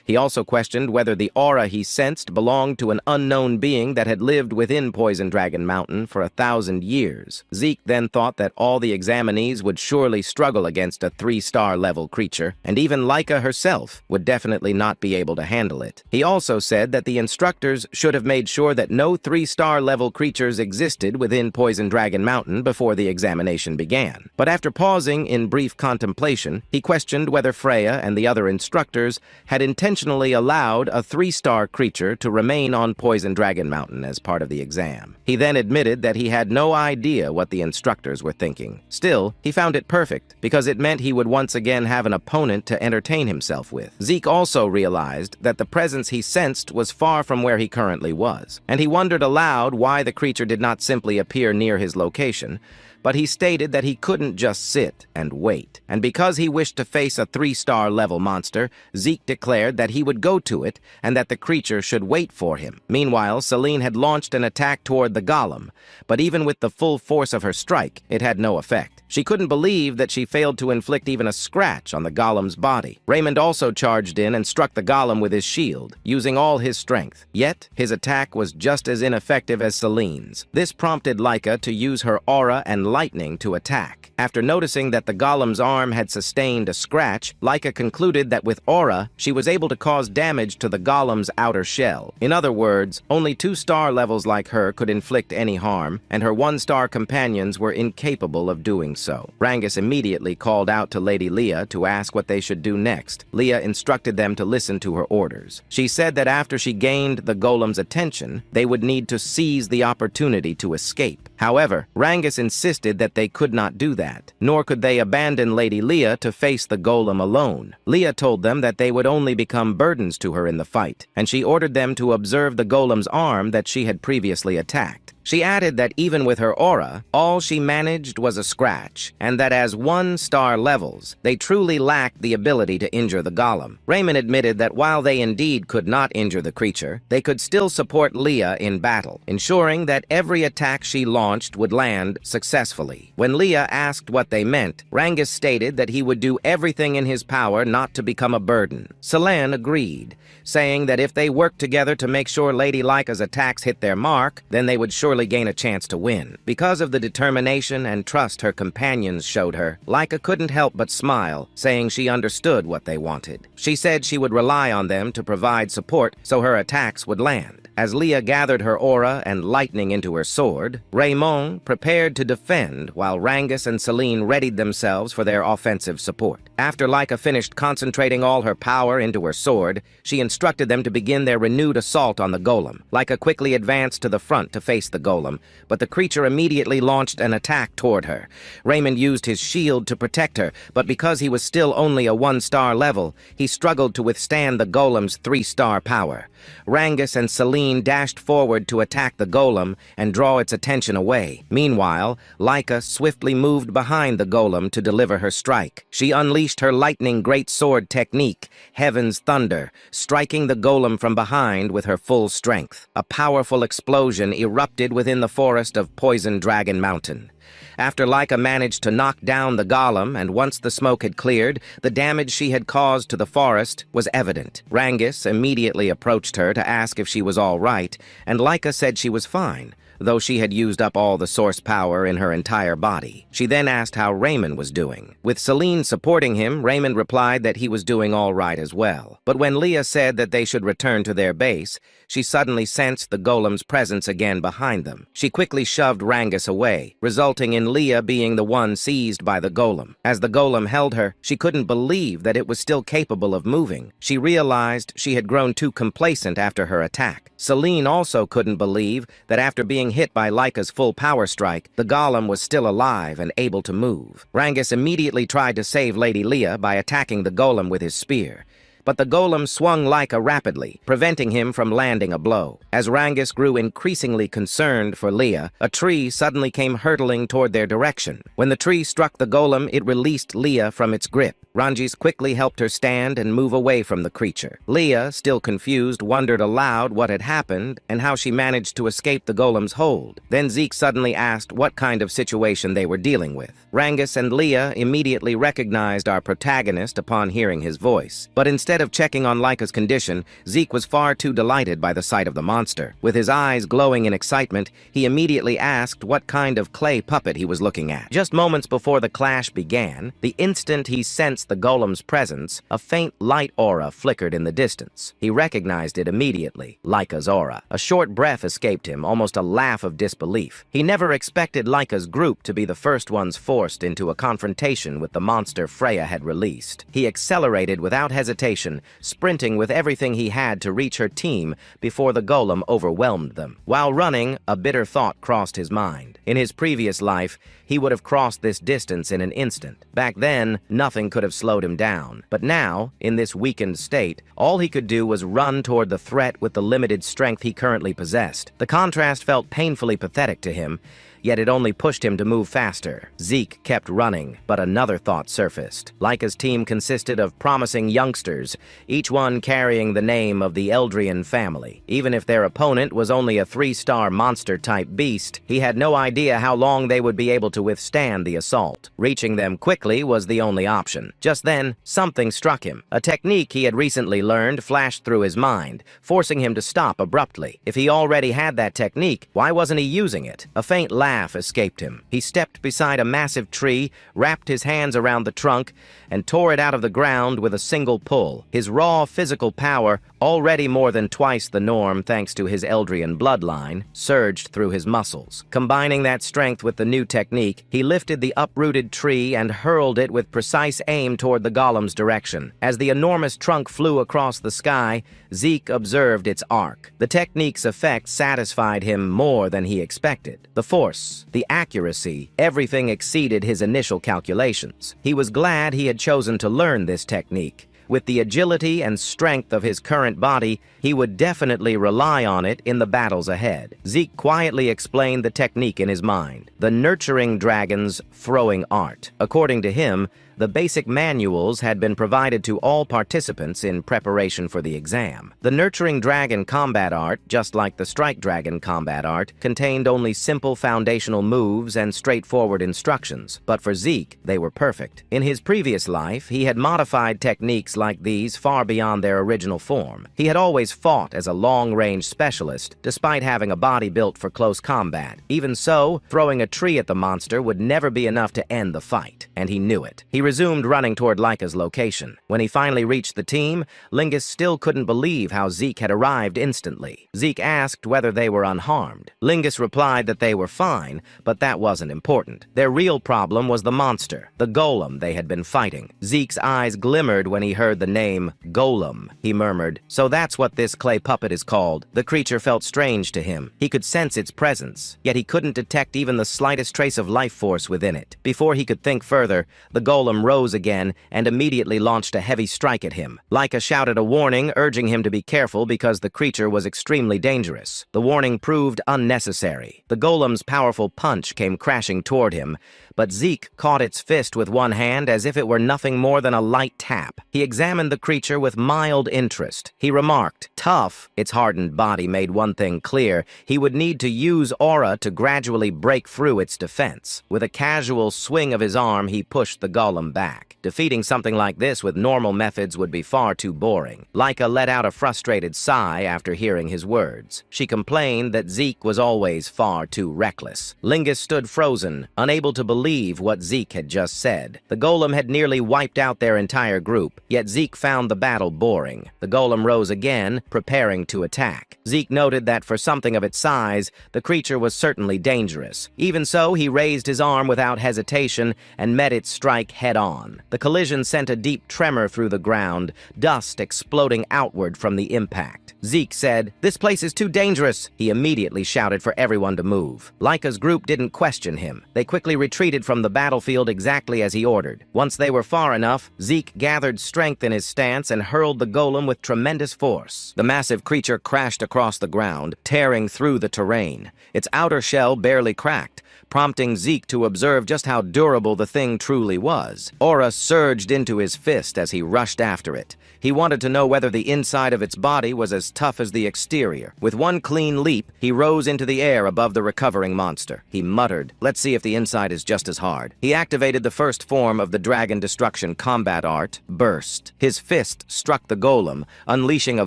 He also questioned whether the aura he sensed belonged to an unknown being that had lived within Poison Dragon Mountain for 1,000 years. Zeke then thought that all the examinees would surely struggle against a 3-star level creature, and even Lyca herself would definitely not be able to handle it. He also said that the instructors should have made sure that no 3-star level creatures existed within Poison Dragon Mountain before the examination began. But after pausing in brief contemplation, he questioned whether Freya and the other instructors had intentionally allowed a 3-star creature to remain on Poison Dragon Mountain as part of the exam. He then admitted that he had no idea what the instructors were thinking. Still, he found it perfect, because it meant he would once again have an opponent to entertain himself with. Zeke also realized that the presence he sensed was far from where he currently was, and he wondered aloud why the creature did not simply appear near his location, but he stated that he couldn't just sit and wait. And because he wished to face a 3-star level monster, Zeke declared that he would go to it and that the creature should wait for him. Meanwhile, Celine had launched an attack toward the golem, but even with the full force of her strike, it had no effect. She couldn't believe that she failed to inflict even a scratch on the golem's body. Raymond also charged in and struck the golem with his shield, using all his strength. Yet, his attack was just as ineffective as Celine's. This prompted Lyca to use her aura and lightning to attack. After noticing that the golem's arm had sustained a scratch, Laika concluded that with aura, she was able to cause damage to the golem's outer shell. In other words, only 2-star levels like her could inflict any harm, and her 1-star companions were incapable of doing so. Rangus immediately called out to Lady Leah to ask what they should do next. Leah instructed them to listen to her orders. She said that after she gained the golem's attention, they would need to seize the opportunity to escape. However, Rangus insisted that they could not do that, nor could they abandon Lady Leah to face the golem alone. Leah told them that they would only become burdens to her in the fight, and she ordered them to observe the golem's arm that she had previously attacked. She added that even with her aura, all she managed was a scratch, and that as 1-star levels, they truly lacked the ability to injure the golem. Raymond admitted that while they indeed could not injure the creature, they could still support Leah in battle, ensuring that every attack she launched would land successfully. When Leah asked what they meant, Rangus stated that he would do everything in his power not to become a burden. Selene agreed, saying that if they worked together to make sure Lady Laika's attacks hit their mark, then they would surely gain a chance to win. Because of the determination and trust her companions showed her, Laika couldn't help but smile, saying she understood what they wanted. She said she would rely on them to provide support so her attacks would land. As Leah gathered her aura and lightning into her sword, Raymond prepared to defend while Rangus and Selene readied themselves for their offensive support. After Laika finished concentrating all her power into her sword, she instructed them to begin their renewed assault on the golem. Laika quickly advanced to the front to face the golem, but the creature immediately launched an attack toward her. Raymond used his shield to protect her, but because he was still only a 1-star level, he struggled to withstand the golem's 3-star power. Rangus and Selene dashed forward to attack the golem and draw its attention away. Meanwhile, Laika swiftly moved behind the golem to deliver her strike. She unleashed her lightning greatsword technique, Heaven's Thunder, striking the golem from behind with her full strength. A powerful explosion erupted within the forest of Poison Dragon Mountain. After Laika managed to knock down the golem, and once the smoke had cleared, the damage she had caused to the forest was evident. Rangus immediately approached her to ask if she was all right, and Laika said she was fine, though she had used up all the source power in her entire body. She then asked how Raymond was doing. With Selene supporting him, Raymond replied that he was doing all right as well. But when Leah said that they should return to their base, she suddenly sensed the golem's presence again behind them. She quickly shoved Rangus away, resulting in Leah being the one seized by the golem. As the golem held her, she couldn't believe that it was still capable of moving. She realized she had grown too complacent after her attack. Selene also couldn't believe that after being hit by Laika's full power strike, the golem was still alive and able to move. Rangus immediately tried to save Lady Leah by attacking the golem with his spear. But the golem swung Laika rapidly, preventing him from landing a blow. As Rangus grew increasingly concerned for Leah, a tree suddenly came hurtling toward their direction. When the tree struck the golem, it released Leah from its grip. Rangus quickly helped her stand and move away from the creature. Leah, still confused, wondered aloud what had happened and how she managed to escape the golem's hold. Then Zeke suddenly asked what kind of situation they were dealing with. Rangus and Leah immediately recognized our protagonist upon hearing his voice. But instead of checking on Laika's condition, Zeke was far too delighted by the sight of the monster. With his eyes glowing in excitement, he immediately asked what kind of clay puppet he was looking at. Just moments before the clash began, the instant he sensed the golem's presence, a faint light aura flickered in the distance. He recognized it immediately, Laika's aura. A short breath escaped him, almost a laugh of disbelief. He never expected Laika's group to be the first ones forced into a confrontation with the monster Freya had released. He accelerated without hesitation, sprinting with everything he had to reach her team before the golem overwhelmed them. While running, a bitter thought crossed his mind. In his previous life, he would have crossed this distance in an instant. Back then, nothing could have slowed him down. But now, in this weakened state, all he could do was run toward the threat with the limited strength he currently possessed. The contrast felt painfully pathetic to him, yet it only pushed him to move faster. Zeke kept running, but another thought surfaced. Laika's team consisted of promising youngsters, each one carrying the name of the Eldrian family. Even if their opponent was only a 3-star monster-type beast, he had no idea how long they would be able to withstand the assault. Reaching them quickly was the only option. Just then, something struck him. A technique he had recently learned flashed through his mind, forcing him to stop abruptly. If he already had that technique, why wasn't he using it? A faint laugh laugh escaped him. He stepped beside a massive tree, wrapped his hands around the trunk, and tore it out of the ground with a single pull. His raw physical power, already more than twice the norm thanks to his Eldrian bloodline, surged through his muscles. Combining that strength with the new technique, he lifted the uprooted tree and hurled it with precise aim toward the golem's direction. As the enormous trunk flew across the sky, Zeke observed its arc. The technique's effect satisfied him more than he expected. The force, the accuracy, everything exceeded his initial calculations. He was glad he had chosen to learn this technique. With the agility and strength of his current body, he would definitely rely on it in the battles ahead. Zeke quietly explained the technique in his mind, the nurturing dragon's throwing art. According to him, the basic manuals had been provided to all participants in preparation for the exam. The Nurturing Dragon combat art, just like the Strike Dragon combat art, contained only simple foundational moves and straightforward instructions, but for Zeke, they were perfect. In his previous life, he had modified techniques like these far beyond their original form. He had always fought as a long-range specialist, despite having a body built for close combat. Even so, throwing a tree at the monster would never be enough to end the fight, and he knew it. He resumed running toward Laika's location. When he finally reached the team, Lingus still couldn't believe how Zeke had arrived instantly. Zeke asked whether they were unharmed. Lingus replied that they were fine, but that wasn't important. Their real problem was the monster, the golem they had been fighting. Zeke's eyes glimmered when he heard the name Golem. He murmured, "So that's what this clay puppet is called." The creature felt strange to him. He could sense its presence, yet he couldn't detect even the slightest trace of life force within it. Before he could think further, the golem rose again and immediately launched a heavy strike at him. Laika shouted a warning, urging him to be careful because the creature was extremely dangerous. The warning proved unnecessary. The golem's powerful punch came crashing toward him, but Zeke caught its fist with one hand as if it were nothing more than a light tap. He examined the creature with mild interest. He remarked, tough. Its hardened body made one thing clear. He would need to use aura to gradually break through its defense. With a casual swing of his arm, he pushed the golem back. Defeating something like this with normal methods would be far too boring. Laika let out a frustrated sigh after hearing his words. She complained that Zeke was always far too reckless. Lingus stood frozen, unable to believe what Zeke had just said. The golem had nearly wiped out their entire group, yet Zeke found the battle boring. The golem rose again, preparing to attack. Zeke noted that for something of its size, the creature was certainly dangerous. Even so, he raised his arm without hesitation and met its strike head-on. The collision sent a deep tremor through the ground, dust exploding outward from the impact. Zeke said, "This place is too dangerous." He immediately shouted for everyone to move. Laika's group didn't question him. They quickly retreated from the battlefield exactly as he ordered. Once they were far enough, Zeke gathered strength in his stance and hurled the golem with tremendous force. The massive creature crashed across the ground, tearing through the terrain. Its outer shell barely cracked, prompting Zeke to observe just how durable the thing truly was. Aura surged into his fist as he rushed after it. He wanted to know whether the inside of its body was as tough as the exterior. With one clean leap, he rose into the air above the recovering monster. He muttered, "Let's see if the inside is just as hard." He activated the first form of the Dragon Destruction combat art, Burst. His fist struck the golem, unleashing a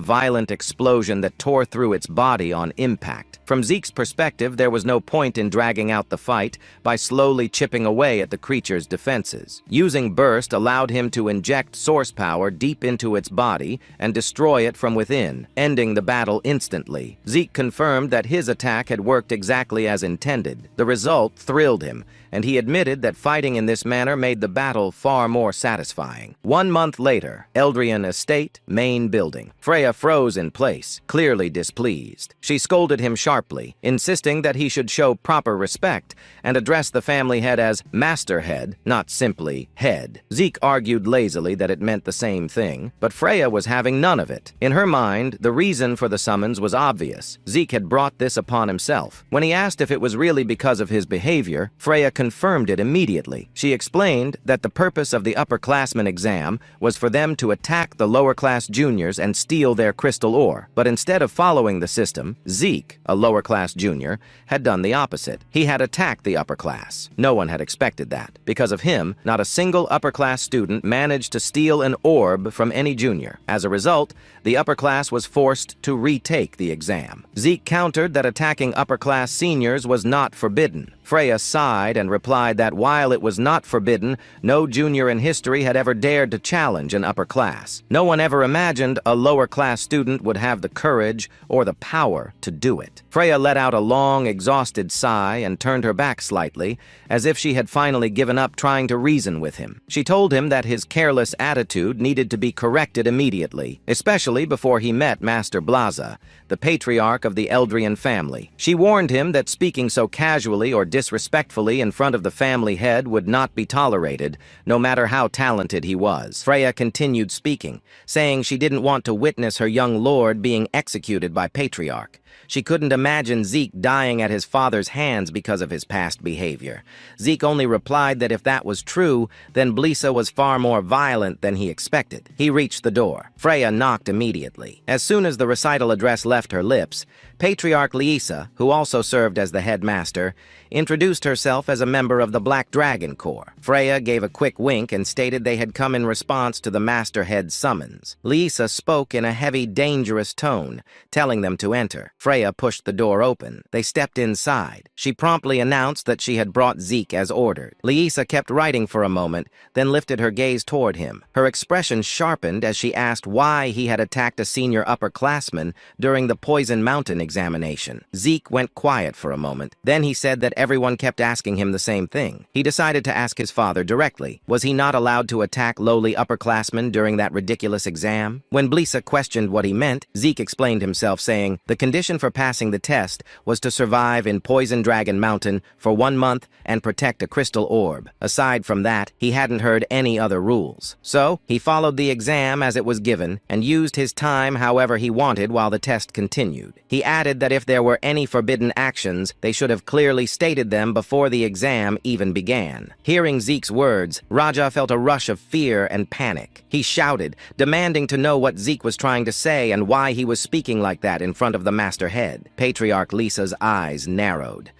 violent explosion that tore through its body on impact. From Zeke's perspective, there was no point in dragging out the fight by slowly chipping away at the creature's defenses. Using Burst allowed him to inject source power deep into its body and destroy it from within, ending the battle instantly. Zeke confirmed that his attack had worked exactly as intended. The result thrilled him, and he admitted that fighting in this manner made the battle far more satisfying. 1 month later, Eldrian Estate, main building. Freya froze in place, clearly displeased. She scolded him sharply, insisting that he should show proper respect and address the family head as Master Head, not simply Head. Zeke argued lazily that it meant the same thing, but Freya was having none of it. In her mind, the reason for the summons was obvious. Zeke had brought this upon himself. When he asked if it was really because of his behavior, Freya confirmed it immediately. She explained that the purpose of the upperclassmen exam was for them to attack the lower-class juniors and steal their crystal ore. But instead of following the system, Zeke, a lower-class junior, had done the opposite. He had attacked the upper class. No one had expected that. Because of him, not a single upper-class student managed to steal an orb from any junior. As a result, the upper class was forced to retake the exam. Zeke countered that attacking upper-class seniors was not forbidden. Freya sighed and replied that while it was not forbidden, no junior in history had ever dared to challenge an upper class. No one ever imagined a lower-class student would have the courage or the power to do it. Freya let out a long, exhausted sigh and turned her back slightly, as if she had finally given up trying to reason with him. She told him that his careless attitude needed to be corrected immediately, especially before he met Master Blaza, the patriarch of the Eldrian family. She warned him that speaking so casually or disrespectfully in front of the family head would not be tolerated, no matter how talented he was. Freya continued speaking, saying she didn't want to witness her young lord being executed by Patriarch. She couldn't imagine Zeke dying at his father's hands because of his past behavior. Zeke only replied that if that was true, then Blisa was far more violent than he expected. He reached the door. Freya knocked immediately. As soon as the recital address left her lips, Patriarch Liisa, who also served as the headmaster, introduced herself as a member of the Black Dragon Corps. Freya gave a quick wink and stated they had come in response to the Masterhead's summons. Liisa spoke in a heavy, dangerous tone, telling them to enter. Freya pushed the door open. They stepped inside. She promptly announced that she had brought Zeke as ordered. Liisa kept writing for a moment, then lifted her gaze toward him. Her expression sharpened as she asked why he had attacked a senior upperclassman during the Poison Mountain examination. Zeke went quiet for a moment. Then he said that everyone kept asking him the same thing. He decided to ask his father directly. Was he not allowed to attack lowly upperclassmen during that ridiculous exam? When Blisa questioned what he meant, Zeke explained himself, saying the condition for passing the test was to survive in Poison Dragon Mountain for 1 month and protect a crystal orb. Aside from that, he hadn't heard any other rules. So, he followed the exam as it was given and used his time however he wanted while the test continued. He added that if there were any forbidden actions, they should have clearly stated them before the exam even began. Hearing Zeke's words, Raja felt a rush of fear and panic. He shouted, demanding to know what Zeke was trying to say and why he was speaking like that in front of the Master Head. Patriarch Lisa's eyes narrowed.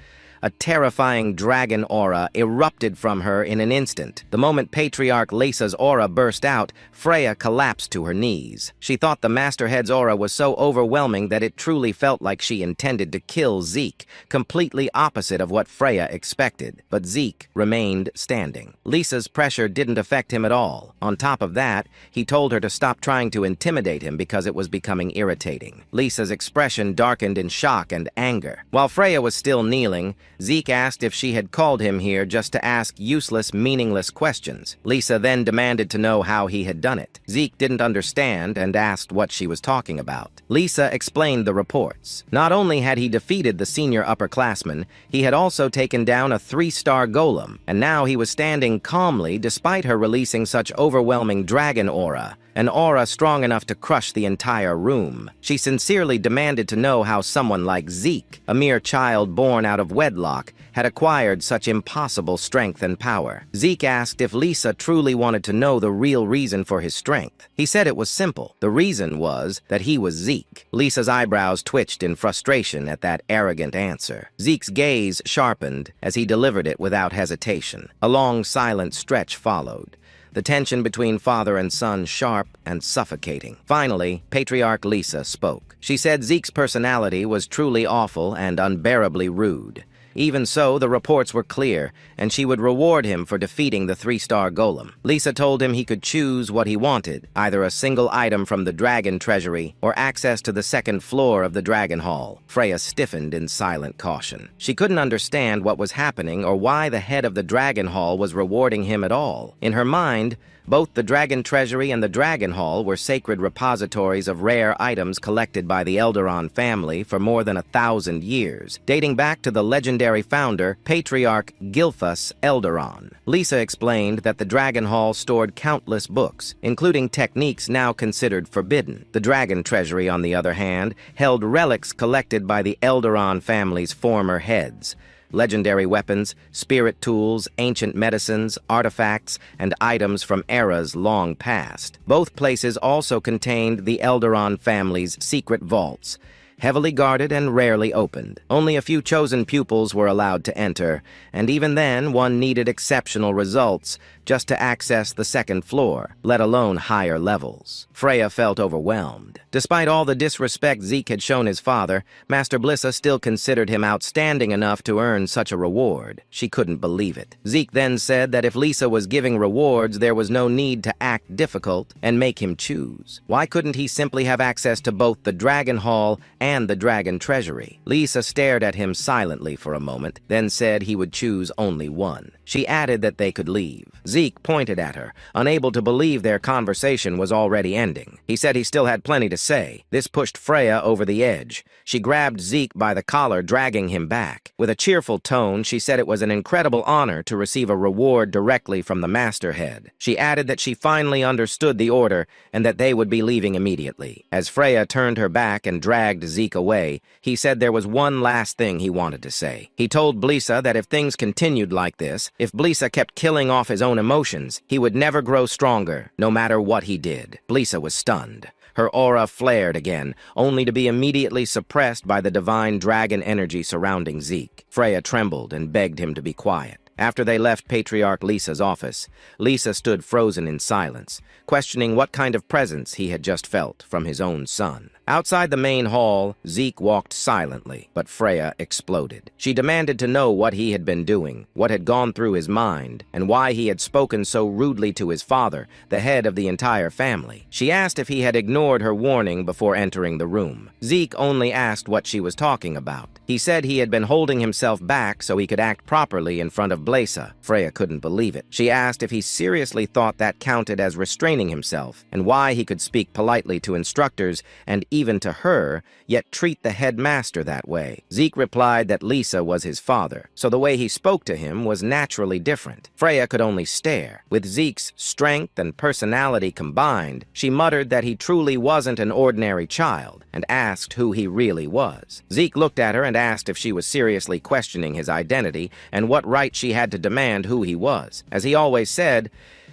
A terrifying dragon aura erupted from her in an instant. The moment Patriarch Lisa's aura burst out, Freya collapsed to her knees. She thought the Masterhead's aura was so overwhelming that it truly felt like she intended to kill Zeke, completely opposite of what Freya expected. But Zeke remained standing. Lisa's pressure didn't affect him at all. On top of that, he told her to stop trying to intimidate him because it was becoming irritating. Lisa's expression darkened in shock and anger. While Freya was still kneeling, Zeke asked if she had called him here just to ask useless, meaningless questions. Lisa then demanded to know how he had done it. Zeke didn't understand and asked what she was talking about. Lisa explained the reports. Not only had he defeated the senior upperclassman, he had also taken down a 3-star golem, and now he was standing calmly despite her releasing such overwhelming dragon aura, an aura strong enough to crush the entire room. She sincerely demanded to know how someone like Zeke, a mere child born out of wedlock, had acquired such impossible strength and power. Zeke asked if Lisa truly wanted to know the real reason for his strength. He said it was simple. The reason was that he was Zeke. Lisa's eyebrows twitched in frustration at that arrogant answer. Zeke's gaze sharpened as he delivered it without hesitation. A long, silent stretch followed. The tension between father and son sharp and suffocating. Finally, Patriarch Lisa spoke. She said Zeke's personality was truly awful and unbearably rude. Even so, the reports were clear, and she would reward him for defeating the 3-star golem. Lisa told him he could choose what he wanted, either a single item from the dragon treasury or access to the 2nd floor of the dragon hall. Freya stiffened in silent caution. She couldn't understand what was happening or why the head of the dragon hall was rewarding him at all. In her mind, both the Dragon Treasury and the Dragon Hall were sacred repositories of rare items collected by the Eldaron family for more than 1,000 years, dating back to the legendary founder, Patriarch Gilfus Eldaron. Lisa explained that the Dragon Hall stored countless books, including techniques now considered forbidden. The Dragon Treasury, on the other hand, held relics collected by the Eldaron family's former heads. Legendary weapons, spirit tools, ancient medicines, artifacts, and items from eras long past. Both places also contained the Eldaron family's secret vaults, heavily guarded and rarely opened. Only a few chosen pupils were allowed to enter, and even then one needed exceptional results just to access the second floor, let alone higher levels. Freya felt overwhelmed. Despite all the disrespect Zeke had shown his father, Master Blissa still considered him outstanding enough to earn such a reward. She couldn't believe it. Zeke then said that if Lisa was giving rewards, there was no need to act difficult and make him choose. Why couldn't he simply have access to both the Dragon Hall and the Dragon Treasury? Lisa stared at him silently for a moment, then said he would choose only one. She added that they could leave. Zeke pointed at her, unable to believe their conversation was already ending. He said he still had plenty to say. This pushed Freya over the edge. She grabbed Zeke by the collar, dragging him back. With a cheerful tone, she said it was an incredible honor to receive a reward directly from the masterhead. She added that she finally understood the order and that they would be leaving immediately. As Freya turned her back and dragged Zeke away, he said there was one last thing he wanted to say. He told Blissa that if things continued like this, if Blissa kept killing off his own emotions, he would never grow stronger, no matter what he did. Blissa was stunned. Her aura flared again, only to be immediately suppressed by the divine dragon energy surrounding Zeke. Freya trembled and begged him to be quiet. After they left Patriarch Lisa's office, Lisa stood frozen in silence, questioning what kind of presence he had just felt from his own son. Outside the main hall, Zeke walked silently, but Freya exploded. She demanded to know what he had been doing, what had gone through his mind, and why he had spoken so rudely to his father, the head of the entire family. She asked if he had ignored her warning before entering the room. Zeke only asked what she was talking about. He said he had been holding himself back so he could act properly in front of Blissa. Freya couldn't believe it. She asked if he seriously thought that counted as restraining himself, and why he could speak politely to instructors and even to her, yet treat the headmaster that way. Zeke replied that Lisa was his father, so the way he spoke to him was naturally different. Freya could only stare. With Zeke's strength and personality combined, she muttered that he truly wasn't an ordinary child, and asked who he really was. Zeke looked at her and asked if she was seriously questioning his identity and what right she had to demand who he was. As he always said,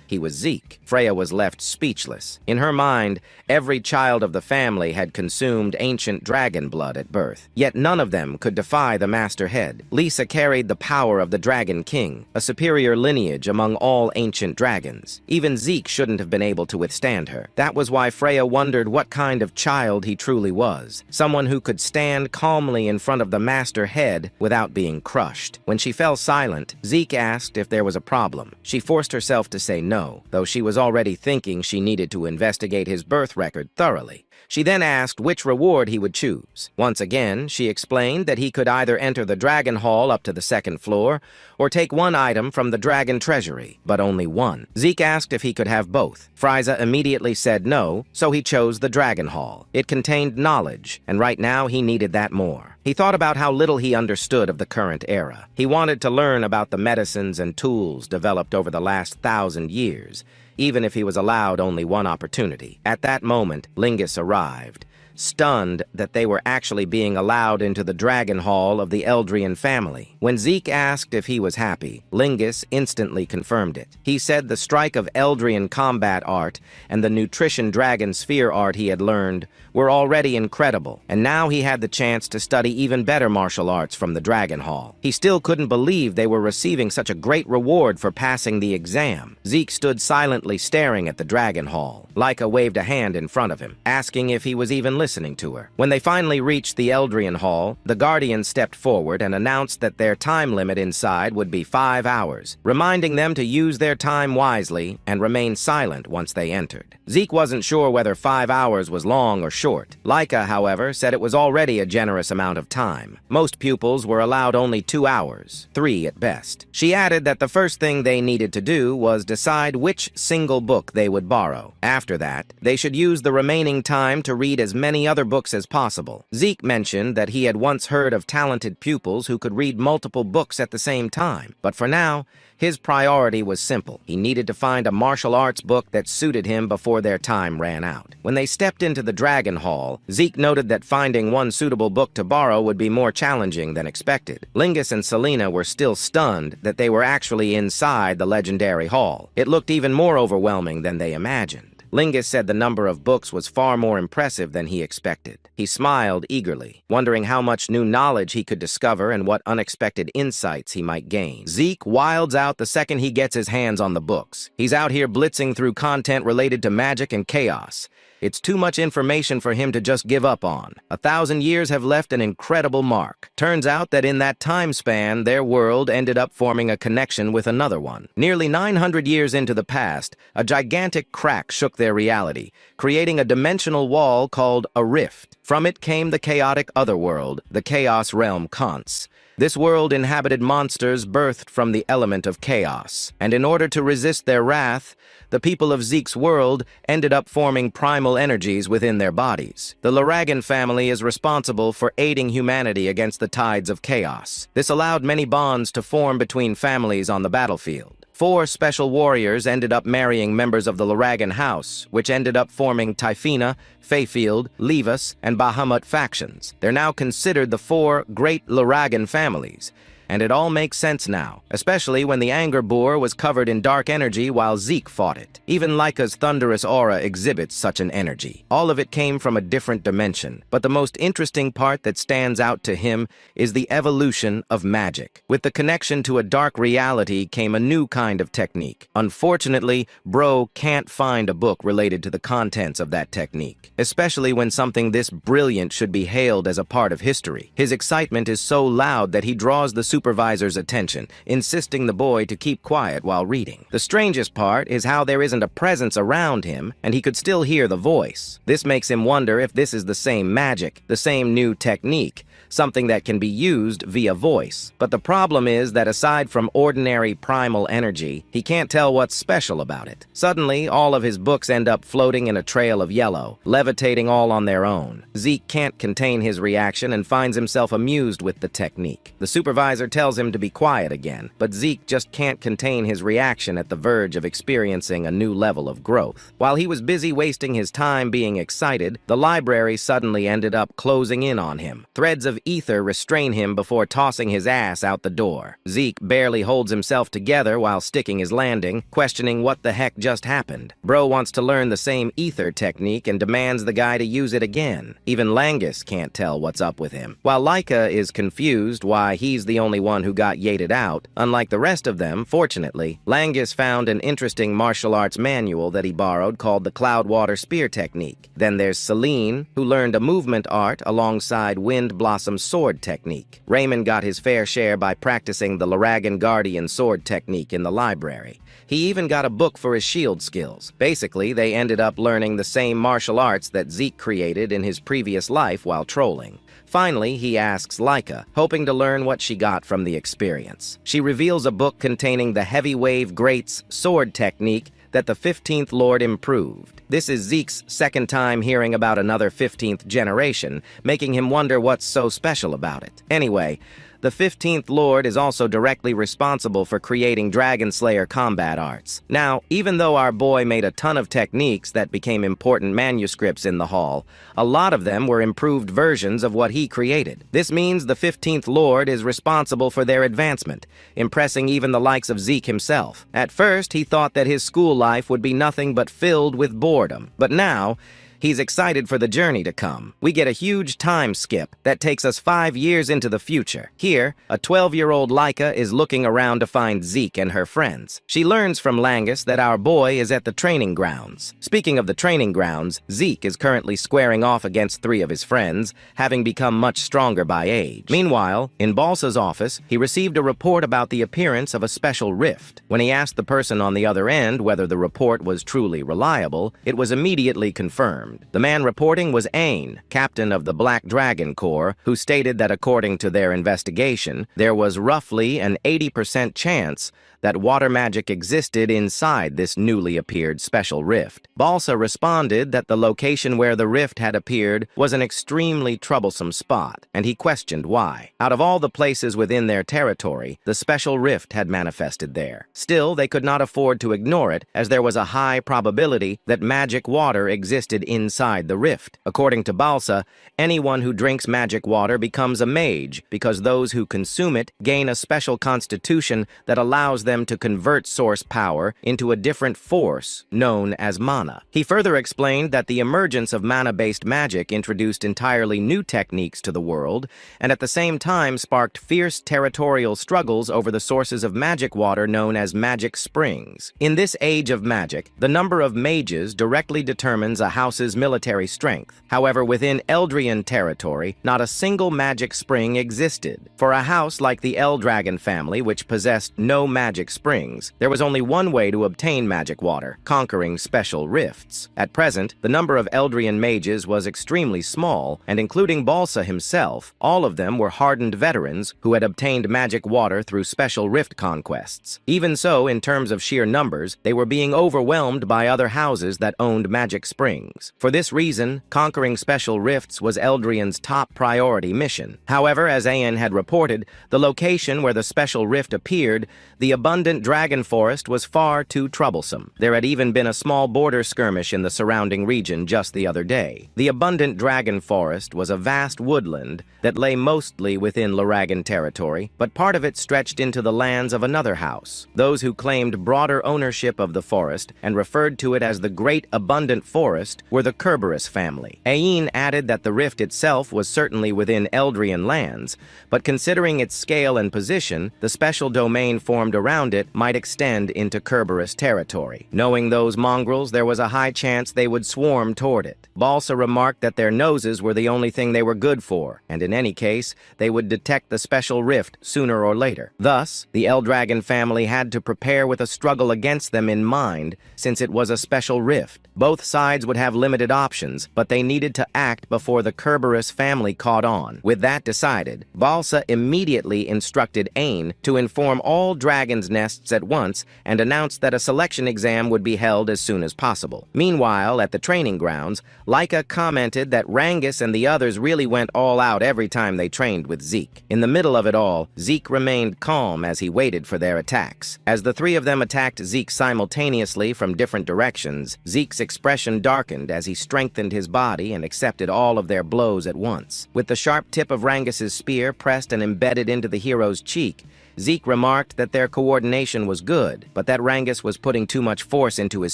he was Zeke. Freya was left speechless. In her mind, every child of the family had consumed ancient dragon blood at birth, yet none of them could defy the Masterhead. Lisa carried the power of the Dragon King, a superior lineage among all ancient dragons. Even Zeke shouldn't have been able to withstand her. That was why Freya wondered what kind of child he truly was, someone who could stand calmly in front of the Masterhead without being crushed. When she fell silent, Zeke asked if there was a problem. She forced herself to say no, though she was already thinking she needed to investigate his birth record thoroughly. She then asked which reward he would choose. Once again, she explained that he could either enter the Dragon Hall up to the second floor, or take one item from the Dragon Treasury, but only one. Zeke asked if he could have both. Frieza immediately said no, so he chose the Dragon Hall. It contained knowledge, and right now he needed that more. He thought about how little he understood of the current era. He wanted to learn about the medicines and tools developed over the last 1,000 years, even if he was allowed only one opportunity. At that moment, Lingus arrived, stunned that they were actually being allowed into the Dragon Hall of the Eldrian family. When Zeke asked if he was happy, Lingus instantly confirmed it. He said the strike of Eldrian combat art and the nutrition dragon sphere art he had learned were already incredible, and now he had the chance to study even better martial arts from the Dragon Hall. He still couldn't believe they were receiving such a great reward for passing the exam. Zeke stood silently staring at the Dragon Hall. Laika waved a hand in front of him, asking if he was even listening to her. When they finally reached the Eldrian Hall, the Guardian stepped forward and announced that their time limit inside would be 5 hours, reminding them to use their time wisely and remain silent once they entered. Zeke wasn't sure whether 5 hours was long or short. Laika, however, said it was already a generous amount of time. Most pupils were allowed only 2 hours, 3 at best. She added that the first thing they needed to do was decide which single book they would borrow. After that, they should use the remaining time to read as many other books as possible. Zeke mentioned that he had once heard of talented pupils who could read multiple books at the same time, but for now, his priority was simple. He needed to find a martial arts book that suited him before their time ran out. When they stepped into the Dragon Hall, Zeke noted that finding one suitable book to borrow would be more challenging than expected. Lingus and Selena were still stunned that they were actually inside the legendary hall. It looked even more overwhelming than they imagined. Lingus said the number of books was far more impressive than he expected. He smiled eagerly, wondering how much new knowledge he could discover and what unexpected insights he might gain. Zeke wilds out the second he gets his hands on the books. He's out here blitzing through content related to magic and chaos. It's too much information for him to just give up on. 1,000 years have left an incredible mark. Turns out that in that time span, their world ended up forming a connection with another one. Nearly 900 years into the past, a gigantic crack shook their reality, creating a dimensional wall called a rift. From it came the chaotic otherworld, the Chaos Realm Khans. This world inhabited monsters birthed from the element of chaos, and in order to resist their wrath, the people of Zeke's world ended up forming primal energies within their bodies. The Luragan family is responsible for aiding humanity against the tides of chaos. This allowed many bonds to form between families on the battlefield. 4 special warriors ended up marrying members of the Luragan house, which ended up forming Typhina, Fayfield, Levis, and Bahamut factions. They're now considered the 4 great Luragan families. And it all makes sense now, especially when the anger boar was covered in dark energy while Zeke fought it. Even Laika's thunderous aura exhibits such an energy. All of it came from a different dimension, but the most interesting part that stands out to him is the evolution of magic. With the connection to a dark reality came a new kind of technique. Unfortunately, Bro can't find a book related to the contents of that technique, especially when something this brilliant should be hailed as a part of history. His excitement is so loud that he draws the supervisor's attention, insisting the boy to keep quiet while reading. The strangest part is how there isn't a presence around him, and he could still hear the voice. This makes him wonder if this is the same magic, the same new technique, something that can be used via voice. But the problem is that aside from ordinary primal energy, he can't tell what's special about it. Suddenly, all of his books end up floating in a trail of yellow, levitating all on their own. Zeke can't contain his reaction and finds himself amused with the technique. The supervisor tells him to be quiet again, but Zeke just can't contain his reaction at the verge of experiencing a new level of growth. While he was busy wasting his time being excited, the library suddenly ended up closing in on him. Threads of ether restrain him before tossing his ass out the door. Zeke barely holds himself together while sticking his landing, questioning what the heck just happened. Bro wants to learn the same ether technique and demands the guy to use it again. Even Langus can't tell what's up with him. While Laika is confused why he's the only one who got yeeted out, unlike the rest of them, fortunately, Langus found an interesting martial arts manual that he borrowed called the Cloudwater Spear Technique. Then there's Celine, who learned a movement art alongside Wind Blossom sword technique. Raymond got his fair share by practicing the Luragan Guardian sword technique in the library. He even got a book for his shield skills. Basically, they ended up learning the same martial arts that Zeke created in his previous life while trolling. Finally, he asks Laika, hoping to learn what she got from the experience. She reveals a book containing the Heavy Wave Greats sword technique that the 15th Lord improved. This is Zeke's second time hearing about another 15th generation, making him wonder what's so special about it. Anyway, the 15th Lord is also directly responsible for creating Dragon Slayer combat arts. Now, even though our boy made a ton of techniques that became important manuscripts in the hall, a lot of them were improved versions of what he created. This means the 15th Lord is responsible for their advancement, impressing even the likes of Zeke himself. At first, he thought that his school life would be nothing but filled with boredom, but now, he's excited for the journey to come. We get a huge time skip that takes us 5 years into the future. Here, a 12-year-old Laika is looking around to find Zeke and her friends. She learns from Langus that our boy is at the training grounds. Speaking of the training grounds, Zeke is currently squaring off against 3 of his friends, having become much stronger by age. Meanwhile, in Balsa's office, he received a report about the appearance of a special rift. When he asked the person on the other end whether the report was truly reliable, it was immediately confirmed. The man reporting was Ain, captain of the Black Dragon Corps, who stated that according to their investigation, there was roughly an 80% chance that water magic existed inside this newly appeared special rift. Balsa responded that the location where the rift had appeared was an extremely troublesome spot, and he questioned why. Out of all the places within their territory, the special rift had manifested there. Still, they could not afford to ignore it, as there was a high probability that magic water existed inside the rift. According to Balsa, anyone who drinks magic water becomes a mage because those who consume it gain a special constitution that allows them to convert source power into a different force known as mana. He further explained that the emergence of mana-based magic introduced entirely new techniques to the world and at the same time sparked fierce territorial struggles over the sources of magic water known as magic springs. In this age of magic, the number of mages directly determines a house's military strength. However, within Eldrian territory, not a single magic spring existed. For a house like the Eldragon family, which possessed no magic springs, there was only one way to obtain magic water: conquering special rifts. At present, the number of Eldrian mages was extremely small, and including Balsa himself, all of them were hardened veterans who had obtained magic water through special rift conquests. Even so, in terms of sheer numbers, they were being overwhelmed by other houses that owned magic springs. For this reason, conquering special rifts was Eldrian's top priority mission. However, as Ayan had reported, the location where the special rift appeared, the abundant dragon forest, was far too troublesome. There had even been a small border skirmish in the surrounding region just the other day. The abundant dragon forest was a vast woodland that lay mostly within Laragan territory, but part of it stretched into the lands of another house. Those who claimed broader ownership of the forest and referred to it as the Great Abundant Forest were the Kerberos family. Ayin added that the rift itself was certainly within Eldrian lands, but considering its scale and position, the special domain formed around it might extend into Kerberos territory. Knowing those mongrels, there was a high chance they would swarm toward it. Balsa remarked that their noses were the only thing they were good for, and in any case, they would detect the special rift sooner or later. Thus, the Eldragon family had to prepare with a struggle against them in mind, since it was a special rift. Both sides would have limited options, but they needed to act before the Kerberos family caught on. With that decided, Balsa immediately instructed Ain to inform all dragons' nests at once and announced that a selection exam would be held as soon as possible. Meanwhile, at the training grounds, Laika commented that Rangus and the others really went all out every time they trained with Zeke. In the middle of it all, Zeke remained calm as he waited for their attacks. As the three of them attacked Zeke simultaneously from different directions, Zeke's expression darkened as he strengthened his body and accepted all of their blows at once. With the sharp tip of Rangus's spear pressed and embedded into the hero's cheek, Zeke remarked that their coordination was good, but that Rangus was putting too much force into his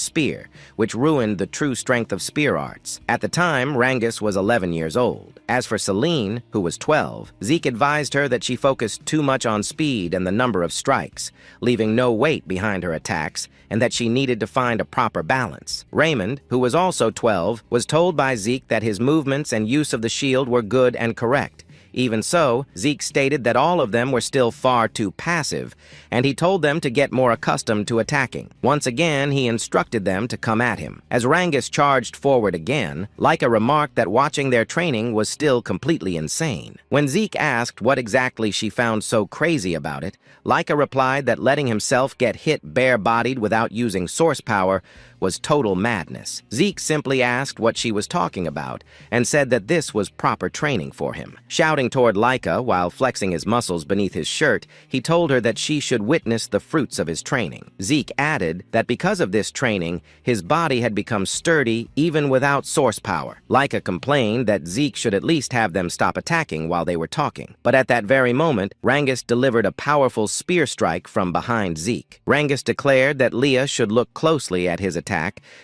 spear, which ruined the true strength of spear arts. At the time, Rangus was 11 years old. As for Celine, who was 12, Zeke advised her that she focused too much on speed and the number of strikes, leaving no weight behind her attacks, and that she needed to find a proper balance. Raymond, who was also 12, was told by Zeke that his movements and use of the shield were good and correct. Even so, Zeke stated that all of them were still far too passive, and he told them to get more accustomed to attacking. Once again, he instructed them to come at him. As Rangus charged forward again, Laika remarked that watching their training was still completely insane. When Zeke asked what exactly she found so crazy about it, Laika replied that letting himself get hit bare-bodied without using source power was total madness. Zeke simply asked what she was talking about and said that this was proper training for him. Shouting toward Laika while flexing his muscles beneath his shirt, he told her that she should witness the fruits of his training. Zeke added that because of this training, his body had become sturdy even without source power. Laika complained that Zeke should at least have them stop attacking while they were talking. But at that very moment, Rangus delivered a powerful spear strike from behind Zeke. Rangus declared that Leah should look closely at his attack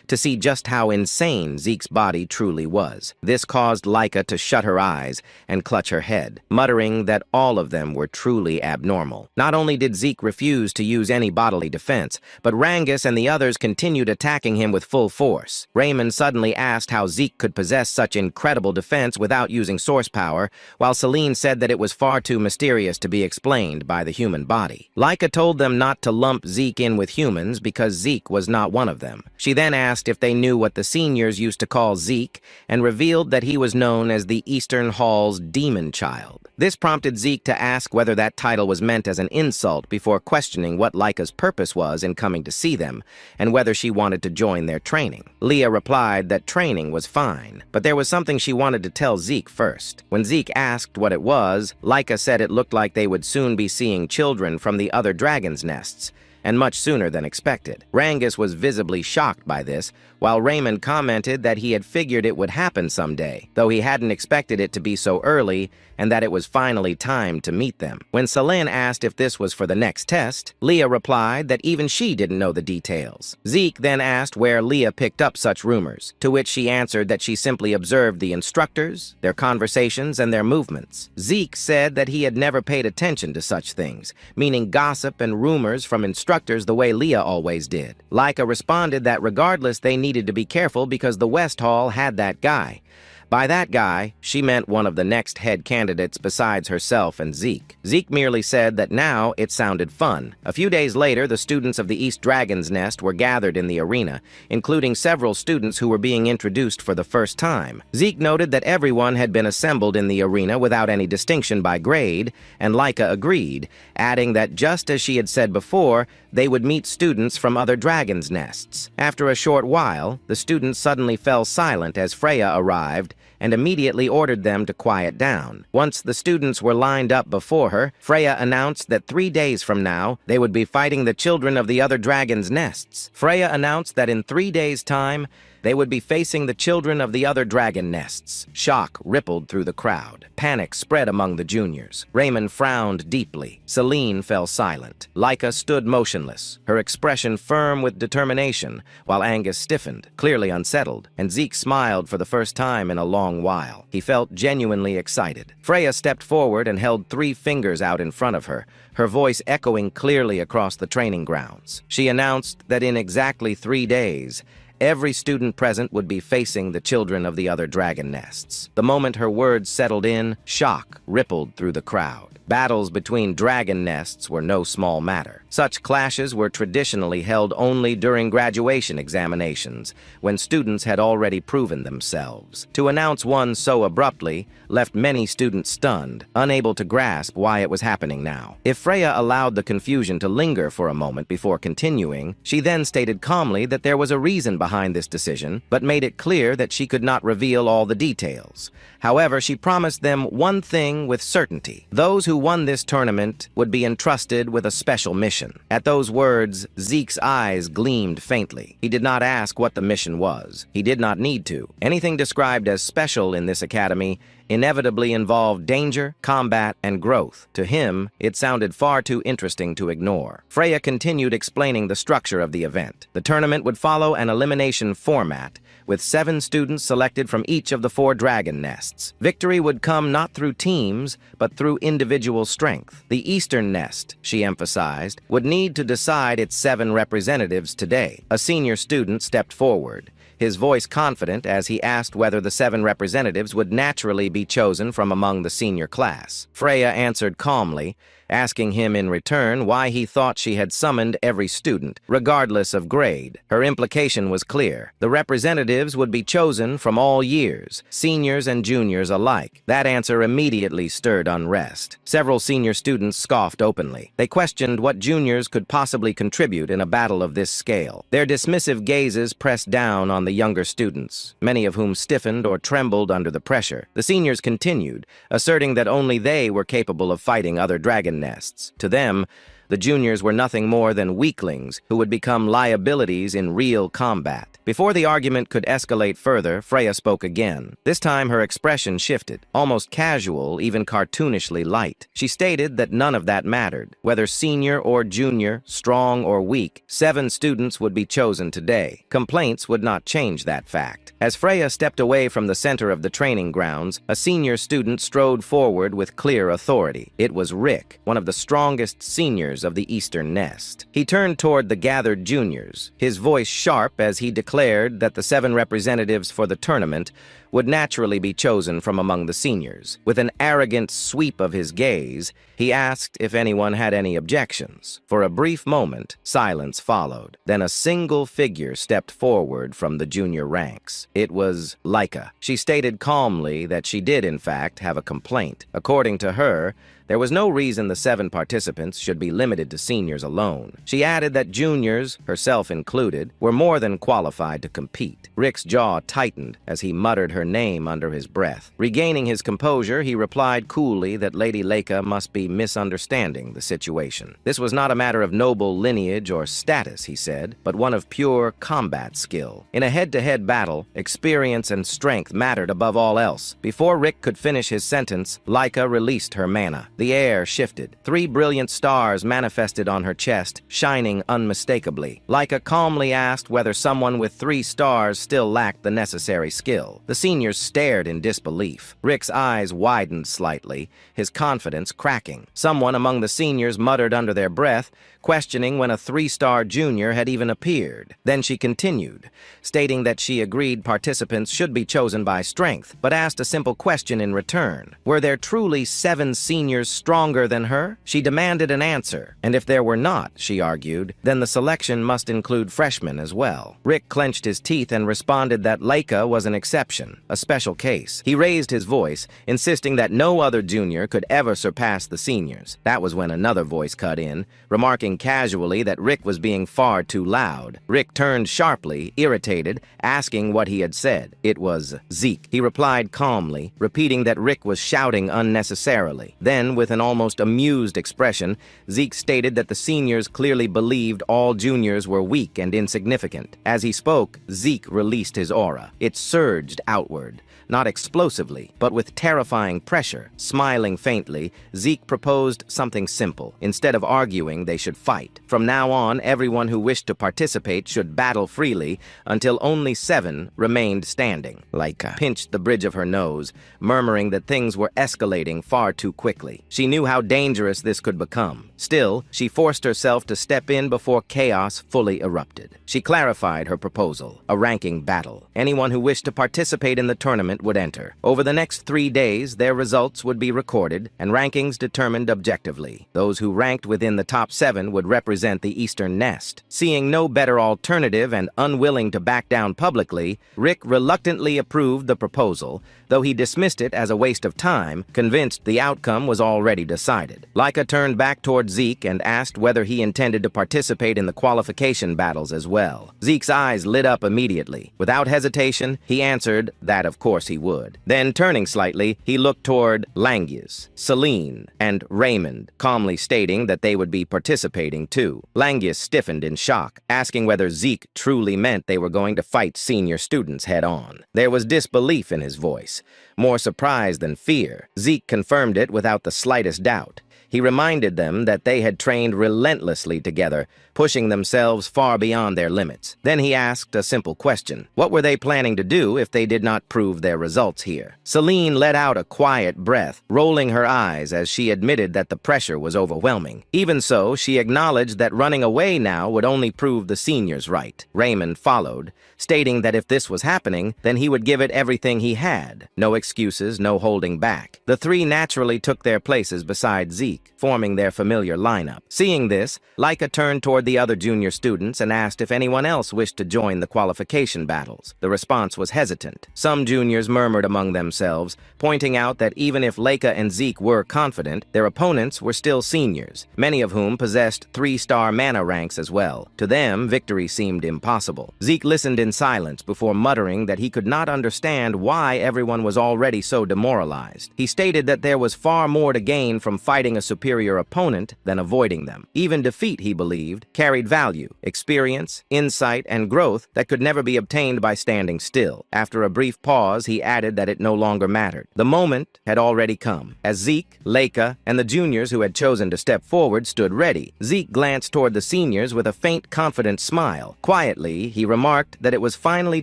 to see just how insane Zeke's body truly was. This caused Laika to shut her eyes and clutch her head, muttering that all of them were truly abnormal. Not only did Zeke refuse to use any bodily defense, but Rangus and the others continued attacking him with full force. Raymond suddenly asked how Zeke could possess such incredible defense without using source power, while Celine said that it was far too mysterious to be explained by the human body. Laika told them not to lump Zeke in with humans because Zeke was not one of them. She then asked if they knew what the seniors used to call Zeke, and revealed that he was known as the Eastern Hall's Demon Child. This prompted Zeke to ask whether that title was meant as an insult before questioning what Laika's purpose was in coming to see them, and whether she wanted to join their training. Leah replied that training was fine, but there was something she wanted to tell Zeke first. When Zeke asked what it was, Laika said it looked like they would soon be seeing children from the other dragons' nests, and much sooner than expected. Rangus was visibly shocked by this, while Raymond commented that he had figured it would happen someday, though he hadn't expected it to be so early and that it was finally time to meet them. When Celine asked if this was for the next test, Leah replied that even she didn't know the details. Zeke then asked where Leah picked up such rumors, to which she answered that she simply observed the instructors, their conversations, and their movements. Zeke said that he had never paid attention to such things, meaning gossip and rumors from instructors the way Leah always did. Laika responded that regardless they needed to be careful because the West Hall had that guy. By that guy, she meant one of the next head candidates besides herself and Zeke. Zeke merely said that now it sounded fun. A few days later, the students of the East Dragon's Nest were gathered in the arena, including several students who were being introduced for the first time. Zeke noted that everyone had been assembled in the arena without any distinction by grade, and Laika agreed, adding that just as she had said before, they would meet students from other dragon's nests. After a short while, the students suddenly fell silent as Freya arrived and immediately ordered them to quiet down. Once the students were lined up before her, Freya announced that 3 days from now, they would be fighting the children of the other dragon's nests. Freya announced that in 3 days' time, they would be facing the children of the other dragon nests. Shock rippled through the crowd. Panic spread among the juniors. Raymond frowned deeply. Celine fell silent. Laika stood motionless, her expression firm with determination, while Angus stiffened, clearly unsettled, and Zeke smiled for the first time in a long while. He felt genuinely excited. Freya stepped forward and held 3 fingers out in front of her, her voice echoing clearly across the training grounds. She announced that in exactly 3 days, every student present would be facing the children of the other dragon nests. The moment her words settled in, shock rippled through the crowd. Battles between dragon nests were no small matter. Such clashes were traditionally held only during graduation examinations, when students had already proven themselves. To announce one so abruptly left many students stunned, unable to grasp why it was happening now. If Freya allowed the confusion to linger for a moment before continuing, she then stated calmly that there was a reason behind this decision, but made it clear that she could not reveal all the details. However, she promised them one thing with certainty. Those who won this tournament would be entrusted with a special mission. At those words, Zeke's eyes gleamed faintly. He did not ask what the mission was. He did not need to. Anything described as special in this academy inevitably involved danger, combat, and growth. To him, it sounded far too interesting to ignore. Freya continued explaining the structure of the event. The tournament would follow an elimination format, with 7 students selected from each of the 4 dragon nests. Victory would come not through teams, but through individual strength. The Eastern Nest, she emphasized, would need to decide its 7 representatives today. A senior student stepped forward, his voice confident as he asked whether the 7 representatives would naturally be chosen from among the senior class. Freya answered calmly, asking him in return why he thought she had summoned every student, regardless of grade. Her implication was clear. The representatives would be chosen from all years, seniors and juniors alike. That answer immediately stirred unrest. Several senior students scoffed openly. They questioned what juniors could possibly contribute in a battle of this scale. Their dismissive gazes pressed down on the younger students, many of whom stiffened or trembled under the pressure. The seniors continued, asserting that only they were capable of fighting other dragon nests. To them, the juniors were nothing more than weaklings who would become liabilities in real combat. Before the argument could escalate further, Freya spoke again. This time her expression shifted, almost casual, even cartoonishly light. She stated that none of that mattered. Whether senior or junior, strong or weak, 7 students would be chosen today. Complaints would not change that fact. As Freya stepped away from the center of the training grounds, a senior student strode forward with clear authority. It was Rick, one of the strongest seniors of the Eastern Nest. He turned toward the gathered juniors, his voice sharp as he declared that the 7 representatives for the tournament would naturally be chosen from among the seniors. With an arrogant sweep of his gaze, he asked if anyone had any objections. For a brief moment, silence followed. Then a single figure stepped forward from the junior ranks. It was Laika. She stated calmly that she did, in fact, have a complaint. According to her, there was no reason the 7 participants should be limited to seniors alone. She added that juniors, herself included, were more than qualified to compete. Rick's jaw tightened as he muttered her her name under his breath. Regaining his composure, he replied coolly that Lady Leica must be misunderstanding the situation. This was not a matter of noble lineage or status, he said, but one of pure combat skill. In a head-to-head battle, experience and strength mattered above all else. Before Rick could finish his sentence, Leica released her mana. The air shifted. 3 brilliant stars manifested on her chest, shining unmistakably. Leica calmly asked whether someone with 3 stars still lacked the necessary skill. The seniors stared in disbelief. Rick's eyes widened slightly, his confidence cracking. Someone among the seniors muttered under their breath, questioning when a 3-star junior had even appeared. Then she continued, stating that she agreed participants should be chosen by strength, but asked a simple question in return. Were there truly 7 seniors stronger than her? She demanded an answer, and if there were not, she argued, then the selection must include freshmen as well. Rick clenched his teeth and responded that Leica was an exception, a special case. He raised his voice, insisting that no other junior could ever surpass the seniors. That was when another voice cut in, remarking casually that Rick was being far too loud. Rick turned sharply, irritated, asking what he had said. It was Zeke. He replied calmly, repeating that Rick was shouting unnecessarily. Then, with an almost amused expression, Zeke stated that the seniors clearly believed all juniors were weak and insignificant. As he spoke, Zeke released his aura. It surged outward. Not explosively, but with terrifying pressure. Smiling faintly, Zeke proposed something simple. Instead of arguing, they should fight. From now on, everyone who wished to participate should battle freely until only 7 remained standing. Leica pinched the bridge of her nose, murmuring that things were escalating far too quickly. She knew how dangerous this could become. Still, she forced herself to step in before chaos fully erupted. She clarified her proposal, a ranking battle. Anyone who wished to participate in the tournament would enter. Over the next 3 days, their results would be recorded and rankings determined objectively. Those who ranked within the top 7 would represent the Eastern Nest. Seeing no better alternative and unwilling to back down publicly, Rick reluctantly approved the proposal, though he dismissed it as a waste of time, convinced the outcome was already decided. Leica turned back toward Zeke and asked whether he intended to participate in the qualification battles as well. Zeke's eyes lit up immediately. Without hesitation, he answered that of course he would. Then, turning slightly, he looked toward Langius, Celine, and Raymond, calmly stating that they would be participating too. Langius stiffened in shock, asking whether Zeke truly meant they were going to fight senior students head-on. There was disbelief in his voice, more surprise than fear. Zeke confirmed it without the slightest doubt. He reminded them that they had trained relentlessly together, pushing themselves far beyond their limits. Then he asked a simple question. What were they planning to do if they did not prove their results here? Celine let out a quiet breath, rolling her eyes as she admitted that the pressure was overwhelming. Even so, she acknowledged that running away now would only prove the seniors right. Raymond followed, stating that if this was happening, then he would give it everything he had. No excuses, no holding back. The 3 naturally took their places beside Zeke, forming their familiar lineup. Seeing this, Leica turned toward the other junior students and asked if anyone else wished to join the qualification battles. The response was hesitant. Some juniors murmured among themselves, pointing out that even if Leica and Zeke were confident, their opponents were still seniors, many of whom possessed 3-star mana ranks as well. To them, victory seemed impossible. Zeke listened in silence before muttering that he could not understand why everyone was already so demoralized. He stated that there was far more to gain from fighting a superior opponent than avoiding them. Even defeat, he believed, carried value, experience, insight, and growth that could never be obtained by standing still. After a brief pause, he added that it no longer mattered. The moment had already come. As Zeke, Leica, and the juniors who had chosen to step forward stood ready, Zeke glanced toward the seniors with a faint, confident smile. Quietly, he remarked that it was finally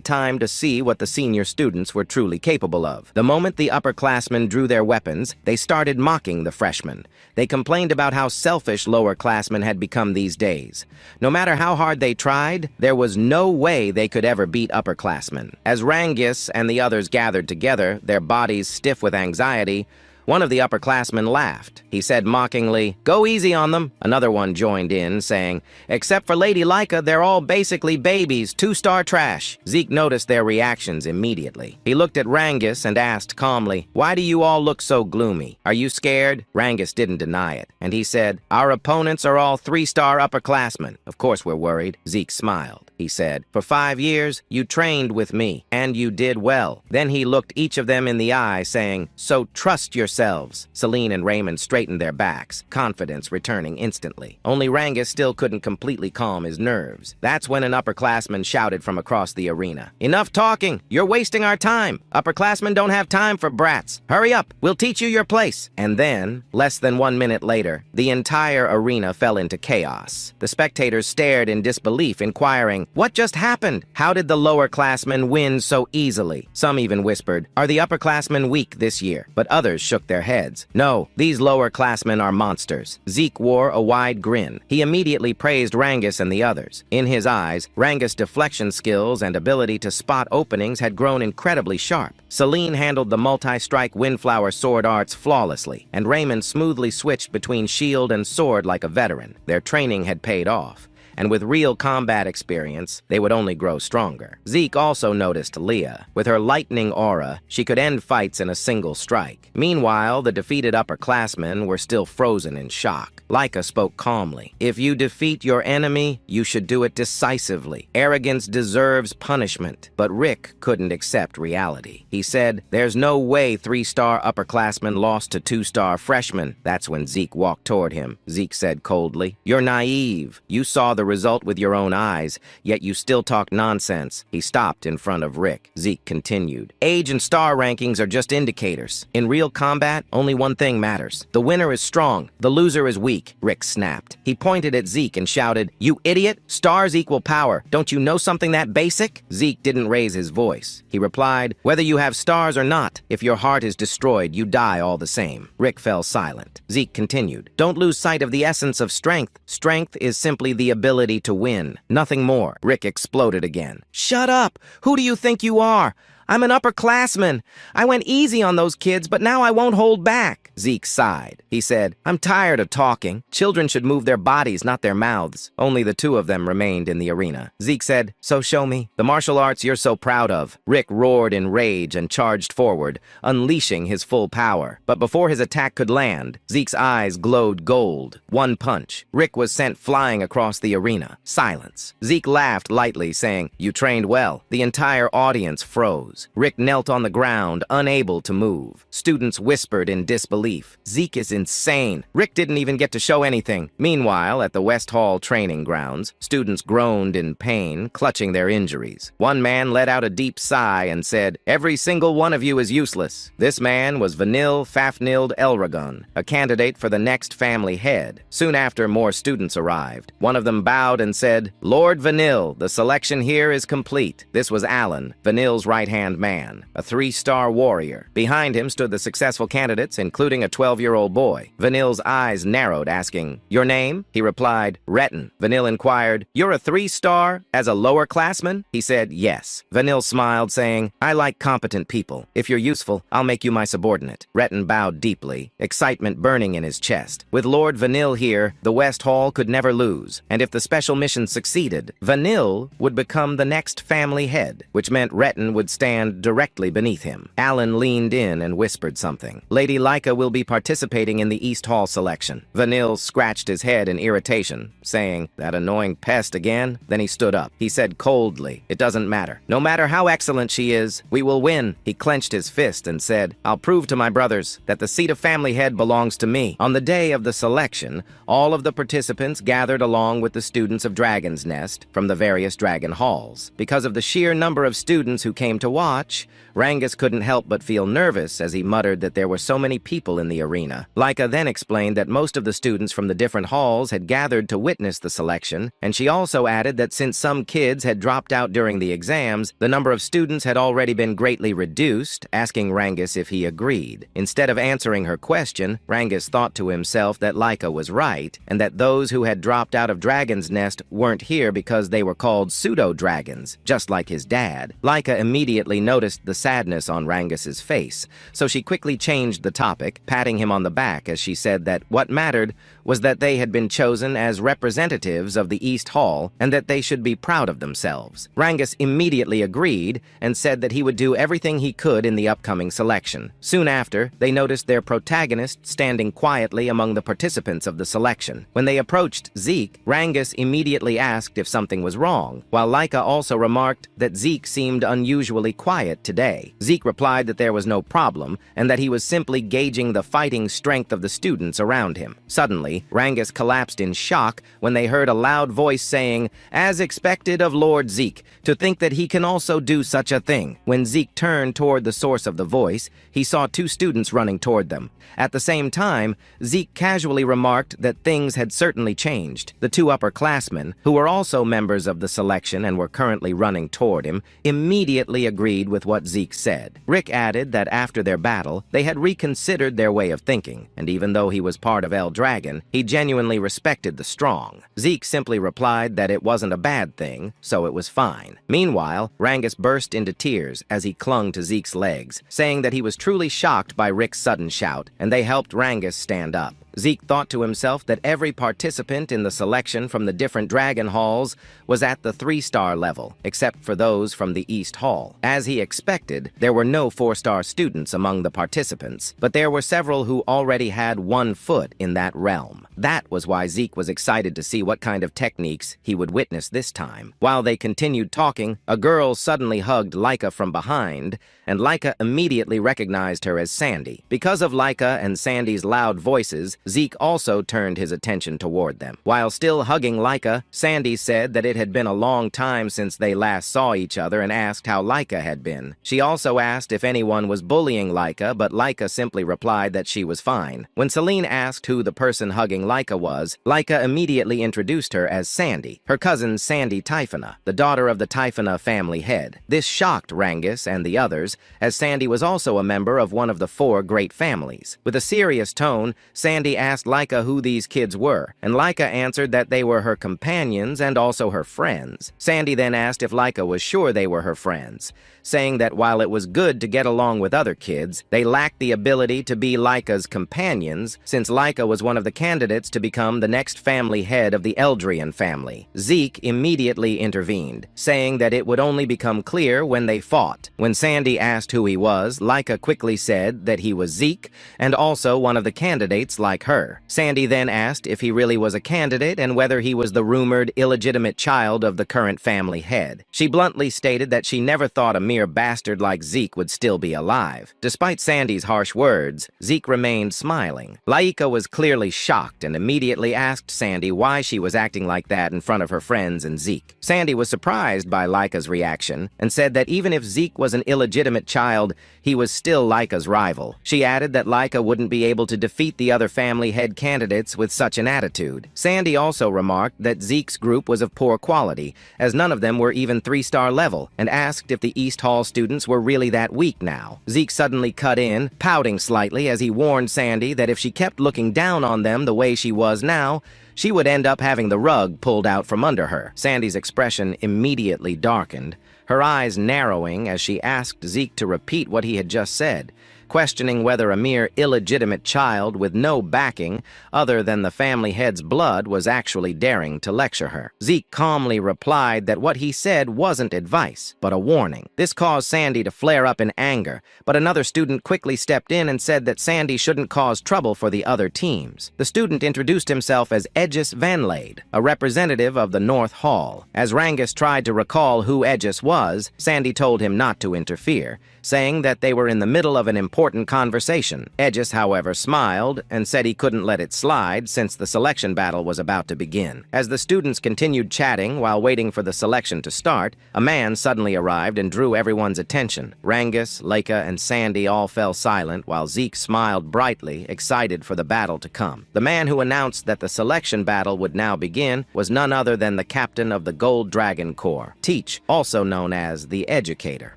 time to see what the senior students were truly capable of. The moment the upperclassmen drew their weapons, they started mocking the freshmen. They complained about how selfish lowerclassmen had become these days. No matter how hard they tried, there was no way they could ever beat upperclassmen. As Rangus and the others gathered together, their bodies stiff with anxiety, One of the upperclassmen laughed. He said mockingly, "Go easy on them." Another one joined in, saying, "Except for Lady Laika, they're all basically babies, two-star trash." Zeke noticed their reactions immediately. He looked at Rangus and asked calmly, "Why do you all look so gloomy? Are you scared?" Rangus didn't deny it, and he said, "Our opponents are all three-star upperclassmen. Of course we're worried." Zeke smiled. He said, "For 5 years, you trained with me, and you did well." Then he looked each of them in the eye, saying, "So trust yourselves." Celine and Raymond straightened their backs, confidence returning instantly. Only Rangus still couldn't completely calm his nerves. That's when an upperclassman shouted from across the arena, "Enough talking! You're wasting our time! Upperclassmen don't have time for brats! Hurry up! We'll teach you your place!" And then, less than 1 minute later, the entire arena fell into chaos. The spectators stared in disbelief, inquiring, "What just happened? How did the lower classmen win so easily?" Some even whispered, "Are the upperclassmen weak this year?" But others shook their heads. "No, these lower classmen are monsters." Zeke wore a wide grin. He immediately praised Rangus and the others. In his eyes, Rangus' deflection skills and ability to spot openings had grown incredibly sharp. Celine handled the multi-strike Windflower sword arts flawlessly, and Raymond smoothly switched between shield and sword like a veteran. Their training had paid off, and with real combat experience, they would only grow stronger. Zeke also noticed Leah. With her lightning aura, she could end fights in a single strike. Meanwhile, the defeated upperclassmen were still frozen in shock. Laika spoke calmly. "If you defeat your enemy, you should do it decisively. Arrogance deserves punishment." But Rick couldn't accept reality. He said, "There's no way 3-star upperclassmen lost to 2-star freshmen." That's when Zeke walked toward him. Zeke said coldly, "You're naive. You saw the result with your own eyes, yet you still talk nonsense." He stopped in front of Rick. Zeke continued, "Age and star rankings are just indicators. In real combat, only one thing matters. The winner is strong, the loser is weak." Rick snapped. He pointed at Zeke and shouted, "You idiot! Stars equal power. Don't you know something that basic?" Zeke didn't raise his voice. He replied, "Whether you have stars or not, if your heart is destroyed, you die all the same." Rick fell silent. Zeke continued, "Don't lose sight of the essence of strength. Strength is simply the ability to win, nothing more." Rick exploded again. "Shut up! Who do you think you are? I'm an upperclassman. I went easy on those kids, but now I won't hold back." Zeke sighed. He said, "I'm tired of talking. Children should move their bodies, not their mouths." Only the two of them remained in the arena. Zeke said, "So show me the martial arts you're so proud of." Rick roared in rage and charged forward, unleashing his full power. But before his attack could land, Zeke's eyes glowed gold. One punch. Rick was sent flying across the arena. Silence. Zeke laughed lightly, saying, "You trained well." The entire audience froze. Rick knelt on the ground, unable to move. Students whispered in disbelief, "Zeke is insane." Rick didn't even get to show anything. Meanwhile, at the West Hall training grounds, students groaned in pain, clutching their injuries. One man let out a deep sigh and said, "Every single one of you is useless." This man was Vanil Fafnilde Elragon, a candidate for the next family head. Soon after, more students arrived. One of them bowed and said, "Lord Vanil, the selection here is complete." This was Alan, Vanil's right-hand man, a 3-star warrior. Behind him stood the successful candidates, including a 12-year-old boy. Vanil's eyes narrowed, asking, "Your name?" He replied, "Retin." Vanil inquired, "You're a 3-star as a lower classman?" He said, "Yes." Vanil smiled, saying, "I like competent people. If you're useful, I'll make you my subordinate." Retin bowed deeply, excitement burning in his chest. With Lord Vanil here, the West Hall could never lose, and if the special mission succeeded, Vanil would become the next family head, which meant Retin would stand directly beneath him. Alan leaned in and whispered something. "Lady Laika will be participating in the East Hall selection." Vanil scratched his head in irritation, saying, "That annoying pest again?" Then he stood up. He said coldly, "It doesn't matter. No matter how excellent she is, we will win." He clenched his fist and said, "I'll prove to my brothers that the seat of family head belongs to me." On the day of the selection, all of the participants gathered along with the students of Dragon's Nest from the various dragon halls. Because of the sheer number of students who came to watch, Rangus couldn't help but feel nervous as he muttered that there were so many people in the arena. Laika then explained that most of the students from the different halls had gathered to witness the selection, and she also added that since some kids had dropped out during the exams, the number of students had already been greatly reduced, asking Rangus if he agreed. Instead of answering her question, Rangus thought to himself that Laika was right, and that those who had dropped out of Dragon's Nest weren't here because they were called pseudo-dragons, just like his dad. Laika immediately immediately noticed the sadness on Rangus's face, so she quickly changed the topic, patting him on the back as she said that what mattered was that they had been chosen as representatives of the East Hall and that they should be proud of themselves. Rangus immediately agreed and said that he would do everything he could in the upcoming selection. Soon after, they noticed their protagonist standing quietly among the participants of the selection. When they approached Zeke, Rangus immediately asked if something was wrong, while Laika also remarked that Zeke seemed unusually quiet today. Zeke replied that there was no problem and that he was simply gauging the fighting strength of the students around him. Suddenly, Rangus collapsed in shock when they heard a loud voice saying, "As expected of Lord Zeke, to think that he can also do such a thing." When Zeke turned toward the source of the voice, he saw two students running toward them. At the same time, Zeke casually remarked that things had certainly changed. The two upperclassmen, who were also members of the selection and were currently running toward him, immediately agreed with what Zeke said. Rick added that after their battle, they had reconsidered their way of thinking, and even though he was part of El Dragon, he genuinely respected the strong. Zeke simply replied that it wasn't a bad thing, so it was fine. Meanwhile, Rangus burst into tears as he clung to Zeke's legs, saying that he was truly shocked by Rick's sudden shout, and they helped Rangus stand up. Zeke thought to himself that every participant in the selection from the different dragon halls was at the 3-star level, except for those from the East Hall. As he expected, there were no 4-star students among the participants, but there were several who already had 1 foot in that realm. That was why Zeke was excited to see what kind of techniques he would witness this time. While they continued talking, a girl suddenly hugged Laika from behind, and Laika immediately recognized her as Sandy. Because of Laika and Sandy's loud voices, Zeke also turned his attention toward them. While still hugging Laika, Sandy said that it had been a long time since they last saw each other and asked how Laika had been. She also asked if anyone was bullying Laika, but Laika simply replied that she was fine. When Celine asked who the person hugging Laika was, Laika immediately introduced her as Sandy, her cousin Sandy Typhona, the daughter of the Typhona family head. This shocked Rangus and the others, as Sandy was also a member of one of the 4 great families. With a serious tone, Sandy asked Laika who these kids were, and Laika answered that they were her companions and also her friends. Sandy then asked if Laika was sure they were her friends, saying that while it was good to get along with other kids, they lacked the ability to be Laika's companions, since Laika was one of the candidates to become the next family head of the Eldrian family. Zeke immediately intervened, saying that it would only become clear when they fought. When Sandy asked who he was, Laika quickly said that he was Zeke, and also one of the candidates like her. Sandy then asked if he really was a candidate and whether he was the rumored illegitimate child of the current family head. She bluntly stated that she never thought a mere bastard like Zeke would still be alive. Despite Sandy's harsh words, Zeke remained smiling. Laika was clearly shocked and immediately asked Sandy why she was acting like that in front of her friends and Zeke. Sandy was surprised by Laika's reaction and said that even if Zeke was an illegitimate child, he was still Laika's rival. She added that Laika wouldn't be able to defeat the other family head candidates with such an attitude. Sandy also remarked that Zeke's group was of poor quality, as none of them were even 3-star level, and asked if the East Hall students were really that weak now. Zeke suddenly cut in, pouting slightly as he warned Sandy that if she kept looking down on them the way she was now, she would end up having the rug pulled out from under her. Sandy's expression immediately darkened, her eyes narrowing as she asked Zeke to repeat what he had just said, questioning whether a mere illegitimate child with no backing other than the family head's blood was actually daring to lecture her. Zeke calmly replied that what he said wasn't advice, but a warning. This caused Sandy to flare up in anger, but another student quickly stepped in and said that Sandy shouldn't cause trouble for the other teams. The student introduced himself as Aegis Vanlade, a representative of the North Hall. As Rangus tried to recall who Aegis was, Sandy told him not to interfere, saying that they were in the middle of an important conversation. Aegis, however, smiled and said he couldn't let it slide since the selection battle was about to begin. As the students continued chatting while waiting for the selection to start, a man suddenly arrived and drew everyone's attention. Rangus, Laika, and Sandy all fell silent while Zeke smiled brightly, excited for the battle to come. The man who announced that the selection battle would now begin was none other than the captain of the Gold Dragon Corps, Teach, also known as the Educator.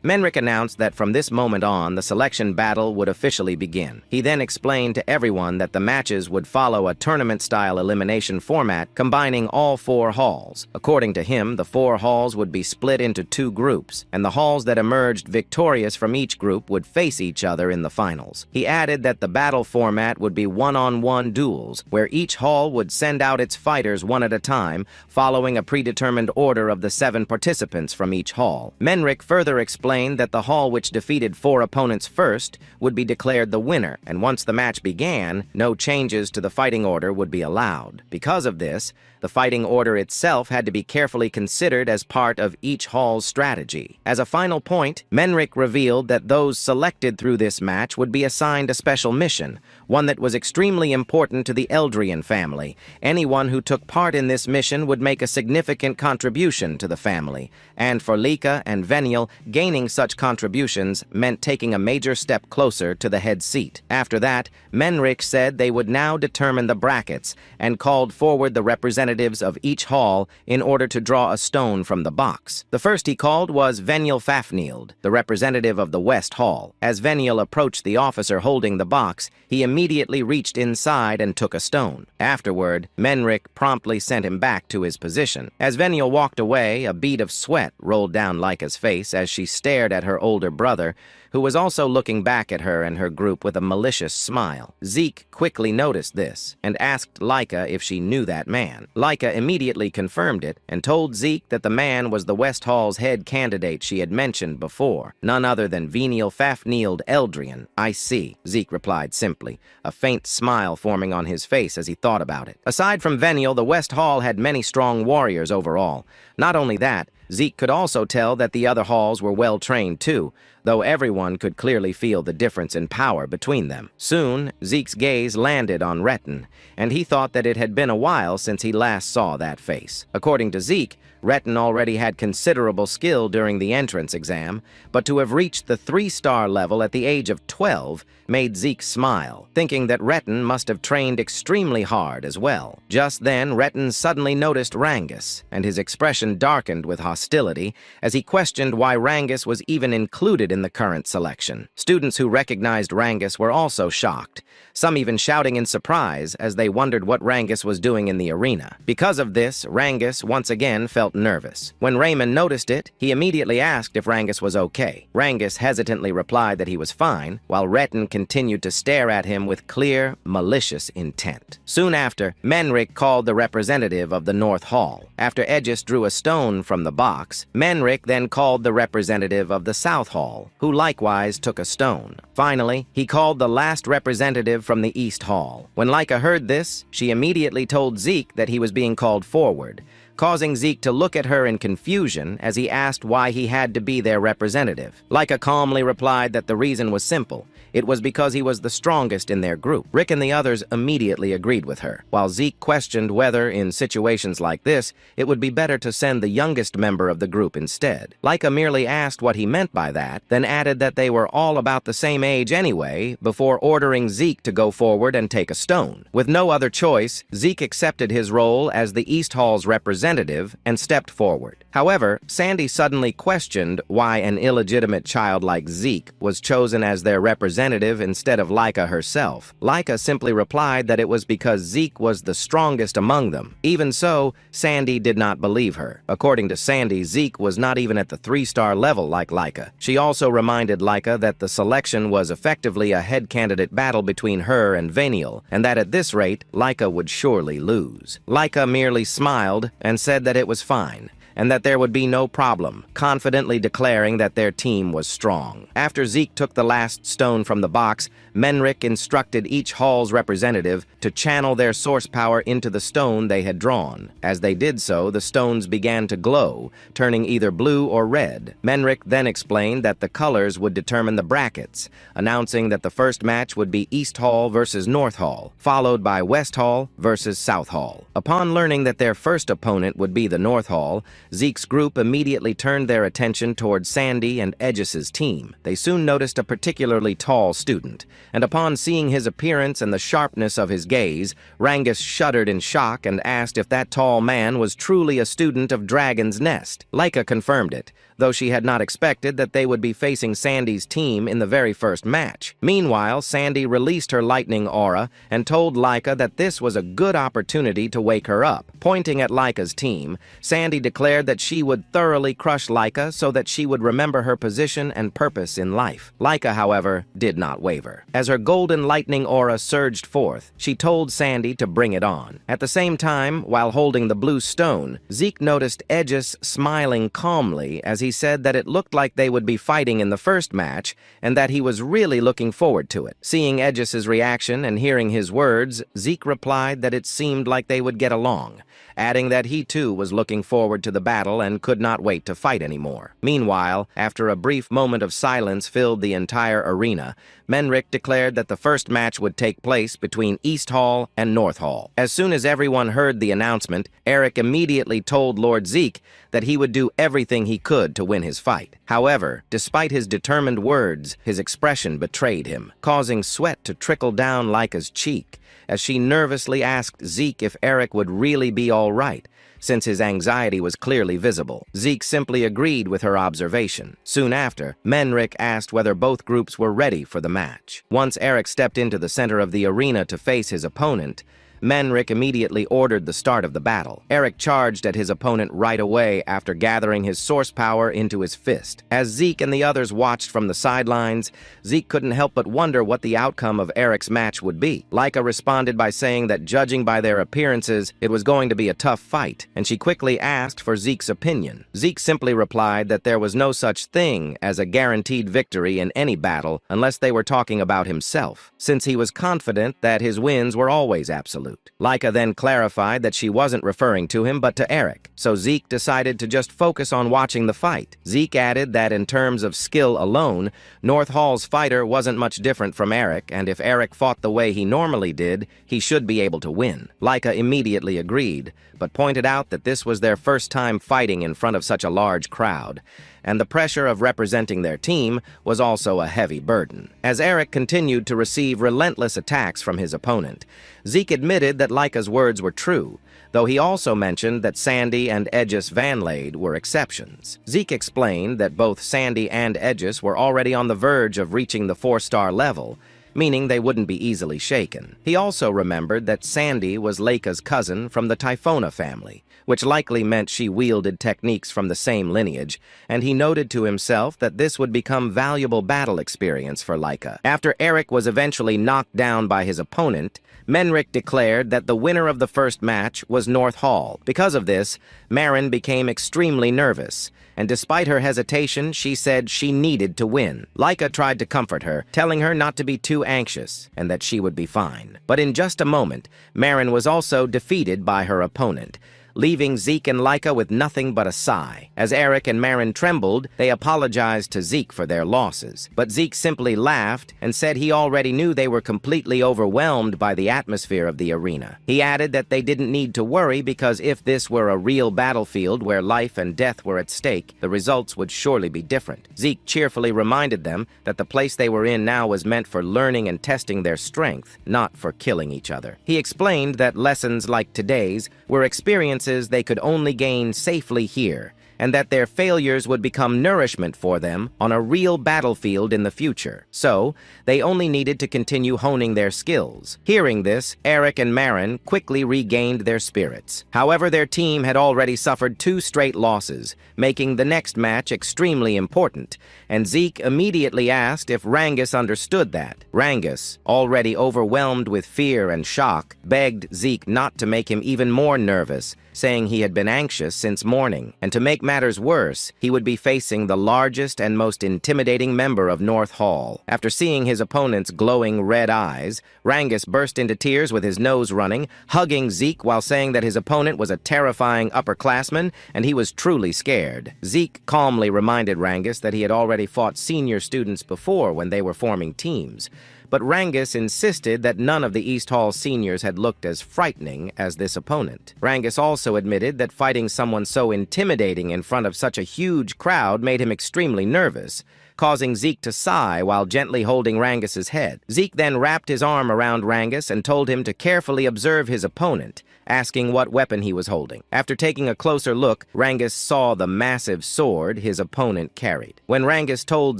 Menric announced that from this moment on, the selection battle battle would officially begin. He then explained to everyone that the matches would follow a tournament-style elimination format combining all 4 halls. According to him, the 4 halls would be split into 2 groups, and the halls that emerged victorious from each group would face each other in the finals. He added that the battle format would be one-on-one duels, where each hall would send out its fighters one at a time, following a predetermined order of the 7 participants from each hall. Menric further explained that the hall which defeated 4 opponents first would be declared the winner, and once the match began, no changes to the fighting order would be allowed. Because of this, the fighting order itself had to be carefully considered as part of each hall's strategy. As a final point, Menric revealed that those selected through this match would be assigned a special mission, one that was extremely important to the Eldrian family. Anyone who took part in this mission would make a significant contribution to the family, and for Lika and Veniel, gaining such contributions meant taking a major step closer to the head seat. After that, Menric said they would now determine the brackets and called forward the representatives of each hall in order to draw a stone from the box. The first he called was Veniel Fafnield, the representative of the West Hall. As Veniel approached the officer holding the box, he immediately reached inside and took a stone. Afterward, Menric promptly sent him back to his position. As Veniel walked away, a bead of sweat rolled down Lika's face as she stared at her older brother, who was also looking back at her and her group with a malicious smile. Zeke quickly noticed this and asked Lika if she knew that man. Lika immediately confirmed it and told Zeke that the man was the West Hall's head candidate she had mentioned before, none other than Veniel Fafnield Eldrian. "I see," Zeke replied simply, a faint smile forming on his face as he thought about it. Aside from Veniel, the West Hall had many strong warriors overall. Not only that, Zeke could also tell that the other halls were well-trained too, though everyone could clearly feel the difference in power between them. Soon, Zeke's gaze landed on Retin, and he thought that it had been a while since he last saw that face. According to Zeke, Retin already had considerable skill during the entrance exam, but to have reached the 3-star level at the age of 12 made Zeke smile, thinking that Retin must have trained extremely hard as well. Just then, Retin suddenly noticed Rangus, and his expression darkened with hostility as he questioned why Rangus was even included in the current selection. Students who recognized Rangus were also shocked, some even shouting in surprise as they wondered what Rangus was doing in the arena. Because of this, Rangus once again felt nervous. When Raymond noticed it, he immediately asked if Rangus was okay. Rangus hesitantly replied that he was fine, while Retin continued to stare at him with clear, malicious intent. Soon after, Menric called the representative of the North Hall. After Aegis drew a stone from the box, Menric then called the representative of the South Hall, who likewise took a stone. Finally, he called the last representative from the East Hall. When Lika heard this, she immediately told Zeke that he was being called forward, causing Zeke to look at her in confusion as he asked why he had to be their representative. Lika calmly replied that the reason was simple. It was because he was the strongest in their group. Rick and the others immediately agreed with her, while Zeke questioned whether, in situations like this, it would be better to send the youngest member of the group instead. Lika merely asked what he meant by that, then added that they were all about the same age anyway, before ordering Zeke to go forward and take a stone. With no other choice, Zeke accepted his role as the East Hall's representative and stepped forward. However, Sandy suddenly questioned why an illegitimate child like Zeke was chosen as their representative instead of Lika herself. Lika simply replied that it was because Zeke was the strongest among them. Even so, Sandy did not believe her. According to Sandy, Zeke was not even at the 3-star level like Lika. She also reminded Lika that the selection was effectively a head candidate battle between her and Veniel, and that at this rate, Lika would surely lose. Lika merely smiled and said that it was fine, and that there would be no problem, confidently declaring that their team was strong. After Zeke took the last stone from the box, Menric instructed each hall's representative to channel their source power into the stone they had drawn. As they did so, the stones began to glow, turning either blue or red. Menric then explained that the colors would determine the brackets, announcing that the first match would be East Hall versus North Hall, followed by West Hall versus South Hall. Upon learning that their first opponent would be the North Hall, Zeke's group immediately turned their attention toward Sandy and Aegis's team. They soon noticed a particularly tall student, and upon seeing his appearance and the sharpness of his gaze, Rangus shuddered in shock and asked if that tall man was truly a student of Dragon's Nest. Lika confirmed it, though she had not expected that they would be facing Sandy's team in the very first match. Meanwhile, Sandy released her lightning aura and told Laika that this was a good opportunity to wake her up. Pointing at Laika's team, Sandy declared that she would thoroughly crush Laika so that she would remember her position and purpose in life. Laika, however, did not waver. As her golden lightning aura surged forth, she told Sandy to bring it on. At the same time, while holding the blue stone, Zeke noticed Aegis smiling calmly as he said that it looked like they would be fighting in the first match and that he was really looking forward to it. Seeing Aegis's reaction and hearing his words, Zeke replied that it seemed like they would get along, adding that he too was looking forward to the battle and could not wait to fight anymore. Meanwhile, after a brief moment of silence filled the entire arena, Menric declared that the first match would take place between East Hall and North Hall. As soon as everyone heard the announcement, Eric immediately told Lord Zeke that he would do everything he could to win his fight. However, despite his determined words, his expression betrayed him, causing sweat to trickle down Laika's cheek as she nervously asked Zeke if Eric would really be all right, since his anxiety was clearly visible. Zeke simply agreed with her observation. Soon after, Menric asked whether both groups were ready for the match. Once Eric stepped into the center of the arena to face his opponent, Menric immediately ordered the start of the battle. Eric charged at his opponent right away after gathering his source power into his fist. As Zeke and the others watched from the sidelines, Zeke couldn't help but wonder what the outcome of Eric's match would be. Laika responded by saying that judging by their appearances, it was going to be a tough fight, and she quickly asked for Zeke's opinion. Zeke simply replied that there was no such thing as a guaranteed victory in any battle unless they were talking about himself, since he was confident that his wins were always absolute. Laika then clarified that she wasn't referring to him but to Eric, so Zeke decided to just focus on watching the fight. Zeke added that in terms of skill alone, North Hall's fighter wasn't much different from Eric, and if Eric fought the way he normally did, he should be able to win. Laika immediately agreed, but pointed out that this was their first time fighting in front of such a large crowd, and the pressure of representing their team was also a heavy burden. As Eric continued to receive relentless attacks from his opponent, Zeke admitted that Laika's words were true, though he also mentioned that Sandy and Aegis Vanlade were exceptions. Zeke explained that both Sandy and Aegis were already on the verge of reaching the 4-star level, meaning they wouldn't be easily shaken. He also remembered that Sandy was Laika's cousin from the Typhona family, which likely meant she wielded techniques from the same lineage, and he noted to himself that this would become valuable battle experience for Laika. After Eric was eventually knocked down by his opponent, Menric declared that the winner of the first match was North Hall. Because of this, Marin became extremely nervous, and despite her hesitation, she said she needed to win. Laika tried to comfort her, telling her not to be too anxious and that she would be fine. But in just a moment, Marin was also defeated by her opponent, leaving Zeke and Laika with nothing but a sigh. As Eric and Marin trembled, they apologized to Zeke for their losses. But Zeke simply laughed and said he already knew they were completely overwhelmed by the atmosphere of the arena. He added that they didn't need to worry because if this were a real battlefield where life and death were at stake, the results would surely be different. Zeke cheerfully reminded them that the place they were in now was meant for learning and testing their strength, not for killing each other. He explained that lessons like today's were experiences they could only gain safely here, and that their failures would become nourishment for them on a real battlefield in the future. So, they only needed to continue honing their skills. Hearing this, Eric and Marin quickly regained their spirits. However, their team had already suffered 2 straight losses, making the next match extremely important, and Zeke immediately asked if Rangus understood that. Rangus, already overwhelmed with fear and shock, begged Zeke not to make him even more nervous, saying he had been anxious since morning, and to make matters worse, he would be facing the largest and most intimidating member of North Hall. After seeing his opponent's glowing red eyes, Rangus burst into tears with his nose running, hugging Zeke while saying that his opponent was a terrifying upperclassman and he was truly scared. Zeke calmly reminded Rangus that he had already fought senior students before when they were forming teams, but Rangus insisted that none of the East Hall seniors had looked as frightening as this opponent. Rangus also admitted that fighting someone so intimidating in front of such a huge crowd made him extremely nervous, causing Zeke to sigh while gently holding Rangus's head. Zeke then wrapped his arm around Rangus and told him to carefully observe his opponent, asking what weapon he was holding. After taking a closer look, Rangus saw the massive sword his opponent carried. When Rangus told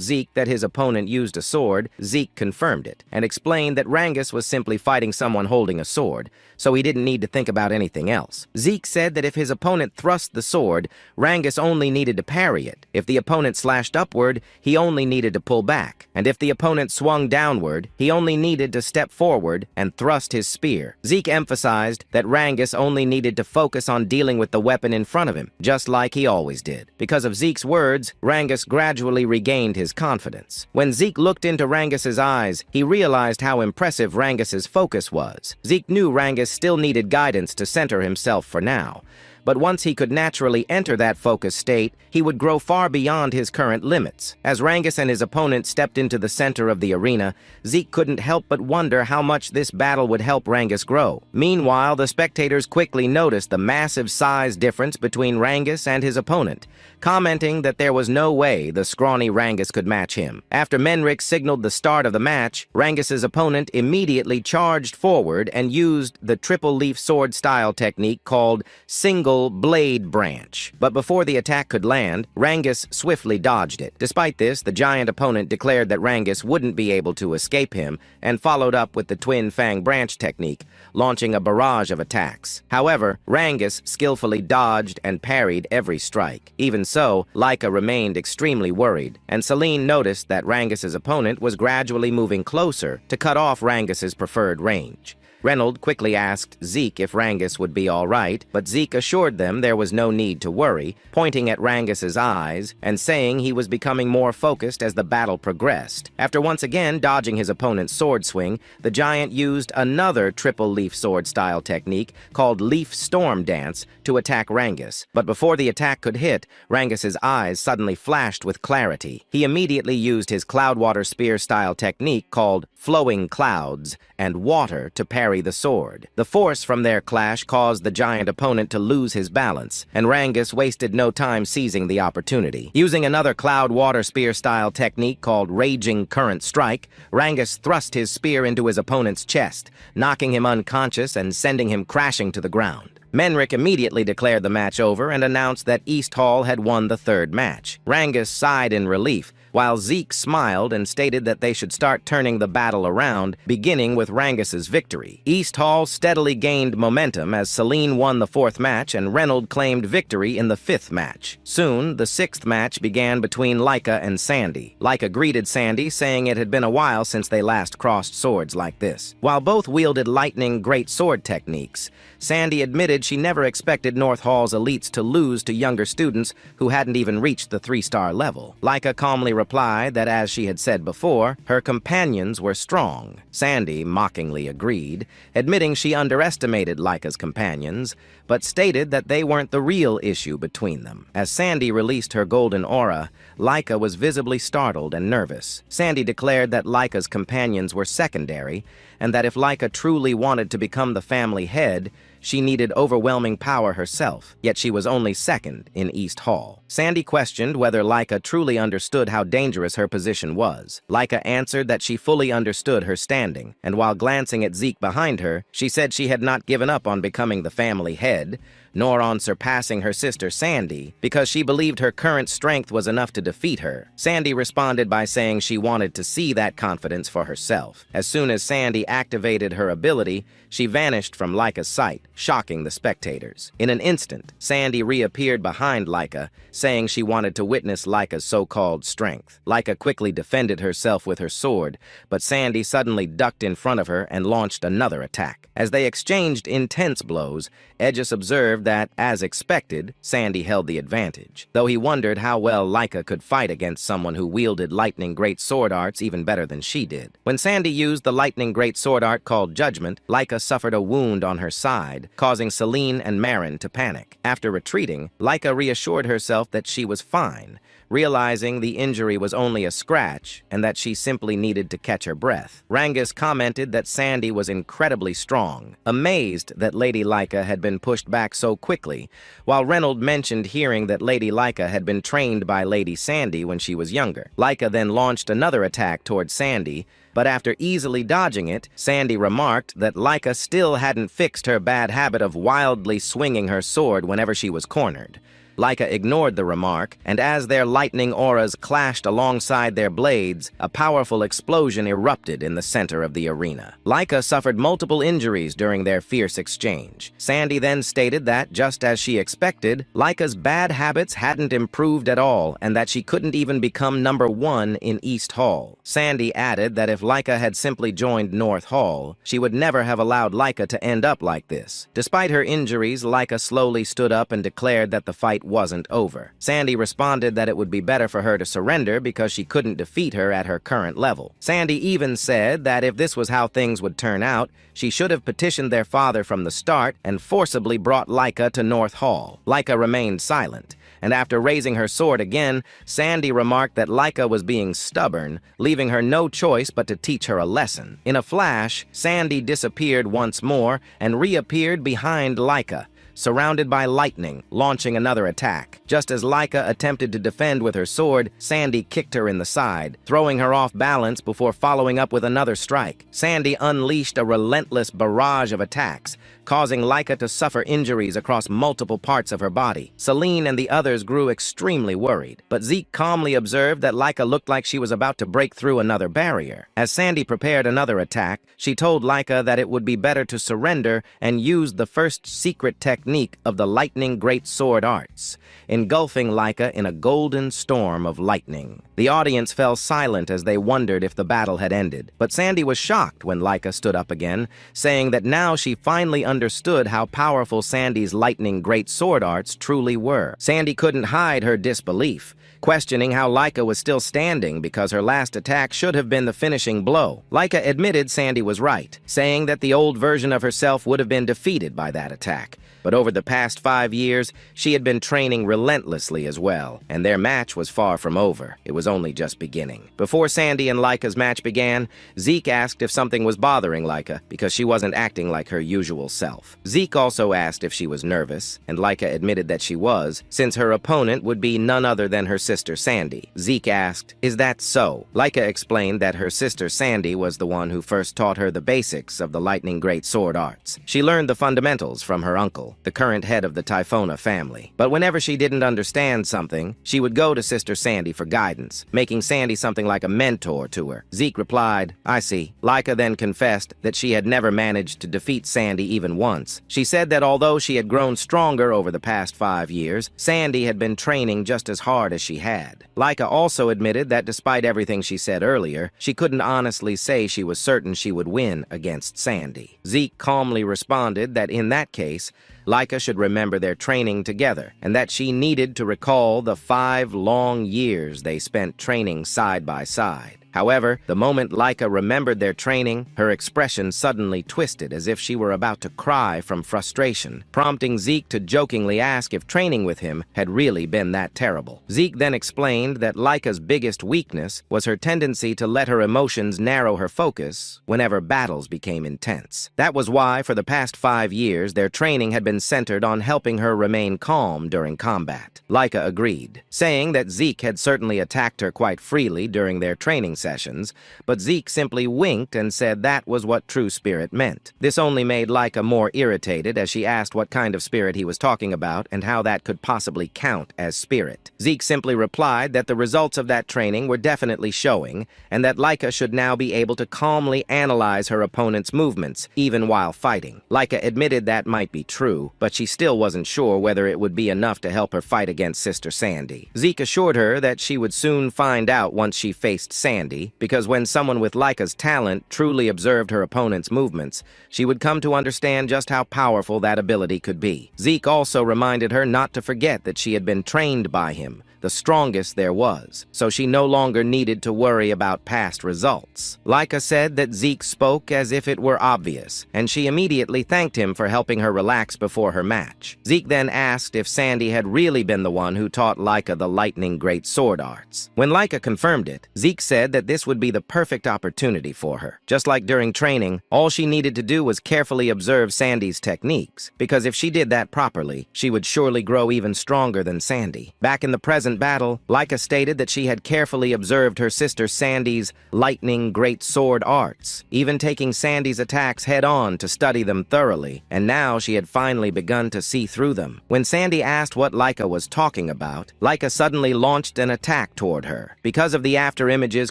Zeke that his opponent used a sword, Zeke confirmed it and explained that Rangus was simply fighting someone holding a sword, so he didn't need to think about anything else. Zeke said that if his opponent thrust the sword, Rangus only needed to parry it. If the opponent slashed upward, he only needed to pull back. And if the opponent swung downward, he only needed to step forward and thrust his spear. Zeke emphasized that Rangus only needed to focus on dealing with the weapon in front of him, just like he always did. Because of Zeke's words, Rangus gradually regained his confidence. When Zeke looked into Rangus's eyes, he realized how impressive Rangus's focus was. Zeke knew Rangus still needed guidance to center himself for now, but once he could naturally enter that focus state, he would grow far beyond his current limits. As Rangus and his opponent stepped into the center of the arena, Zeke couldn't help but wonder how much this battle would help Rangus grow. Meanwhile, the spectators quickly noticed the massive size difference between Rangus and his opponent, commenting that there was no way the scrawny Rangus could match him. After Menric signaled the start of the match, Rangus's opponent immediately charged forward and used the triple-leaf sword-style technique called single blade branch. But before the attack could land, Rangus swiftly dodged it. Despite this, the giant opponent declared that Rangus wouldn't be able to escape him and followed up with the twin fang branch technique, launching a barrage of attacks. However, Rangus skillfully dodged and parried every strike. Even so, Laika remained extremely worried, and Celine noticed that Rangus's opponent was gradually moving closer to cut off Rangus's preferred range. Reynold quickly asked Zeke if Rangus would be all right, but Zeke assured them there was no need to worry, pointing at Rangus's eyes and saying he was becoming more focused as the battle progressed. After once again dodging his opponent's sword swing, the giant used another triple-leaf sword-style technique called Leaf Storm Dance to attack Rangus. But before the attack could hit, Rangus's eyes suddenly flashed with clarity. He immediately used his Cloudwater Spear-style technique called Flowing Clouds and Water to parry the sword. The force from their clash caused the giant opponent to lose his balance, and Rangus wasted no time seizing the opportunity. Using another Cloud Water Spear-style technique called Raging Current Strike, Rangus thrust his spear into his opponent's chest, knocking him unconscious and sending him crashing to the ground. Menric immediately declared the match over and announced that East Hall had won the third match. Rangus sighed in relief, while Zeke smiled and stated that they should start turning the battle around, beginning with Rangus's victory. East Hall steadily gained momentum as Celine won the fourth match and Reynold claimed victory in the fifth match. Soon, the sixth match began between Laika and Sandy. Laika greeted Sandy, saying it had been a while since they last crossed swords like this. While both wielded lightning great sword techniques, Sandy admitted she never expected North Hall's elites to lose to younger students who hadn't even reached the 3-star level. Laika calmly replied that, as she had said before, her companions were strong. Sandy mockingly agreed, admitting she underestimated Laika's companions, but stated that they weren't the real issue between them. As Sandy released her golden aura, Laika was visibly startled and nervous. Sandy declared that Laika's companions were secondary, and that if Laika truly wanted to become the family head, she needed overwhelming power herself, yet she was only second in East Hall. Sandy questioned whether Laika truly understood how dangerous her position was. Laika answered that she fully understood her standing, and while glancing at Zeke behind her, she said she had not given up on becoming the family head, nor on surpassing her sister Sandy, because she believed her current strength was enough to defeat her. Sandy responded by saying she wanted to see that confidence for herself. As soon as Sandy activated her ability, she vanished from Laika's sight, shocking the spectators. In an instant, Sandy reappeared behind Laika, saying she wanted to witness Laika's so-called strength. Laika quickly defended herself with her sword, but Sandy suddenly ducked in front of her and launched another attack. As they exchanged intense blows, Aegis observed that, as expected, Sandy held the advantage, though he wondered how well Laika could fight against someone who wielded lightning great sword arts even better than she did. When Sandy used the lightning great sword art called Judgment, Laika suffered a wound on her side, head, causing Celine and Marin to panic. After retreating, Laika reassured herself that she was fine, realizing the injury was only a scratch and that she simply needed to catch her breath. Rangus commented that Sandy was incredibly strong, amazed that Lady Laika had been pushed back so quickly, while Reynold mentioned hearing that Lady Laika had been trained by Lady Sandy when she was younger. Laika then launched another attack towards Sandy, but after easily dodging it, Sandy remarked that Laika still hadn't fixed her bad habit of wildly swinging her sword whenever she was cornered. Laika ignored the remark, and as their lightning auras clashed alongside their blades, a powerful explosion erupted in the center of the arena. Laika suffered multiple injuries during their fierce exchange. Sandy then stated that, just as she expected, Laika's bad habits hadn't improved at all, and that she couldn't even become #1 in East Hall. Sandy added that if Laika had simply joined North Hall, she would never have allowed Laika to end up like this. Despite her injuries, Laika slowly stood up and declared that the fight wasn't over. Sandy responded that it would be better for her to surrender because she couldn't defeat her at her current level. Sandy even said that if this was how things would turn out, she should have petitioned their father from the start and forcibly brought Laika to North Hall. Laika remained silent, and after raising her sword again, Sandy remarked that Laika was being stubborn, leaving her no choice but to teach her a lesson. In a flash, Sandy disappeared once more and reappeared behind Laika, surrounded by lightning, launching another attack. Just as Laika attempted to defend with her sword, Sandy kicked her in the side, throwing her off balance before following up with another strike. Sandy unleashed a relentless barrage of attacks, causing Laika to suffer injuries across multiple parts of her body. Celine and the others grew extremely worried, but Zeke calmly observed that Laika looked like she was about to break through another barrier. As Sandy prepared another attack, she told Laika that it would be better to surrender and use the first secret technique of the lightning great sword arts, engulfing Laika in a golden storm of lightning. The audience fell silent as they wondered if the battle had ended, but Sandy was shocked when Laika stood up again, saying that now she finally understood how powerful Sandy's lightning great sword arts truly were. Sandy couldn't hide her disbelief, questioning how Laika was still standing because her last attack should have been the finishing blow. Laika admitted Sandy was right, saying that the old version of herself would have been defeated by that attack. But over the past 5 years, she had been training relentlessly as well, and their match was far from over. It was only just beginning. Before Sandy and Laika's match began, Zeke asked if something was bothering Laika because she wasn't acting like her usual self. Zeke also asked if she was nervous, and Laika admitted that she was, since her opponent would be none other than her sister Sandy. Zeke asked, "Is that so?" Laika explained that her sister Sandy was the one who first taught her the basics of the lightning great sword arts. She learned the fundamentals from her uncle, the current head of the Typhona family. But whenever she didn't understand something, she would go to Sister Sandy for guidance, making Sandy something like a mentor to her. Zeke replied, "I see." Laika then confessed that she had never managed to defeat Sandy even once. She said that although she had grown stronger over the past 5 years, Sandy had been training just as hard as she had. Laika also admitted that despite everything she said earlier, she couldn't honestly say she was certain she would win against Sandy. Zeke calmly responded that in that case, Laika should remember their training together, and that she needed to recall the 5 long years they spent training side by side. However, the moment Laika remembered their training, her expression suddenly twisted as if she were about to cry from frustration, prompting Zeke to jokingly ask if training with him had really been that terrible. Zeke then explained that Laika's biggest weakness was her tendency to let her emotions narrow her focus whenever battles became intense. That was why, for the past 5 years, their training had been centered on helping her remain calm during combat. Laika agreed, saying that Zeke had certainly attacked her quite freely during their training sessions, but Zeke simply winked and said that was what true spirit meant. This only made Laika more irritated as she asked what kind of spirit he was talking about and how that could possibly count as spirit. Zeke simply replied that the results of that training were definitely showing, and that Laika should now be able to calmly analyze her opponent's movements, even while fighting. Laika admitted that might be true, but she still wasn't sure whether it would be enough to help her fight against Sister Sandy. Zeke assured her that she would soon find out once she faced Sandy, because when someone with Laika's talent truly observed her opponent's movements, she would come to understand just how powerful that ability could be. Zeke also reminded her not to forget that she had been trained by him, the strongest there was, so she no longer needed to worry about past results. Laika said that Zeke spoke as if it were obvious, and she immediately thanked him for helping her relax before her match. Zeke then asked if Sandy had really been the one who taught Laika the lightning great sword arts. When Laika confirmed it, Zeke said that this would be the perfect opportunity for her. Just like during training, all she needed to do was carefully observe Sandy's techniques, because if she did that properly, she would surely grow even stronger than Sandy. Back in the present battle, Laika stated that she had carefully observed her sister Sandy's lightning great sword arts, even taking Sandy's attacks head-on to study them thoroughly, and now she had finally begun to see through them. When Sandy asked what Laika was talking about, Laika suddenly launched an attack toward her. Because of the after-images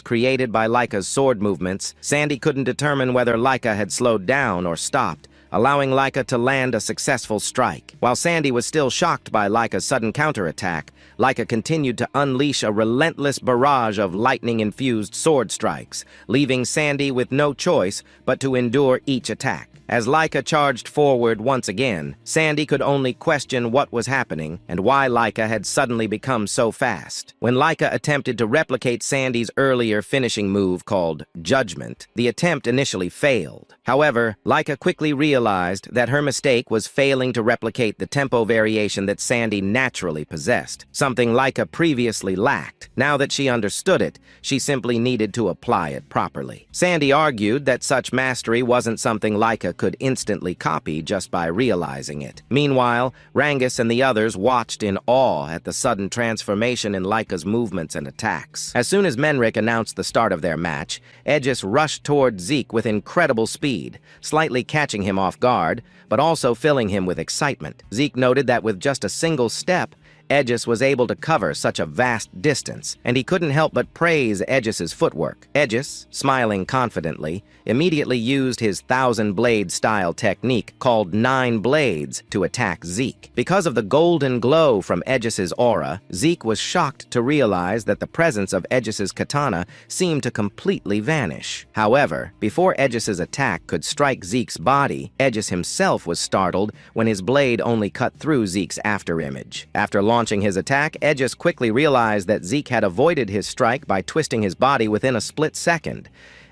created by Laika's sword movements, Sandy couldn't determine whether Laika had slowed down or stopped, allowing Laika to land a successful strike. While Sandy was still shocked by Laika's sudden counterattack, Laika continued to unleash a relentless barrage of lightning-infused sword strikes, leaving Sandy with no choice but to endure each attack. As Laika charged forward once again, Sandy could only question what was happening and why Laika had suddenly become so fast. When Laika attempted to replicate Sandy's earlier finishing move called Judgment, the attempt initially failed. However, Laika quickly realized that her mistake was failing to replicate the tempo variation that Sandy naturally possessed, something Laika previously lacked. Now that she understood it, she simply needed to apply it properly. Sandy argued that such mastery wasn't something Laika could instantly copy just by realizing it. Meanwhile, Rangus and the others watched in awe at the sudden transformation in Laika's movements and attacks. As soon as Menric announced the start of their match, Aegis rushed toward Zeke with incredible speed, slightly catching him off guard, but also filling him with excitement. Zeke noted that with just a single step, Aegis was able to cover such a vast distance, and he couldn't help but praise Aegis's footwork. Aegis, smiling confidently, immediately used his thousand-blade-style technique called 9 Blades to attack Zeke. Because of the golden glow from Aegis's aura, Zeke was shocked to realize that the presence of Aegis's katana seemed to completely vanish. However, before Aegis's attack could strike Zeke's body, Aegis himself was startled when his blade only cut through Zeke's afterimage. After launching his attack, Aegis quickly realized that Zeke had avoided his strike by twisting his body within a split second.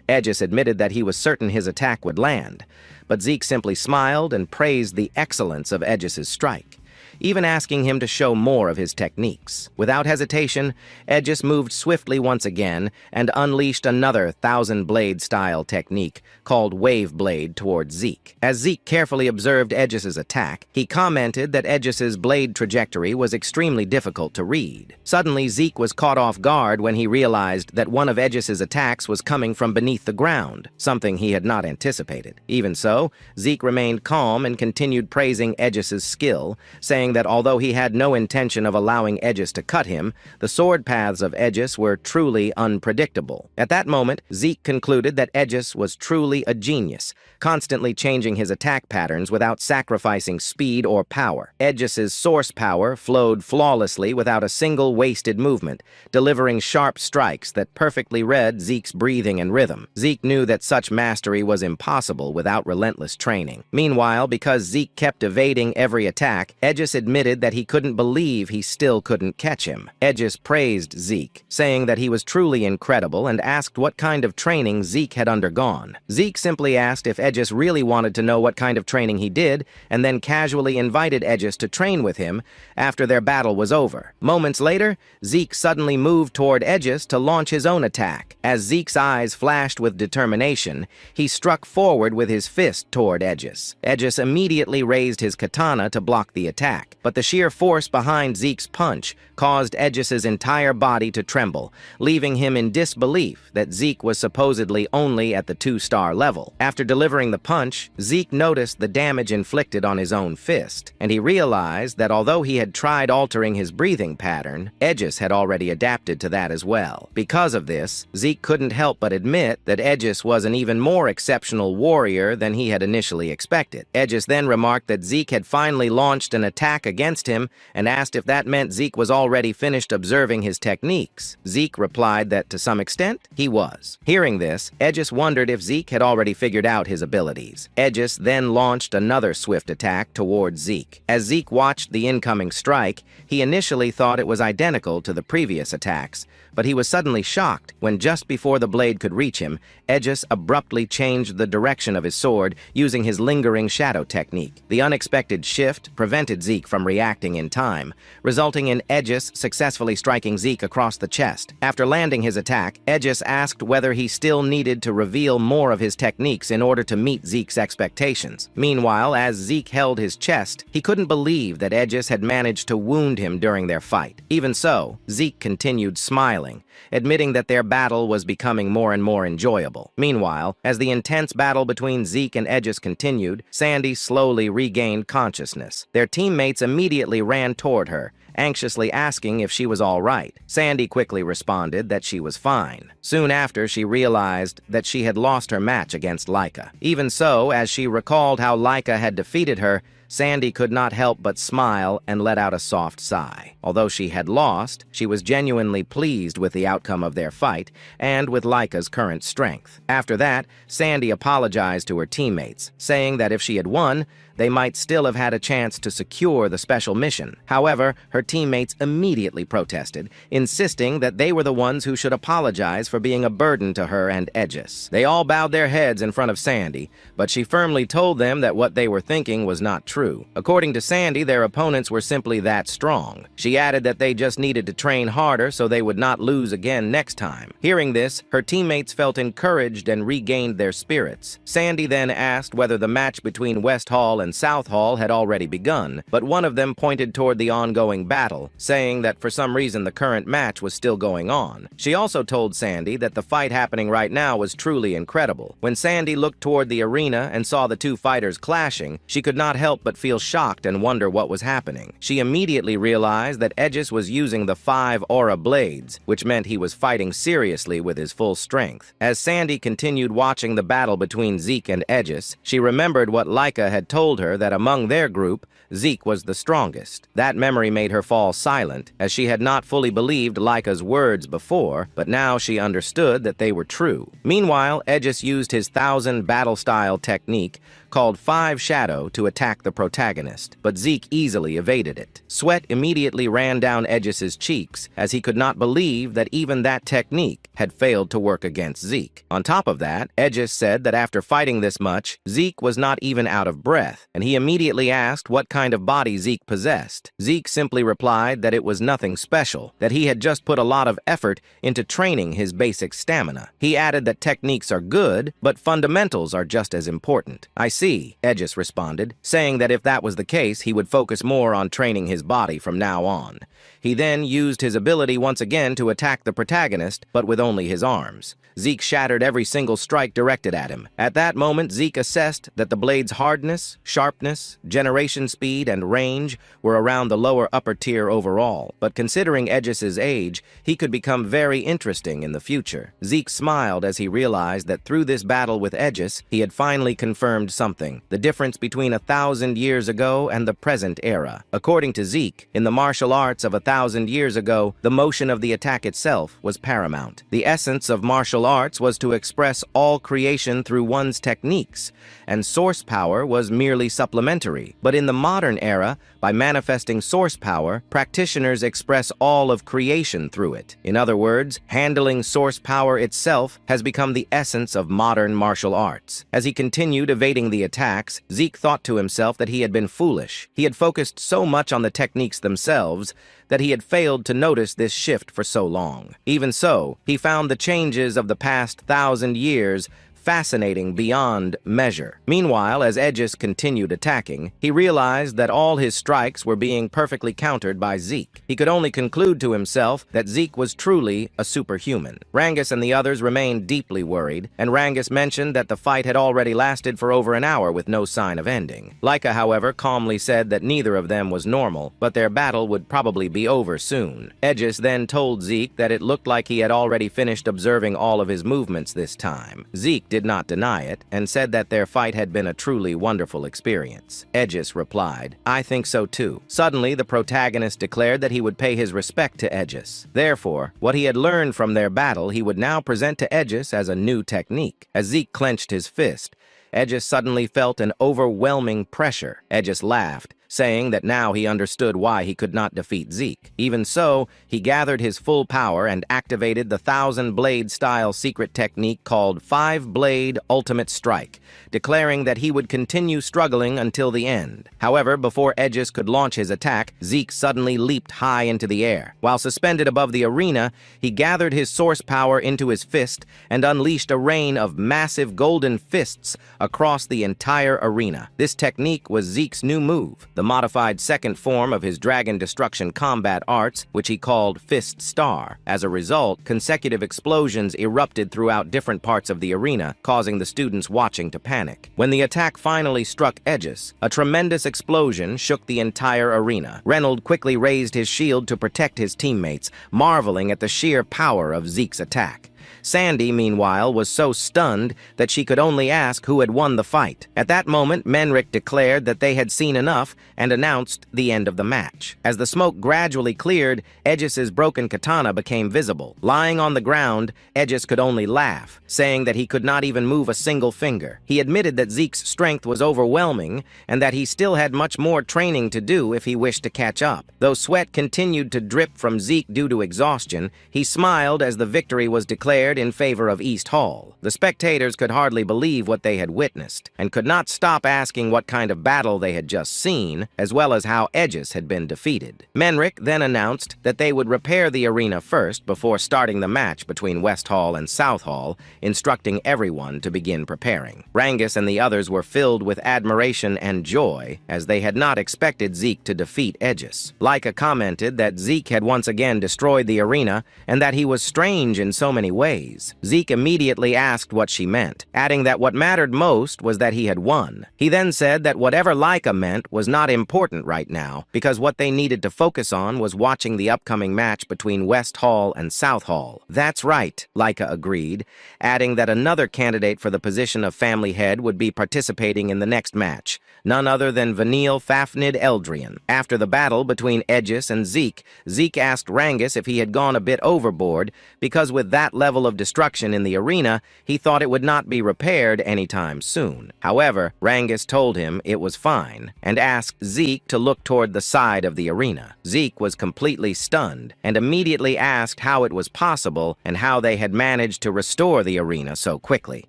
Aegis admitted that he was certain his attack would land, but Zeke simply smiled and praised the excellence of Aegis's strike, even asking him to show more of his techniques. Without hesitation, Aegis moved swiftly once again and unleashed another thousand-blade-style technique called Wave Blade toward Zeke. As Zeke carefully observed Aegis's attack, he commented that Aegis's blade trajectory was extremely difficult to read. Suddenly, Zeke was caught off guard when he realized that one of Aegis's attacks was coming from beneath the ground, something he had not anticipated. Even so, Zeke remained calm and continued praising Aegis's skill, saying that although he had no intention of allowing Aegis to cut him, the sword paths of Aegis were truly unpredictable. At that moment, Zeke concluded that Aegis was truly a genius, constantly changing his attack patterns without sacrificing speed or power. Aegis's source power flowed flawlessly without a single wasted movement, delivering sharp strikes that perfectly read Zeke's breathing and rhythm. Zeke knew that such mastery was impossible without relentless training. Meanwhile, because Zeke kept evading every attack, Aegis admitted that he couldn't believe he still couldn't catch him. Aegis praised Zeke, saying that he was truly incredible and asked what kind of training Zeke had undergone. Zeke simply asked if Aegis really wanted to know what kind of training he did, and then casually invited Aegis to train with him after their battle was over. Moments later, Zeke suddenly moved toward Aegis to launch his own attack. As Zeke's eyes flashed with determination, he struck forward with his fist toward Aegis. Aegis immediately raised his katana to block the attack, but the sheer force behind Zeke's punch caused Aegis's entire body to tremble, leaving him in disbelief that Zeke was supposedly only at the 2-star level. After delivering the punch, Zeke noticed the damage inflicted on his own fist, and he realized that although he had tried altering his breathing pattern, Aegis had already adapted to that as well. Because of this, Zeke couldn't help but admit that Aegis was an even more exceptional warrior than he had initially expected. Aegis then remarked that Zeke had finally launched an attack back against him and asked if that meant Zeke was already finished observing his techniques. Zeke replied that to some extent, he was. Hearing this, Aegis wondered if Zeke had already figured out his abilities. Aegis then launched another swift attack towards Zeke. As Zeke watched the incoming strike, he initially thought it was identical to the previous attacks, but he was suddenly shocked when just before the blade could reach him, Aegis abruptly changed the direction of his sword using his lingering shadow technique. The unexpected shift prevented Zeke from reacting in time, resulting in Aegis successfully striking Zeke across the chest. After landing his attack, Aegis asked whether he still needed to reveal more of his techniques in order to meet Zeke's expectations. Meanwhile, as Zeke held his chest, he couldn't believe that Aegis had managed to wound him during their fight. Even so, Zeke continued smiling, admitting that their battle was becoming more and more enjoyable. Meanwhile, as the intense battle between Zeke and Aegis continued, Sandy slowly regained consciousness. Their teammates immediately ran toward her, anxiously asking if she was all right. Sandy quickly responded that she was fine. Soon after, she realized that she had lost her match against Laika. Even so, as she recalled how Laika had defeated her, Sandy could not help but smile and let out a soft sigh. Although she had lost, she was genuinely pleased with the outcome of their fight and with Laika's current strength. After that, Sandy apologized to her teammates, saying that if she had won, they might still have had a chance to secure the special mission. However, her teammates immediately protested, insisting that they were the ones who should apologize for being a burden to her and Aegis. They all bowed their heads in front of Sandy, but she firmly told them that what they were thinking was not true. According to Sandy, their opponents were simply that strong. She added that they just needed to train harder so they would not lose again next time. Hearing this, her teammates felt encouraged and regained their spirits. Sandy then asked whether the match between West Hall and South Hall had already begun, but one of them pointed toward the ongoing battle, saying that for some reason the current match was still going on. She also told Sandy that the fight happening right now was truly incredible. When Sandy looked toward the arena and saw the two fighters clashing, she could not help but feel shocked and wonder what was happening. She immediately realized that Aegis was using the 5 aura blades, which meant he was fighting seriously with his full strength. As Sandy continued watching the battle between Zeke and Aegis, she remembered what Laika had told her that among their group, Zeke was the strongest. That memory made her fall silent, as she had not fully believed Laika's words before, but now she understood that they were true. Meanwhile, Aegis used his 1,000 battle-style technique, called 5 Shadow, to attack the protagonist, but Zeke easily evaded it. Sweat immediately ran down Aegis's cheeks, as he could not believe that even that technique had failed to work against Zeke. On top of that, Aegis said that after fighting this much, Zeke was not even out of breath, and he immediately asked what kind of body Zeke possessed. Zeke simply replied that it was nothing special, that he had just put a lot of effort into training his basic stamina. He added that techniques are good, but fundamentals are just as important. I see, Aegis responded, saying that if that was the case, he would focus more on training his body from now on. He then used his ability once again to attack the protagonist, but with only his arms. Zeke shattered every single strike directed at him. At that moment, Zeke assessed that the blade's hardness, sharpness, generation speed, and range were around the lower upper tier overall. But considering Aegis's age, he could become very interesting in the future. Zeke smiled as he realized that through this battle with Aegis, he had finally confirmed something: the difference between 1,000 years ago and the present era. According to Zeke, in the martial arts of 1,000 years ago, the motion of the attack itself was paramount. The essence of martial arts was to express all creation through one's techniques, and source power was merely supplementary. But in the modern era, by manifesting source power, practitioners express all of creation through it. In other words, handling source power itself has become the essence of modern martial arts. As he continued evading the attacks, Zeke thought to himself that he had been foolish. He had focused so much on the techniques themselves that he had failed to notice this shift for so long. Even so, he found the changes of the past 1,000 years fascinating beyond measure. Meanwhile, as Aegis continued attacking, he realized that all his strikes were being perfectly countered by Zeke. He could only conclude to himself that Zeke was truly a superhuman. Rangus and the others remained deeply worried, and Rangus mentioned that the fight had already lasted for over an hour with no sign of ending. Laika, however, calmly said that neither of them was normal, but their battle would probably be over soon. Aegis then told Zeke that it looked like he had already finished observing all of his movements this time. Zeke did not deny it and said that their fight had been a truly wonderful experience. Aegis replied, "I think so too." Suddenly, the protagonist declared that he would pay his respect to Aegis. Therefore, what he had learned from their battle he would now present to Aegis as a new technique. As Zeke clenched his fist, Aegis suddenly felt an overwhelming pressure. Aegis laughed, saying that now he understood why he could not defeat Zeke. Even so, he gathered his full power and activated the 1,000-blade-style secret technique called 5-Blade Ultimate Strike, declaring that he would continue struggling until the end. However, before Aegis could launch his attack, Zeke suddenly leaped high into the air. While suspended above the arena, he gathered his source power into his fist and unleashed a rain of massive golden fists across the entire arena. This technique was Zeke's new move, the modified second form of his Dragon Destruction combat arts, which he called Fist Star. As a result, consecutive explosions erupted throughout different parts of the arena, causing the students watching to panic. When the attack finally struck Aegis, a tremendous explosion shook the entire arena. Reynolds quickly raised his shield to protect his teammates, marveling at the sheer power of Zeke's attack. Sandy, meanwhile, was so stunned that she could only ask who had won the fight. At that moment, Menric declared that they had seen enough and announced the end of the match. As the smoke gradually cleared, Aegis's broken katana became visible. Lying on the ground, Aegis could only laugh, saying that he could not even move a single finger. He admitted that Zeke's strength was overwhelming and that he still had much more training to do if he wished to catch up. Though sweat continued to drip from Zeke due to exhaustion, he smiled as the victory was declared in favor of East Hall. The spectators could hardly believe what they had witnessed, and could not stop asking what kind of battle they had just seen, as well as how Aegis had been defeated. Menric then announced that they would repair the arena first before starting the match between West Hall and South Hall, instructing everyone to begin preparing. Rangus and the others were filled with admiration and joy, as they had not expected Zeke to defeat Aegis. Leica commented that Zeke had once again destroyed the arena, and that he was strange in so many ways. Zeke immediately asked what she meant, adding that what mattered most was that he had won. He then said that whatever Leica meant was not important right now, because what they needed to focus on was watching the upcoming match between West Hall and South Hall. "That's right," Leica agreed, adding that another candidate for the position of family head would be participating in the next match, none other than Vanille Fafnid Eldrian. After the battle between Aegis and Zeke, Zeke asked Rangus if he had gone a bit overboard, because with that level of destruction in the arena, he thought it would not be repaired anytime soon. However, Rangus told him it was fine, and asked Zeke to look toward the side of the arena. Zeke was completely stunned, and immediately asked how it was possible and how they had managed to restore the arena so quickly.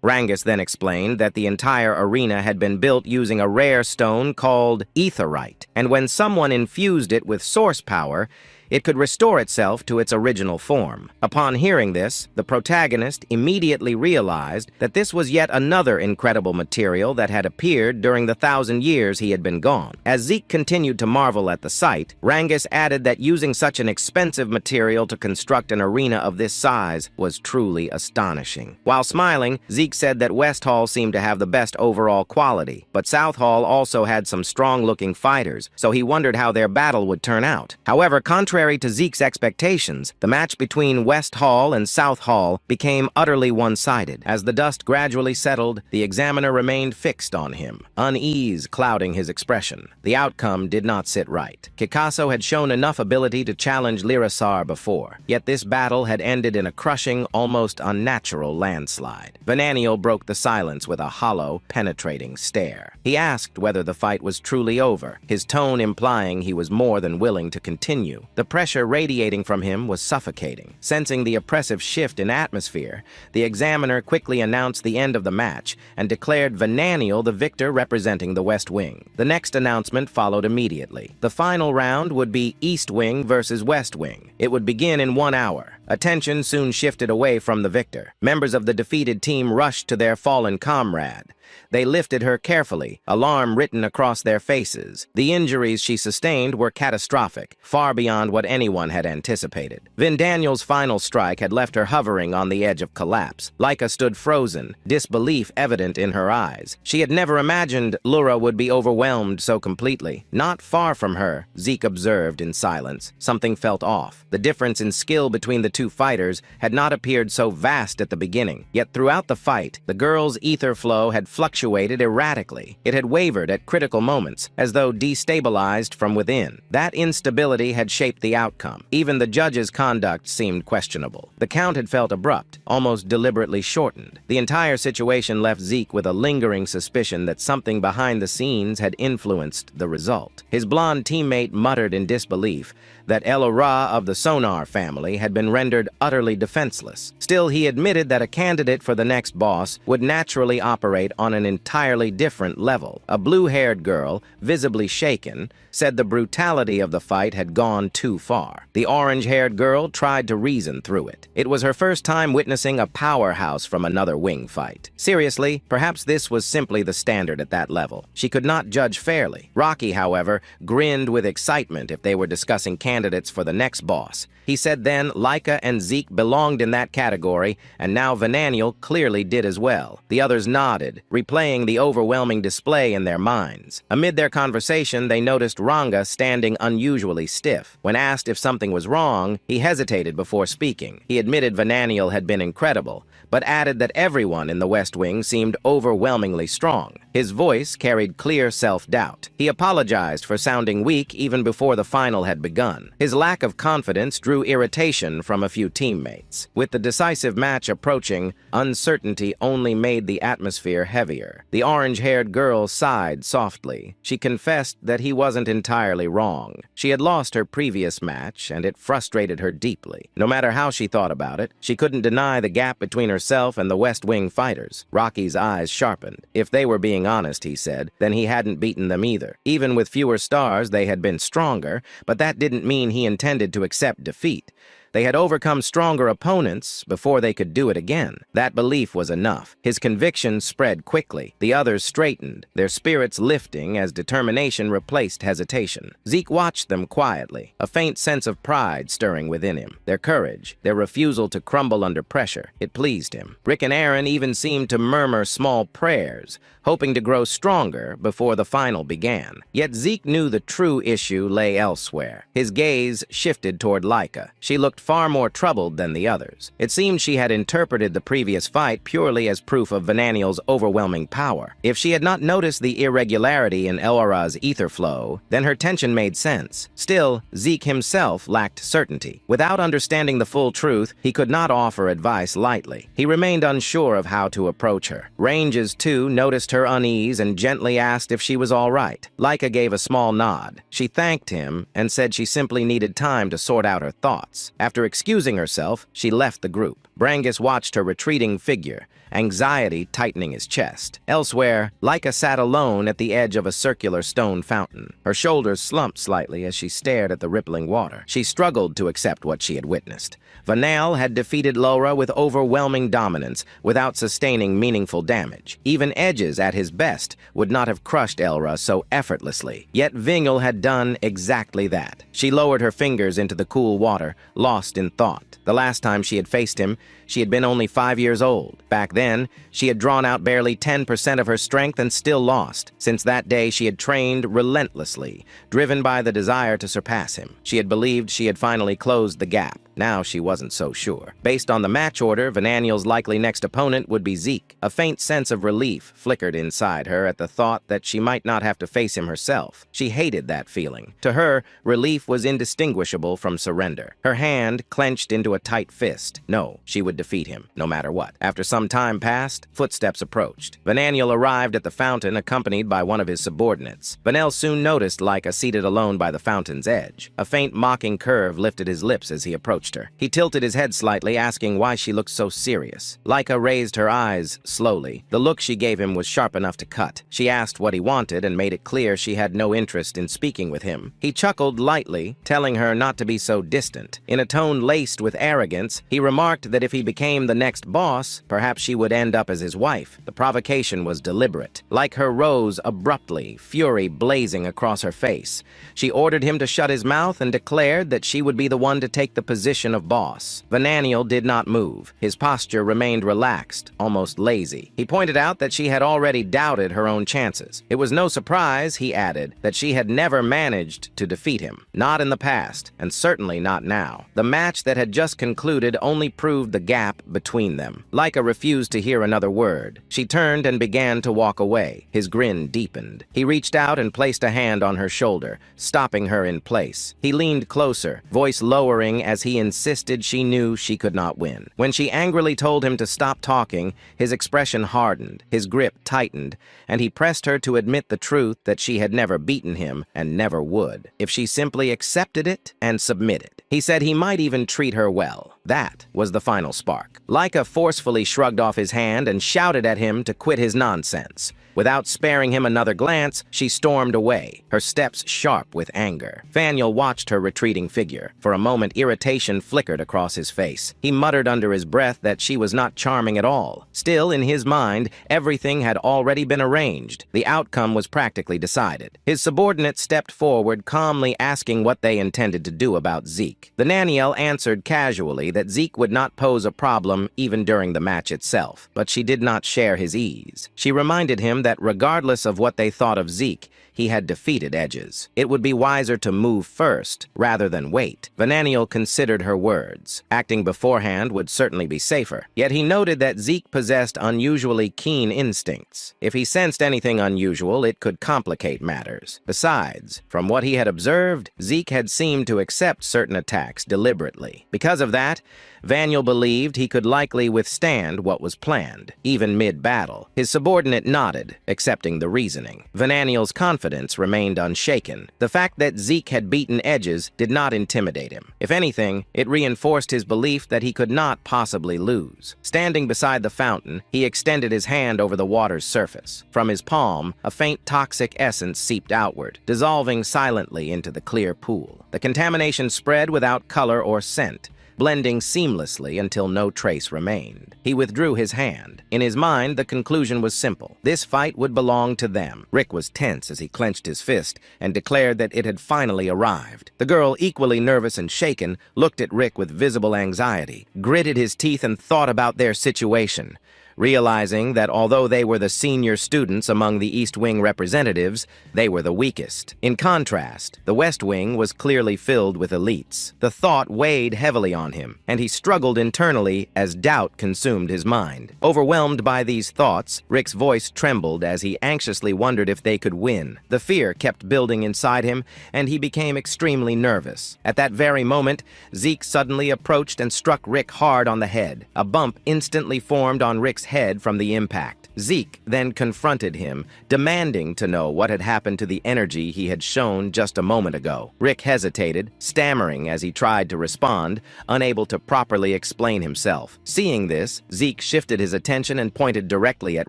Rangus then explained that the entire arena had been built using a rare stone called etherite, and when someone infused it with source power, it could restore itself to its original form. Upon hearing this, the protagonist immediately realized that this was yet another incredible material that had appeared during the 1,000 years he had been gone. As Zeke continued to marvel at the sight, Rangus added that using such an expensive material to construct an arena of this size was truly astonishing. While smiling, Zeke said that West Hall seemed to have the best overall quality, but South Hall also had some strong-looking fighters, so he wondered how their battle would turn out. However, contrary to Zeke's expectations, the match between West Hall and South Hall became utterly one-sided. As the dust gradually settled, the examiner remained fixed on him, unease clouding his expression. The outcome did not sit right. Kikaso had shown enough ability to challenge Lirasar before, yet this battle had ended in a crushing, almost unnatural landslide. Venantial broke the silence with a hollow, penetrating stare. He asked whether the fight was truly over, his tone implying he was more than willing to continue. The pressure radiating from him was suffocating. Sensing the oppressive shift in atmosphere, the examiner quickly announced the end of the match and declared Venantial the victor representing the West Wing. The next announcement followed immediately. The final round would be East Wing versus West Wing. It would begin in 1 hour. Attention soon shifted away from the victor. Members of the defeated team rushed to their fallen comrade. They lifted her carefully, alarm written across their faces. The injuries she sustained were catastrophic, far beyond what anyone had anticipated. Daniel's final strike had left her hovering on the edge of collapse. Leica stood frozen, disbelief evident in her eyes. She had never imagined Lura would be overwhelmed so completely. Not far from her, Zeke observed in silence. Something felt off. The difference in skill between the two two fighters had not appeared so vast at the beginning. Yet throughout the fight, the girl's ether flow had fluctuated erratically. It had wavered at critical moments, as though destabilized from within. That instability had shaped the outcome. Even the judge's conduct seemed questionable. The count had felt abrupt, almost deliberately shortened. The entire situation left Zeke with a lingering suspicion that something behind the scenes had influenced the result. His blonde teammate muttered in disbelief that Elora of the Sonar family had been rendered utterly defenseless. Still, he admitted that a candidate for the next boss would naturally operate on an entirely different level. A blue-haired girl, visibly shaken, said the brutality of the fight had gone too far. The orange-haired girl tried to reason through it. It was her first time witnessing a powerhouse from another wing fight. Seriously, perhaps this was simply the standard at that level. She could not judge fairly. Rocky, however, grinned with excitement if they were discussing candidates for the next boss. He said then Laika and Zeke belonged in that category, and now Vananiel clearly did as well. The others nodded, replaying the overwhelming display in their minds. Amid their conversation, they noticed Ranga standing unusually stiff. When asked if something was wrong, he hesitated before speaking. He admitted Vananiel had been incredible, but added that everyone in the West Wing seemed overwhelmingly strong. His voice carried clear self-doubt. He apologized for sounding weak even before the final had begun. His lack of confidence drew irritation from a few teammates. With the decisive match approaching, uncertainty only made the atmosphere heavier. The orange-haired girl sighed softly. She confessed that he wasn't entirely wrong. She had lost her previous match, and it frustrated her deeply. No matter how she thought about it, she couldn't deny the gap between herself and the West Wing fighters. Rocky's eyes sharpened. If they were being honest, he said, then he hadn't beaten them either. Even with fewer stars, they had been stronger, but that didn't mean he intended to accept defeat. They had overcome stronger opponents before they could do it again. That belief was enough. His conviction spread quickly. The others straightened, their spirits lifting as determination replaced hesitation. Zeke watched them quietly, a faint sense of pride stirring within him. Their courage, their refusal to crumble under pressure, it pleased him. Rick and Aaron even seemed to murmur small prayers, hoping to grow stronger before the final began. Yet Zeke knew the true issue lay elsewhere. His gaze shifted toward Laika. She looked far more troubled than the others. It seemed she had interpreted the previous fight purely as proof of Vananiel's overwhelming power. If she had not noticed the irregularity in Elora's ether flow, then her tension made sense. Still, Zeke himself lacked certainty. Without understanding the full truth, he could not offer advice lightly. He remained unsure of how to approach her. Ranges, too, noticed her unease and gently asked if she was all right. Laika gave a small nod. She thanked him and said she simply needed time to sort out her thoughts. After excusing herself, she left the group. Brangus watched her retreating figure, anxiety tightening his chest. Elsewhere, Laika sat alone at the edge of a circular stone fountain. Her shoulders slumped slightly as she stared at the rippling water. She struggled to accept what she had witnessed. Vanal had defeated Laura with overwhelming dominance without sustaining meaningful damage. Even Edges, at his best, would not have crushed Elra so effortlessly. Yet Vingel had done exactly that. She lowered her fingers into the cool water, lost in thought. The last time she had faced him, she had been only 5 years old. Back then, she had drawn out barely 10% of her strength and still lost. Since that day, she had trained relentlessly, driven by the desire to surpass him. She had believed she had finally closed the gap. Now she wasn't so sure. Based on the match order, Vananiel's likely next opponent would be Zeke. A faint sense of relief flickered inside her at the thought that she might not have to face him herself. She hated that feeling. To her, relief was indistinguishable from surrender. Her hand clenched into a tight fist. No, she would defeat him, no matter what. After some time passed, footsteps approached. Vananiel arrived at the fountain accompanied by one of his subordinates. Vanel soon noticed Laika seated alone by the fountain's edge. A faint mocking curve lifted his lips as he approached her. He tilted his head slightly, asking why she looked so serious. Laika raised her eyes slowly. The look she gave him was sharp enough to cut. She asked what he wanted and made it clear she had no interest in speaking with him. He chuckled lightly, telling her not to be so distant. In a tone laced with arrogance, he remarked that if he became the next boss, perhaps she would would end up as his wife. The provocation was deliberate. Like her rose abruptly, fury blazing across her face. She ordered him to shut his mouth and declared that she would be the one to take the position of boss. Vananiel did not move. His posture remained relaxed, almost lazy. He pointed out that she had already doubted her own chances. It was no surprise, he added, that she had never managed to defeat him. Not in the past, and certainly not now. The match that had just concluded only proved the gap between them. Laika refused to hear another word. She turned and began to walk away. His grin deepened. He reached out and placed a hand on her shoulder, stopping her in place. He leaned closer, voice lowering as he insisted she knew she could not win. When she angrily told him to stop talking, his expression hardened, his grip tightened, and he pressed her to admit the truth that she had never beaten him and never would, if she simply accepted it and submitted. He said he might even treat her well. That was the final spark. Laika forcefully shrugged off his hand and shouted at him to quit his nonsense. Without sparing him another glance, she stormed away, her steps sharp with anger. Vaniel watched her retreating figure. For a moment, irritation flickered across his face. He muttered under his breath that she was not charming at all. Still, in his mind, everything had already been arranged. The outcome was practically decided. His subordinate stepped forward, calmly asking what they intended to do about Zeke. The Naniel answered casually that Zeke would not pose a problem even during the match itself, but she did not share his ease. She reminded him that regardless of what they thought of Zeke, he had defeated Edges. It would be wiser to move first, rather than wait. Vananiel considered her words. Acting beforehand would certainly be safer. Yet he noted that Zeke possessed unusually keen instincts. If he sensed anything unusual, it could complicate matters. Besides, from what he had observed, Zeke had seemed to accept certain attacks deliberately. Because of that, Vaniel believed he could likely withstand what was planned, even mid-battle. His subordinate nodded, accepting the reasoning. Vananiel's confidence remained unshaken. The fact that Zeke had beaten Edges did not intimidate him. If anything, it reinforced his belief that he could not possibly lose. Standing beside the fountain, he extended his hand over the water's surface. From his palm, a faint toxic essence seeped outward, dissolving silently into the clear pool. The contamination spread without color or scent, blending seamlessly until no trace remained. He withdrew his hand. In his mind, the conclusion was simple. This fight would belong to them. Rick was tense as he clenched his fist and declared that it had finally arrived. The girl, equally nervous and shaken, looked at Rick with visible anxiety, gritted his teeth and thought about their situation. Realizing that although they were the senior students among the East Wing representatives, they were the weakest. In contrast, the West Wing was clearly filled with elites. The thought weighed heavily on him, and he struggled internally as doubt consumed his mind. Overwhelmed by these thoughts, Rick's voice trembled as he anxiously wondered if they could win. The fear kept building inside him, and he became extremely nervous. At that very moment, Zeke suddenly approached and struck Rick hard on the head. A bump instantly formed on Rick's head from the impact. Zeke then confronted him, demanding to know what had happened to the energy he had shown just a moment ago. Rick hesitated, stammering as he tried to respond, unable to properly explain himself. Seeing this, Zeke shifted his attention and pointed directly at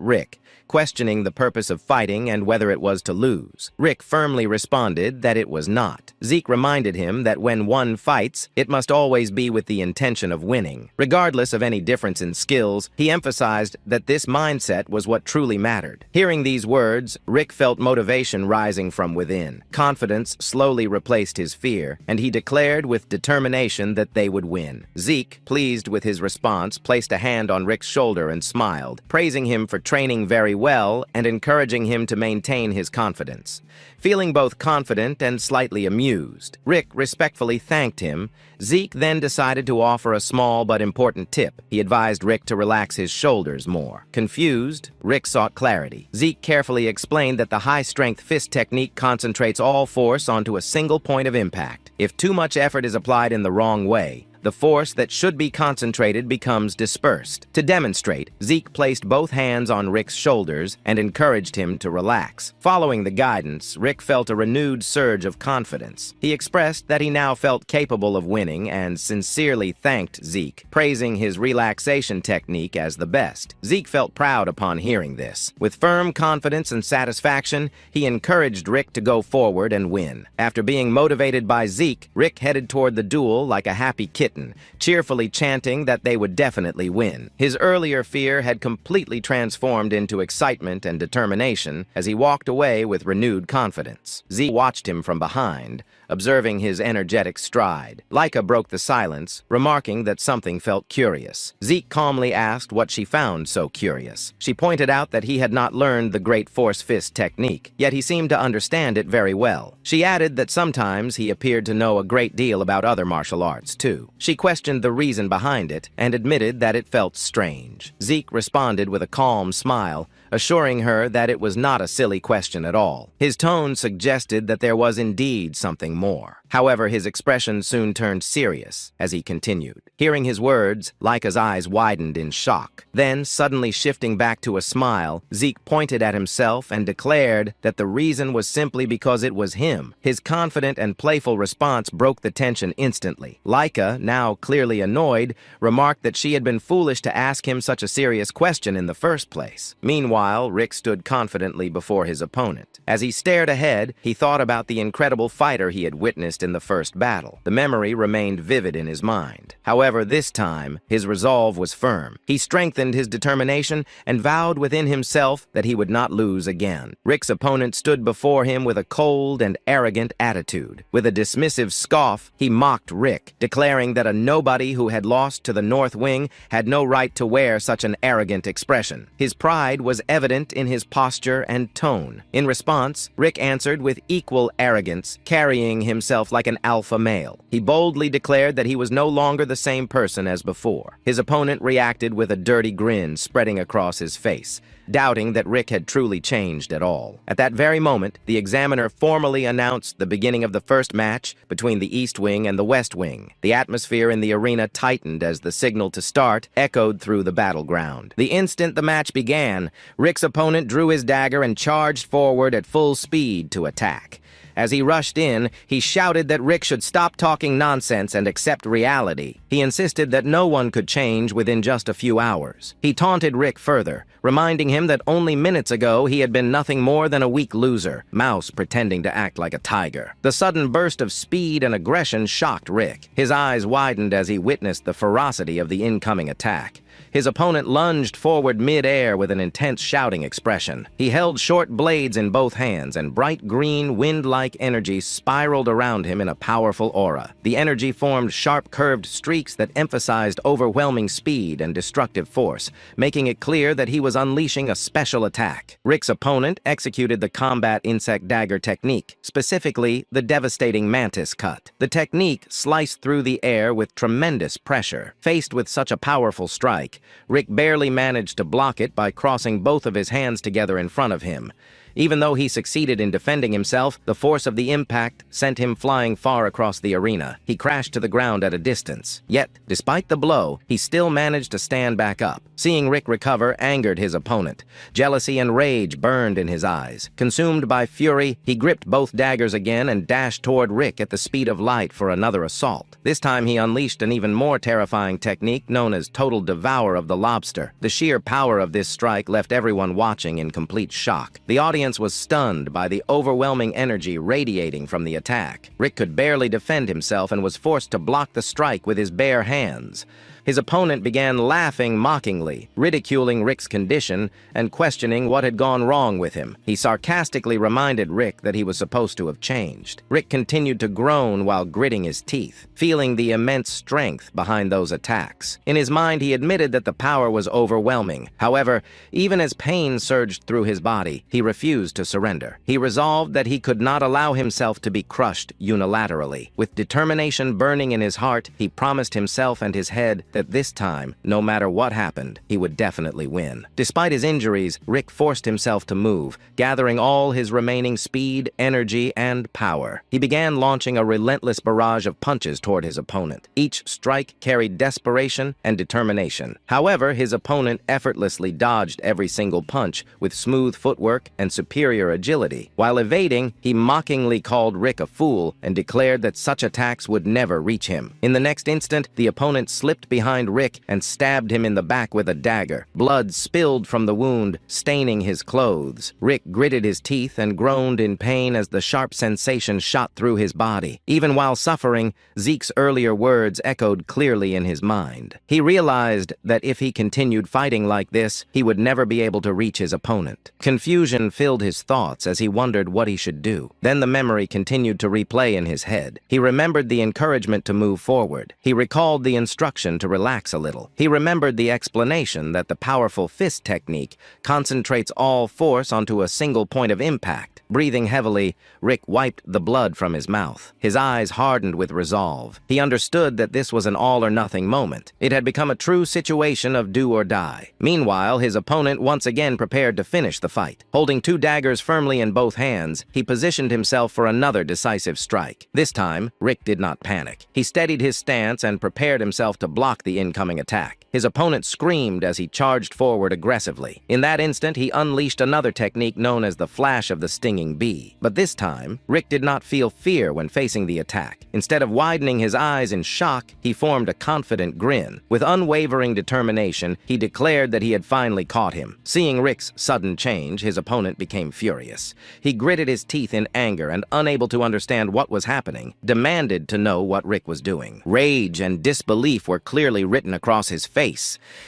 Rick, questioning the purpose of fighting and whether it was to lose. Rick firmly responded that it was not. Zeke reminded him that when one fights, it must always be with the intention of winning. Regardless of any difference in skills, he emphasized that this mindset was what truly mattered. Hearing these words, Rick felt motivation rising from within. Confidence slowly replaced his fear, and he declared with determination that they would win. Zeke, pleased with his response, placed a hand on Rick's shoulder and smiled, praising him for training very well and encouraging him to maintain his confidence. Feeling both confident and slightly amused, Rick respectfully thanked him. Zeke then decided to offer a small but important tip. He advised Rick to relax his shoulders more. Confused, Rick sought clarity. Zeke carefully explained that the high-strength fist technique concentrates all force onto a single point of impact. If too much effort is applied in the wrong way, the force that should be concentrated becomes dispersed. To demonstrate, Zeke placed both hands on Rick's shoulders and encouraged him to relax. Following the guidance, Rick felt a renewed surge of confidence. He expressed that he now felt capable of winning and sincerely thanked Zeke, praising his relaxation technique as the best. Zeke felt proud upon hearing this. With firm confidence and satisfaction, he encouraged Rick to go forward and win. After being motivated by Zeke, Rick headed toward the duel like a happy kitten. Titan, cheerfully chanting that they would definitely win. His earlier fear had completely transformed into excitement and determination as he walked away with renewed confidence. Zeke watched him from behind, observing his energetic stride. Laika broke the silence, remarking that something felt curious. Zeke calmly asked what she found so curious. She pointed out that he had not learned the great force fist technique, yet he seemed to understand it very well. She added that sometimes he appeared to know a great deal about other martial arts, too. She questioned the reason behind it and admitted that it felt strange. Zeke responded with a calm smile, assuring her that it was not a silly question at all. His tone suggested that there was indeed something more. However, his expression soon turned serious as he continued. Hearing his words, Laika's eyes widened in shock. Then, suddenly shifting back to a smile, Zeke pointed at himself and declared that the reason was simply because it was him. His confident and playful response broke the tension instantly. Laika, now clearly annoyed, remarked that she had been foolish to ask him such a serious question in the first place. Meanwhile, Rick stood confidently before his opponent. As he stared ahead, he thought about the incredible fighter he had witnessed in the first battle. The memory remained vivid in his mind. However, this time, his resolve was firm. He strengthened his determination and vowed within himself that he would not lose again. Rick's opponent stood before him with a cold and arrogant attitude. With a dismissive scoff, he mocked Rick, declaring that a nobody who had lost to the North Wing had no right to wear such an arrogant expression. His pride was evident in his posture and tone. In response, Rick answered with equal arrogance, carrying himself like an alpha male. He boldly declared that he was no longer the same person as before. His opponent reacted with a dirty grin spreading across his face, doubting that Rick had truly changed at all. At that very moment, the examiner formally announced the beginning of the first match between the East Wing and the West Wing. The atmosphere in the arena tightened as the signal to start echoed through the battleground. The instant the match began, Rick's opponent drew his dagger and charged forward at full speed to attack. As he rushed in, he shouted that Rick should stop talking nonsense and accept reality. He insisted that no one could change within just a few hours. He taunted Rick further, reminding him that only minutes ago he had been nothing more than a weak loser, mouse pretending to act like a tiger. The sudden burst of speed and aggression shocked Rick. His eyes widened as he witnessed the ferocity of the incoming attack. His opponent lunged forward mid-air with an intense shouting expression. He held short blades in both hands, and bright green, wind-like energy spiraled around him in a powerful aura. The energy formed sharp, curved streaks that emphasized overwhelming speed and destructive force, making it clear that he was unleashing a special attack. Rick's opponent executed the combat insect dagger technique, specifically the devastating mantis cut. The technique sliced through the air with tremendous pressure. Faced with such a powerful strike, Rick barely managed to block it by crossing both of his hands together in front of him. Even though he succeeded in defending himself, the force of the impact sent him flying far across the arena. He crashed to the ground at a distance. Yet, despite the blow, he still managed to stand back up. Seeing Rick recover angered his opponent. Jealousy and rage burned in his eyes. Consumed by fury, he gripped both daggers again and dashed toward Rick at the speed of light for another assault. This time he unleashed an even more terrifying technique known as Total Devour of the Lobster. The sheer power of this strike left everyone watching in complete shock. The audience was stunned by the overwhelming energy radiating from the attack. Rick could barely defend himself and was forced to block the strike with his bare hands. His opponent began laughing mockingly, ridiculing Rick's condition and questioning what had gone wrong with him. He sarcastically reminded Rick that he was supposed to have changed. Rick continued to groan while gritting his teeth, feeling the immense strength behind those attacks. In his mind, he admitted that the power was overwhelming. However, even as pain surged through his body, he refused to surrender. He resolved that he could not allow himself to be crushed unilaterally. With determination burning in his heart, he promised himself and his head that this time, no matter what happened, he would definitely win. Despite his injuries, Rick forced himself to move, gathering all his remaining speed, energy, and power. He began launching a relentless barrage of punches toward his opponent. Each strike carried desperation and determination. However, his opponent effortlessly dodged every single punch with smooth footwork and superior agility. While evading, he mockingly called Rick a fool and declared that such attacks would never reach him. In the next instant, the opponent slipped behind behind Rick and stabbed him in the back with a dagger. Blood spilled from the wound, staining his clothes. Rick gritted his teeth and groaned in pain as the sharp sensation shot through his body. Even while suffering, Zeke's earlier words echoed clearly in his mind. He realized that if he continued fighting like this, he would never be able to reach his opponent. Confusion filled his thoughts as he wondered what he should do. Then the memory continued to replay in his head. He remembered the encouragement to move forward. He recalled the instruction to relax a little. He remembered the explanation that the powerful fist technique concentrates all force onto a single point of impact. Breathing heavily, Rick wiped the blood from his mouth. His eyes hardened with resolve. He understood that this was an all-or-nothing moment. It had become a true situation of do or die. Meanwhile, his opponent once again prepared to finish the fight. Holding two daggers firmly in both hands, he positioned himself for another decisive strike. This time, Rick did not panic. He steadied his stance and prepared himself to block the incoming attack. His opponent screamed as he charged forward aggressively. In that instant, he unleashed another technique known as the flash of the stinging bee. But this time, Rick did not feel fear when facing the attack. Instead of widening his eyes in shock, he formed a confident grin. With unwavering determination, he declared that he had finally caught him. Seeing Rick's sudden change, his opponent became furious. He gritted his teeth in anger and, unable to understand what was happening, demanded to know what Rick was doing. Rage and disbelief were clearly written across his face.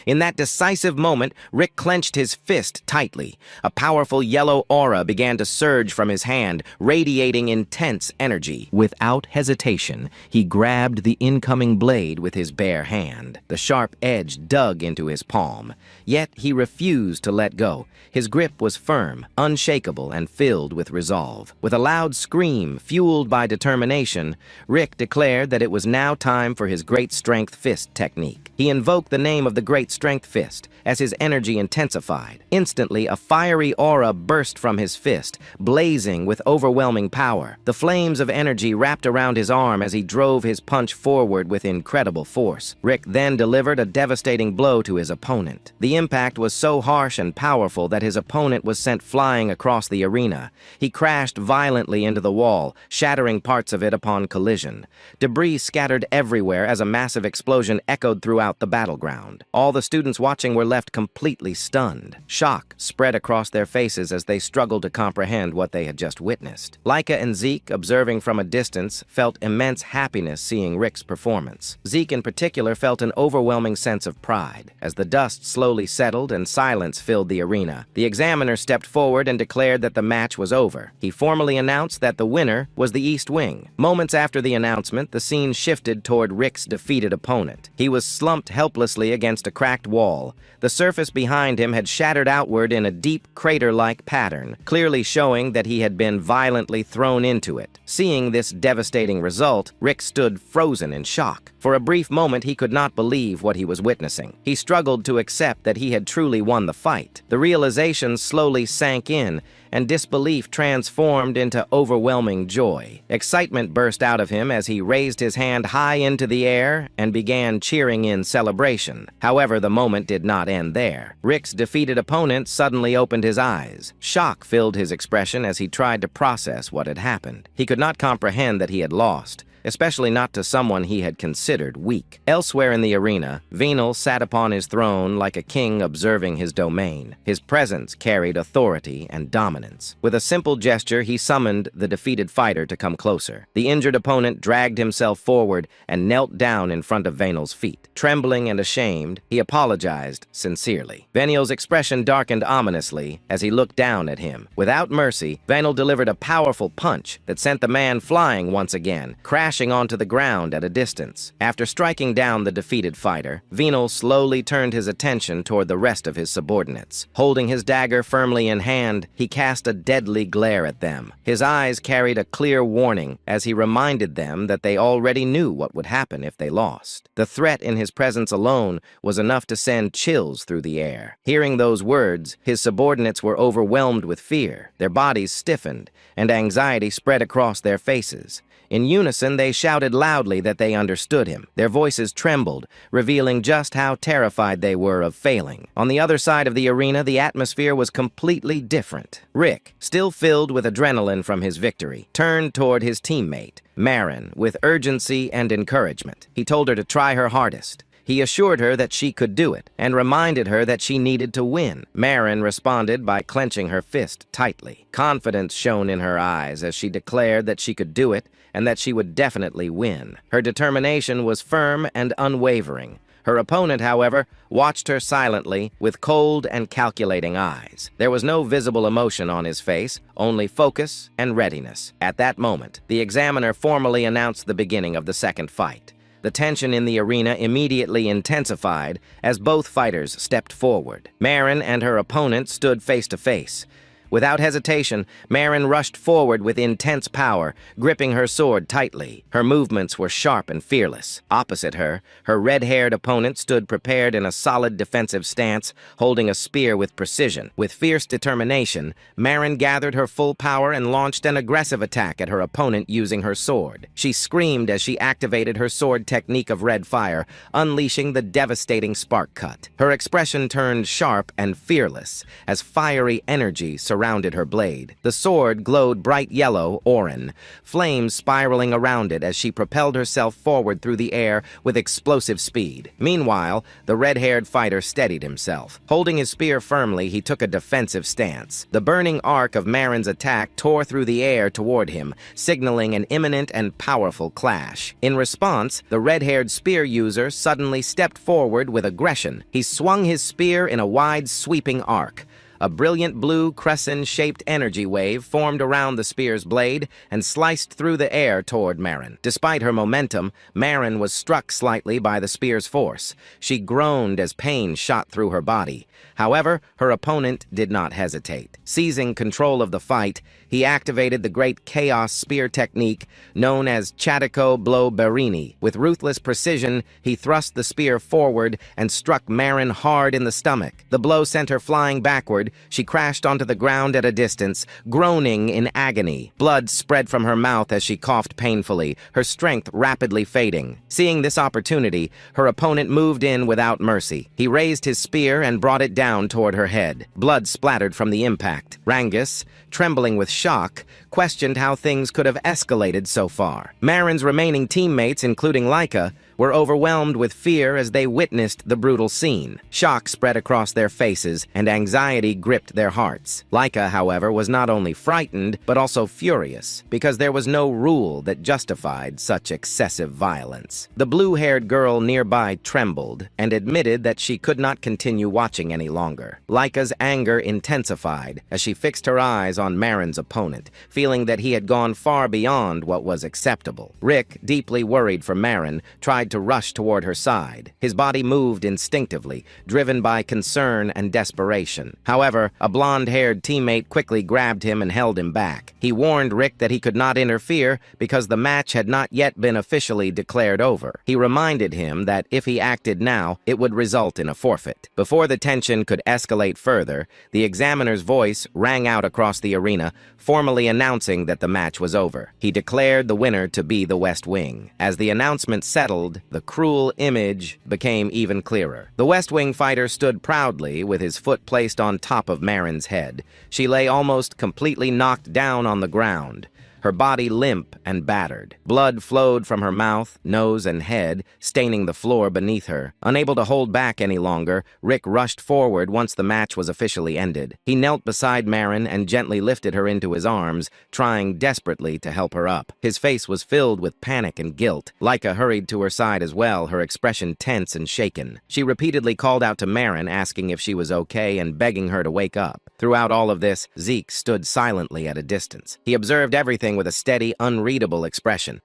In that decisive moment, Rick clenched his fist tightly. A powerful yellow aura began to surge from his hand, radiating intense energy. Without hesitation, he grabbed the incoming blade with his bare hand. The sharp edge dug into his palm. Yet he refused to let go. His grip was firm, unshakable, and filled with resolve. With a loud scream, fueled by determination, Rick declared that it was now time for his Great Strength Fist technique. He invoked the name of the Great Strength Fist as his energy intensified. Instantly, a fiery aura burst from his fist, blazing with overwhelming power. The flames of energy wrapped around his arm as he drove his punch forward with incredible force. Rick then delivered a devastating blow to his opponent. The impact was so harsh and powerful that his opponent was sent flying across the arena. He crashed violently into the wall, shattering parts of it upon collision. Debris scattered everywhere as a massive explosion echoed throughout the battleground. All the students watching were left completely stunned. Shock spread across their faces as they struggled to comprehend what they had just witnessed. Laika and Zeke, observing from a distance, felt immense happiness seeing Rick's performance. Zeke in particular felt an overwhelming sense of pride. As the dust slowly settled and silence filled the arena, the examiner stepped forward and declared that the match was over. He formally announced that the winner was the East Wing. Moments after the announcement, the scene shifted toward Rick's defeated opponent. He was slumped helplessly against a cracked wall. The surface behind him had shattered outward in a deep crater-like pattern, clearly showing that he had been violently thrown into it. Seeing this devastating result, Rick stood frozen in shock. For a brief moment, he could not believe what he was witnessing. He struggled to accept that he had truly won the fight. The realization slowly sank in, and disbelief transformed into overwhelming joy. Excitement burst out of him as he raised his hand high into the air and began cheering in celebration. However, the moment did not end there. Rick's defeated opponent suddenly opened his eyes. Shock filled his expression as he tried to process what had happened. He could not comprehend that he had lost, especially not to someone he had considered weak. Elsewhere in the arena, Venal sat upon his throne like a king observing his domain. His presence carried authority and dominance. With a simple gesture, he summoned the defeated fighter to come closer. The injured opponent dragged himself forward and knelt down in front of Venal's feet. Trembling and ashamed, he apologized sincerely. Venal's expression darkened ominously as he looked down at him. Without mercy, Venal delivered a powerful punch that sent the man flying once again, crashing onto the ground at a distance. After striking down the defeated fighter, Venal slowly turned his attention toward the rest of his subordinates. Holding his dagger firmly in hand, he cast a deadly glare at them. His eyes carried a clear warning as he reminded them that they already knew what would happen if they lost. The threat in his presence alone was enough to send chills through the air. Hearing those words, his subordinates were overwhelmed with fear. Their bodies stiffened, and anxiety spread across their faces. In unison, they shouted loudly that they understood him. Their voices trembled, revealing just how terrified they were of failing. On the other side of the arena, the atmosphere was completely different. Rick, still filled with adrenaline from his victory, turned toward his teammate, Marin, with urgency and encouragement. He told her to try her hardest. He assured her that she could do it and reminded her that she needed to win. Marin responded by clenching her fist tightly. Confidence shone in her eyes as she declared that she could do it and that she would definitely win. Her determination was firm and unwavering. Her opponent, however, watched her silently with cold and calculating eyes. There was no visible emotion on his face, only focus and readiness. At that moment, the examiner formally announced the beginning of the second fight. The tension in the arena immediately intensified as both fighters stepped forward. Marin and her opponent stood face to face. Without hesitation, Marin rushed forward with intense power, gripping her sword tightly. Her movements were sharp and fearless. Opposite her, her red-haired opponent stood prepared in a solid defensive stance, holding a spear with precision. With fierce determination, Marin gathered her full power and launched an aggressive attack at her opponent using her sword. She screamed as she activated her sword technique of red fire, unleashing the devastating spark cut. Her expression turned sharp and fearless as fiery energy surrounded her blade. The sword glowed bright yellow, oran, flames spiraling around it as she propelled herself forward through the air with explosive speed. Meanwhile, the red-haired fighter steadied himself. Holding his spear firmly, he took a defensive stance. The burning arc of Marin's attack tore through the air toward him, signaling an imminent and powerful clash. In response, the red-haired spear user suddenly stepped forward with aggression. He swung his spear in a wide, sweeping arc. A brilliant blue crescent-shaped energy wave formed around the spear's blade and sliced through the air toward Marin. Despite her momentum, Marin was struck slightly by the spear's force. She groaned as pain shot through her body. However, her opponent did not hesitate. Seizing control of the fight, he activated the great chaos spear technique known as Chatiko Blow Berini. With ruthless precision, he thrust the spear forward and struck Marin hard in the stomach. The blow sent her flying backward. She crashed onto the ground at a distance, groaning in agony. Blood spread from her mouth as she coughed painfully, her strength rapidly fading. Seeing this opportunity, her opponent moved in without mercy. He raised his spear and brought it down toward her head. Blood splattered from the impact. Rangus, trembling with shock, questioned how things could have escalated so far. Marin's remaining teammates, including Laika, were overwhelmed with fear as they witnessed the brutal scene. Shock spread across their faces, and anxiety gripped their hearts. Laika, however, was not only frightened, but also furious, because there was no rule that justified such excessive violence. The blue-haired girl nearby trembled and admitted that she could not continue watching any longer. Laika's anger intensified as she fixed her eyes on Marin's opponent, feeling that he had gone far beyond what was acceptable. Rick, deeply worried for Marin, tried to rush toward her side. His body moved instinctively, driven by concern and desperation. However, a blonde-haired teammate quickly grabbed him and held him back. He warned Rick that he could not interfere because the match had not yet been officially declared over. He reminded him that if he acted now, it would result in a forfeit. Before the tension could escalate further, the examiner's voice rang out across the arena, formally announcing that the match was over. He declared the winner to be the West Wing. As the announcement settled, the cruel image became even clearer. The West Wing fighter stood proudly with his foot placed on top of Marin's head. She lay almost completely knocked down on the ground, her body limp and battered. Blood flowed from her mouth, nose, and head, staining the floor beneath her. Unable to hold back any longer, Rick rushed forward once the match was officially ended. He knelt beside Marin and gently lifted her into his arms, trying desperately to help her up. His face was filled with panic and guilt. Laika hurried to her side as well, her expression tense and shaken. She repeatedly called out to Marin, asking if she was okay and begging her to wake up. Throughout all of this, Zeke stood silently at a distance. He observed everything with a steady, unreadable expression.